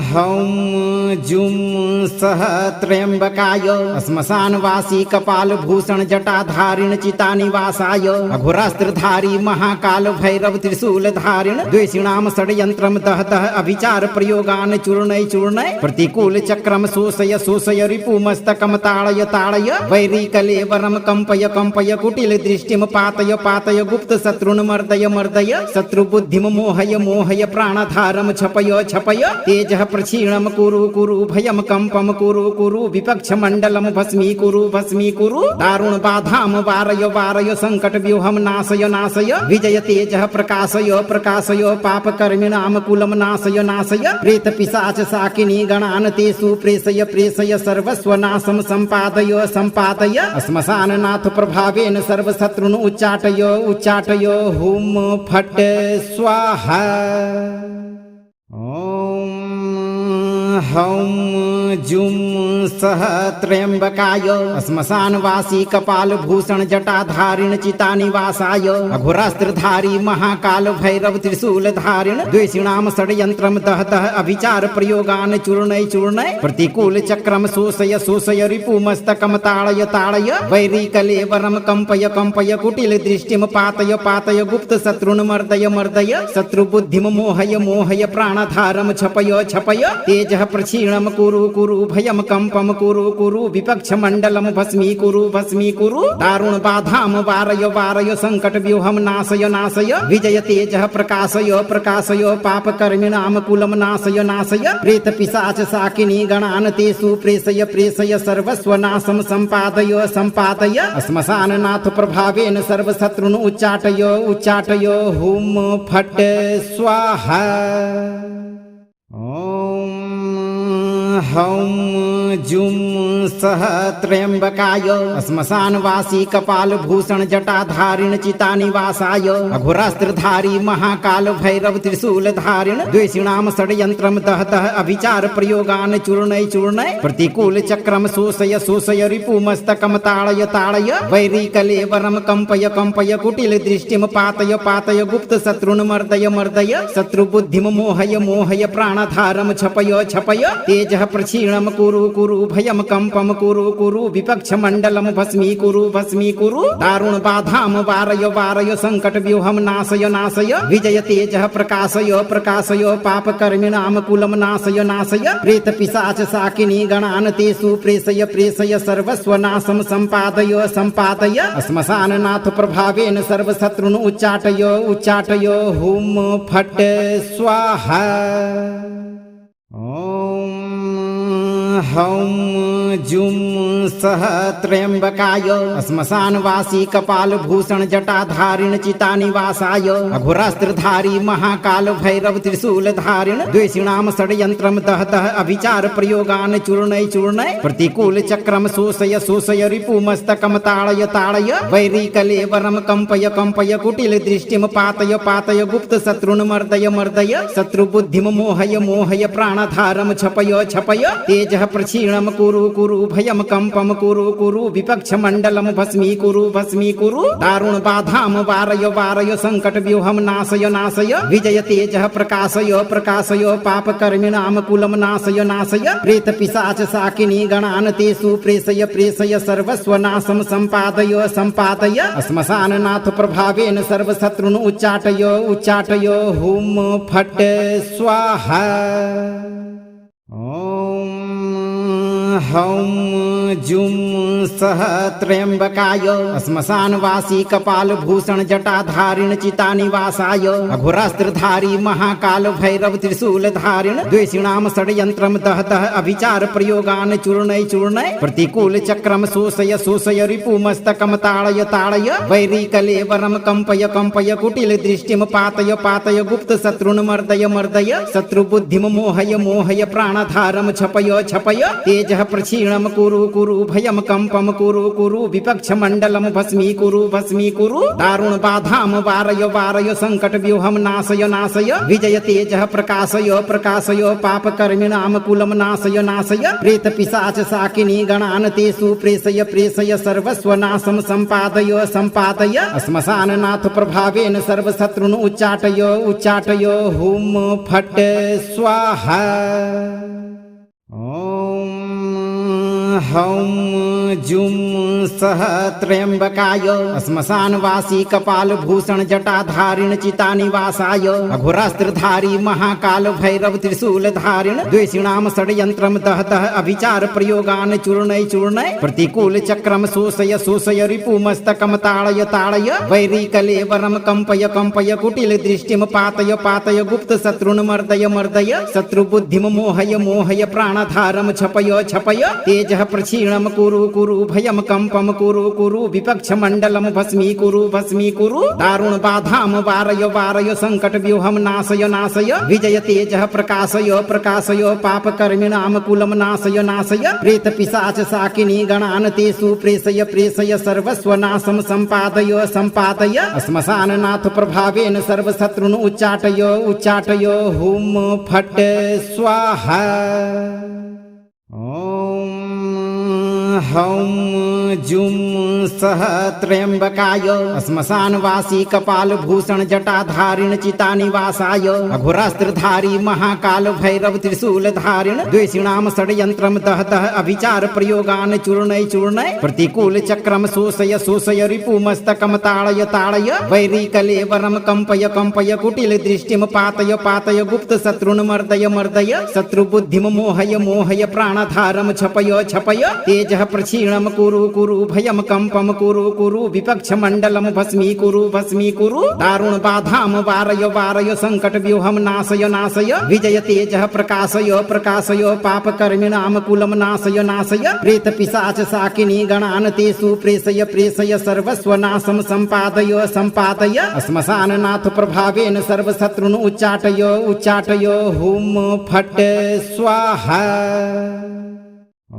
हौं जुं सह त्र्यंबकाय श्मशानवासी कपाल भूषण जटाधारिण चितानिवासाय अघोरास्त्रधारी महाकाल भैरव त्रिशूल धारिण द्वेषिणाम षड्यंत्रम दह दह अभिचार प्रयोगान चूर्णय चूर्णय प्रतिकूल चक्रम शोषय शोषय रिपुमस्तकम ताड़य ताड़य वैरी कलेवरम कंपय कंपय कुटिल दृष्टिम पातय पातय गुप्त शत्रुन मर्दय मर्दय शत्रु बुद्धिम मोहय मोहय प्राणधारम छपय छपय तेजः प्रक्षीणम कुरु कुरु भयम कंपम कुरु कुरु विपक्ष मंडलम भस्मीकुरु भस्मीकुरु दारुण बाधाम वारय वारय संकट व्यूहम नाशय नाशय विजय तेजः प्रकाशय प्रकाशय पाप कर्मिणाम कुलम नाशय नाशय प्रेत पिशाच शाकिनी गणान तेषु प्रेषय प्रेषय सर्वस्व नाशम संपादय संपादय श्मशान नाथ प्रभावेन सर्वशत्रुन उच्चाटय उच्चाटय हुम फट स्वाहा। ओम हौं जुं सह त्र्यंबकाय श्मशानवासी कपाल भूषण जटाधारिण चितानिवासाय अघोरास्त्रधारी महाकाल भैरव त्रिशूल धारिण द्वेषिणाम षड्यंत्रम दह दह अभिचार प्रयोगान चूर्णय चूर्णय प्रतिकूल चक्रम शोषय शोषय रिपुमस्तकम ताड़य ताड़य वैरी कलेवरम कंपय कंपय कुटिल दृष्टिम पातय पातय गुप्त शत्रुन मर्दय मर्दय शत्रु बुद्धिम मोहय मोहय प्राणधारम छपय छपय तेजः प्रक्षीणम कुरु कुरु भयम कंपम कुरु कुरु विपक्ष मंडलम भस्मीकुरु भस्मीकुरु दारुण बाधाम वारय वारय संकट व्यूहम नाशय नाशय विजय तेजः प्रकाशय प्रकाशय पाप कर्मिणाम कुलम नाशय नाशय प्रेत पिशाच शाकिनी गणान तेषु प्रेषय प्रेषय सर्वस्व नाशम संपादय संपादय श्मशान नाथ प्रभावेन सर्वशत्रुन उच्चाटय उच्चाटय हुम फट स्वाहा। ओम हौं जुं सह त्र्यंबकाय श्मशानवासी कपालभूषण जटाधारिण चितानिवासाय अघोरास्त्रधारी महाकाल भैरव त्रिशूलधारिण द्वेषिणां षड्यंत्रं दहतः अभिचार प्रयोगान् चूर्णय चूर्णय प्रतिकूल चक्रम शोषय शोषय रिपुमस्तकं ताड़य ताड़य वैरी कलेवरं कंपय कंपय कुटिल दृष्टिं पातय पातय गुप्त शत्रुन् मर्दय मर्दय शत्रु बुद्धिं मोहय मोहय प्राणधारं छपय छपय तेजः प्रक्षीणं कुरु कुरु भयं कंपं कुरु कुरु विपक्ष मंडलं भस्मीकुरु दारुण बाधां वारय वारय संकट व्यूहं नाशय नाशय विजय तेजः प्रकाशय प्रकाशय पाप कर्मिणां कुलं नाशय नाशय प्रेत पिशाच साकिनी गणान् तेषु प्रेषय प्रेषय सर्वस्वनाशं संपादय संपादय श्मशाननाथ प्रभावेन सर्वशत्रुन् उच्चाटय उच्चाटय हुं फट् स्वाहा। हौं जुं सह त्र्यंबकाय श्मशानवासी कपालभूषण जटाधारिण चितानिवासाय अघोरास्त्रधारी महाकाल भैरव त्रिशूलधारिण द्वेषिणां षड्यंत्रं दहतः अभिचार प्रयोगान् चूर्णय चूर्णय प्रतिकूल चक्रम शोषय शोषय रिपुमस्तकं ताड़य ताड़य वैरी कलेवरं कंपय कंपय कुटिल दृष्टिं पातय पातय गुप्त शत्रुन् मर्दय मर्दय शत्रु बुद्धिं मोहय मोहय प्राणधारं छपय छपय तेजः प्रक्षीणं कुरु कुरु भयं कंपं कुरु कुरु विपक्ष मंडलं भस्मीकुरु दारुण बाधां वारय वारय संकट व्यूहं नाशय नाशय विजय तेजः प्रकाशय प्रकाशय पाप कर्मिणां कुलं नाशय नाशय प्रेत पिशाच साकिनी गणान् तेषु प्रेषय प्रेषय सर्वस्वनाशं संपादय संपादय श्मशाननाथ प्रभावेन सर्वशत्रुन् उच्चाटय उच्चाटय हुं फट् स्वाहा। हौं जुं सह त्र्यंबकाय श्मशानवासी कपालभूषण जटाधारिण चितानिवासाय अघोरास्त्रधारी महाकाल भैरव त्रिशूलधारिण द्वेषिणां षड्यंत्रं दहतः अभिचार प्रयोगान् चूर्णय चूर्णय प्रतिकूल चक्रम शोषय शोषय रिपुमस्तकं ताड़य ताड़य वैरी कलेवरं कंपय कंपय कुटिल दृष्टिं पातय पातय गुप्त शत्रुन् मर्दय मर्दय शत्रु बुद्धिं मोहय मोहय प्राणधारं छपय छपय तेजः प्रक्षीणं कुरु कुरु भयं कंपं कुरु कुरु विपक्ष मंडलं भस्मीकुरु दारुण बाधां वारय वारय संकट व्यूहं नाशय नाशय विजय तेजः प्रकाशय प्रकाशय पाप कर्मिणां कुलं नाशय नाशय प्रेत पिशाच साकिनी गणान् तेषु प्रेषय प्रेषय सर्वस्वनाशं संपादय संपादय श्मशाननाथ प्रभावेन सर्वशत्रुन् उच्चाटय उच्चाटय हुं फट् स्वाहा। हौं जुं सह त्र्यंबकाय श्मशानवासी कपालभूषण जटाधारिण चितानिवासाय अघोरास्त्रधारी महाकाल भैरव त्रिशूलधारिण द्वेषिणां षड्यंत्रं दहतः अभिचार प्रयोगान् चूर्णय चूर्णय प्रतिकूल चक्रम शोषय शोषय रिपुमस्तकं ताड़य ताड़य वैरी कलेवरं कंपय कंपय कुटिल दृष्टिं पातय पातय गुप्त शत्रुन् मर्दय मर्दय शत्रु बुद्धिं मोहय मोहय प्राणधारं छपय छपय तेजः प्रक्षीणं कुरु कुरु भयं कंपं कुरु कुरु विपक्ष मंडलं भस्मीकुरु दारुण बाधां वारय वारय संकट व्यूहं नाशय नाशय विजय तेजः प्रकाशय प्रकाशय पाप कर्मिणां कुलं नाशय नाशय प्रेत पिशाच साकिनी गणान् तेषु प्रेषय प्रेषय सर्वस्वनाशं संपादय संपादय श्मशाननाथ प्रभावेन सर्वशत्रुन् उच्चाटय उच्चाटय हुं फट् स्वाहा। हौं जुं सह त्र्यंबकाय श्मशानवासी कपालभूषण जटाधारिण चितानिवासाय अघोरास्त्रधारी महाकाल भैरव त्रिशूलधारिण द्वेषिणां षड्यंत्रं दहतः अभिचार प्रयोगान् चूर्णय चूर्णय प्रतिकूल चक्रम शोषय शोषय रिपुमस्तकं ताड़य ताड़य वैरी कलेवरं कंपय कंपय कुटिल दृष्टिं पातय पातय गुप्त शत्रुन् मर्दय मर्दय शत्रु बुद्धिं मोहय मोहय प्राणधारं छपय छपय तेजः प्रक्षीणं कुरु कुरु भयं कंपं कुरु कुरु विपक्ष मंडलं भस्मीकुरु दारुण बाधां वारय वारय संकट व्यूहं नाशय नाशय विजय तेजः प्रकाशय प्रकाशय पाप कर्मिणां कुलं नाशय नाशय प्रेत पिशाच साकिनी गणान् तेषु प्रेषय प्रेषय सर्वस्वनाशं संपादय संपादय श्मशाननाथ प्रभावेन सर्वशत्रुन् उच्चाटय उच्चाटय हुं फट् स्वाहा। ॐ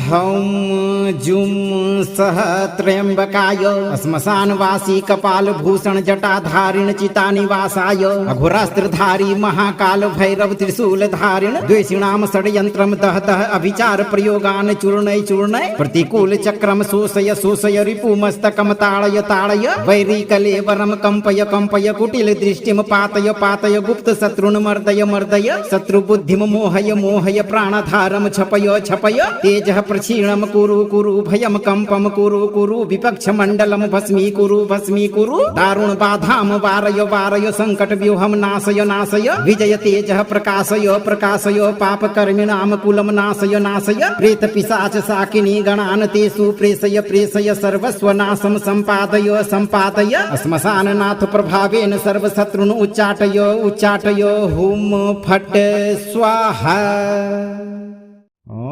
हौं जुं सः त्र्यम्बकाय श्मशानवासी कपालभूषण जटाधारिण चितानिवासाय अघोरास्त्रधारी महाकाल भैरव त्रिशूलधारिण द्वेषिणां षड्यन्त्रं दहतः अभिचार प्रयोगान् चूर्णय चूर्णय प्रतिकूल चक्रम शोषय शोषय रिपुमस्तकं ताड़य ताड़य वैरीकलेवरं कंपय कंपय कुटिल दृष्टिं पातय पातय गुप्त शत्रुन् मर्दय मर्दय शत्रुबुद्धिं मोहय मोहय प्राणधारं छपय छपय तेजः प्रक्षीणं कुरु कुरु भयं कंपं कुरु कुरु विपक्ष मंडलं भस्मीकुरु दारुण बाधां वारय वारय संकट व्यूहं नाशय नाशय विजय तेजः प्रकाशय प्रकाशय पाप कर्मिणां कुलं नाशय नाशय प्रेत पिशाच शाकिनी गणान् तेषु प्रेषय प्रेषय सर्वस्वनाशं सम्पादय सम्पादय श्मशाननाथ प्रभावेन सर्वशत्रुन् उच्चाटय उच्चाटय हुं फट् स्वाहा। ॐ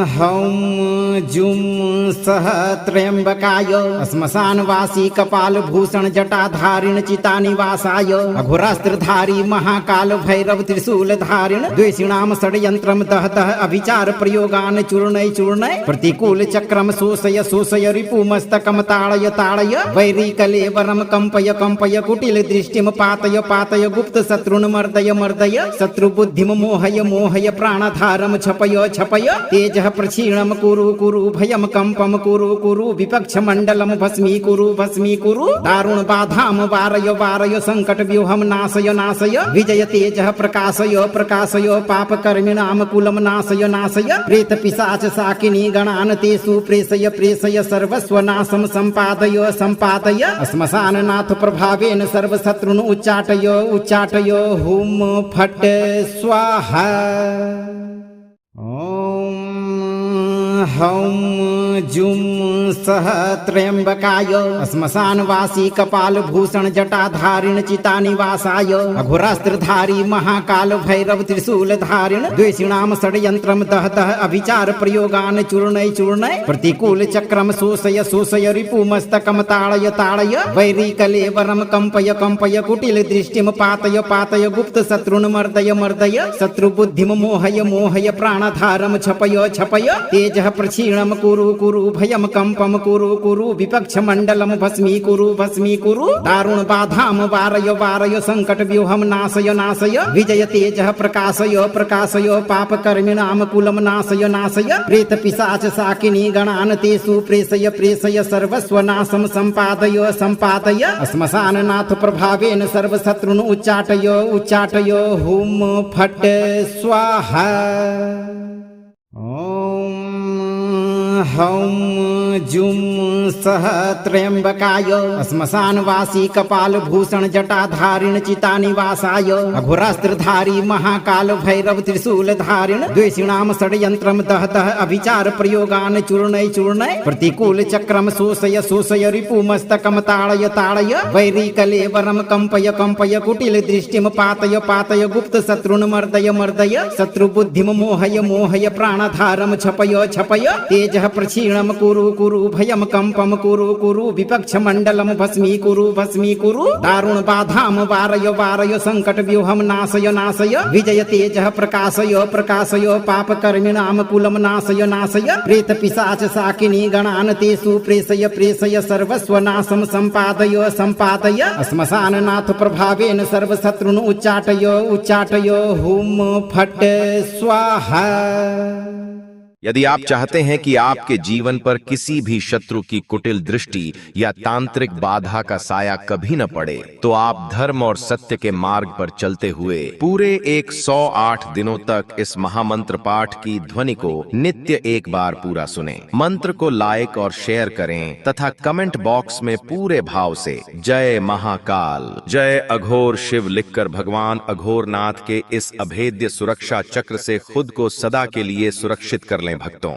हौं जुं सः त्र्यम्बकाय श्मशानवासी कपालभूषण जटाधारिण चितानिवासाय अघोरास्त्रधारी महाकाल भैरव त्रिशूलधारिण द्वेषिणां षड्यन्त्रं दहतः अभिचार प्रयोगान् चूर्णय चूर्णय प्रतिकूल चक्रम शोषय शोषय रिपुमस्तकं ताड़य ताड़य वैरीकलेवरं कंपय कंपय कुटिल दृष्टिं पातय पातय गुप्त शत्रुन् मर्दय मर्दय शत्रुबुद्धिं मोहय मोहय प्राणधारं छपय छपय तेजः प्रक्षीणं कुरु कुरु भयं कंपं कुरु कुरु विपक्ष मंडलं भस्मीकुरु दारुण बाधां वारय वारय संकट व्यूहं नाशय नाशय विजय तेजः प्रकाशय प्रकाशय पाप कर्मिणां कुलं नाशय नाशय प्रेत पिशाच शाकिनी गणान् तेषु प्रेषय प्रेषय सर्वस्वनाशं सम्पादय सम्पादय श्मशाननाथ प्रभावेन सर्वशत्रुन् उच्चाटय उच्चाटय हुं फट् स्वाहा। ॐ हौं जुं सः त्र्यम्बकाय श्मशानवासी कपालभूषण जटाधारिण चितानिवासाय अघोरास्त्रधारी महाकाल भैरव त्रिशूलधारिण द्वेषिणां षड्यन्त्रं दहतः अभिचार प्रयोगान् चूर्णय चूर्णय प्रतिकूल चक्रम शोषय शोषय रिपुमस्तकं ताड़य ताड़य वैरीकलेवरं कंपय कंपय कुटिल दृष्टिं पातय पातय गुप्त शत्रुन् मर्दय मर्दय शत्रुबुद्धिं मोहय मोहय प्राणधारं छपय छपय तेजः प्रक्षीणं कुरु कुरु भयं कंपं कुरु कुरु विपक्ष मंडलं भस्मीकुरु दारुण बाधां वारय वारय संकट व्यूहं नाशय नाशय विजय तेजः प्रकाशय प्रकाशय पाप कर्मिणां कुलं नाशय नाशय प्रेत पिशाच शाकिनी गणान् तेषु प्रेषय प्रेषय सर्वस्वनाशं सम्पादय सम्पादय श्मशाननाथ प्रभावेन सर्वशत्रुन् उच्चाटय उच्चाटय हुं फट् स्वाहा। ॐ हौं जुं सः त्र्यम्बकाय श्मशानवासी कपालभूषण जटाधारिण चितानिवासाय अघोरास्त्रधारी महाकाल भैरव त्रिशूलधारिण द्वेषिणां षड्यन्त्रं दहतः अभिचार प्रयोगान् चूर्णय चूर्णय प्रतिकूल चक्रम शोषय शोषय रिपुमस्तकं ताड़य ताड़य वैरीकलेवरं कंपय कंपय कुटिल दृष्टिं पातय पातय गुप्त शत्रुन् मर्दय मर्दय शत्रुबुद्धिं मोहय मोहय प्राणधारं छपय छपय तेजः प्रक्षीणं कुरु कुरु भयं कंपं कुरु कुरु विपक्ष मंडलं भस्मीकुरु दारुण बाधां वारय वारय संकट व्यूहं नाशय नाशय विजय तेजः प्रकाशय प्रकाशय पाप कर्मिणां कुलं नाशय नाशय प्रेत पिशाच शाकिनी गणान् तेषु प्रेषय प्रेषय सर्वस्वनाशं सम्पादय सम्पादय श्मशाननाथ प्रभावेन सर्वशत्रुन् उच्चाटय उच्चाटय हुं फट् स्वाहा। यदि आप चाहते हैं कि आपके जीवन पर किसी भी शत्रु की कुटिल दृष्टि या तांत्रिक बाधा का साया कभी न पड़े, तो आप धर्म और सत्य के मार्ग पर चलते हुए पूरे 108 दिनों तक इस महामंत्र पाठ की ध्वनि को नित्य एक बार पूरा सुनें। मंत्र को लाइक और शेयर करें तथा कमेंट बॉक्स में पूरे भाव से जय महाकाल, जय अघोर शिव लिखकर भगवान अघोरनाथ के इस अभेद्य सुरक्षा चक्र से खुद को सदा के लिए सुरक्षित कर लें भक्तों।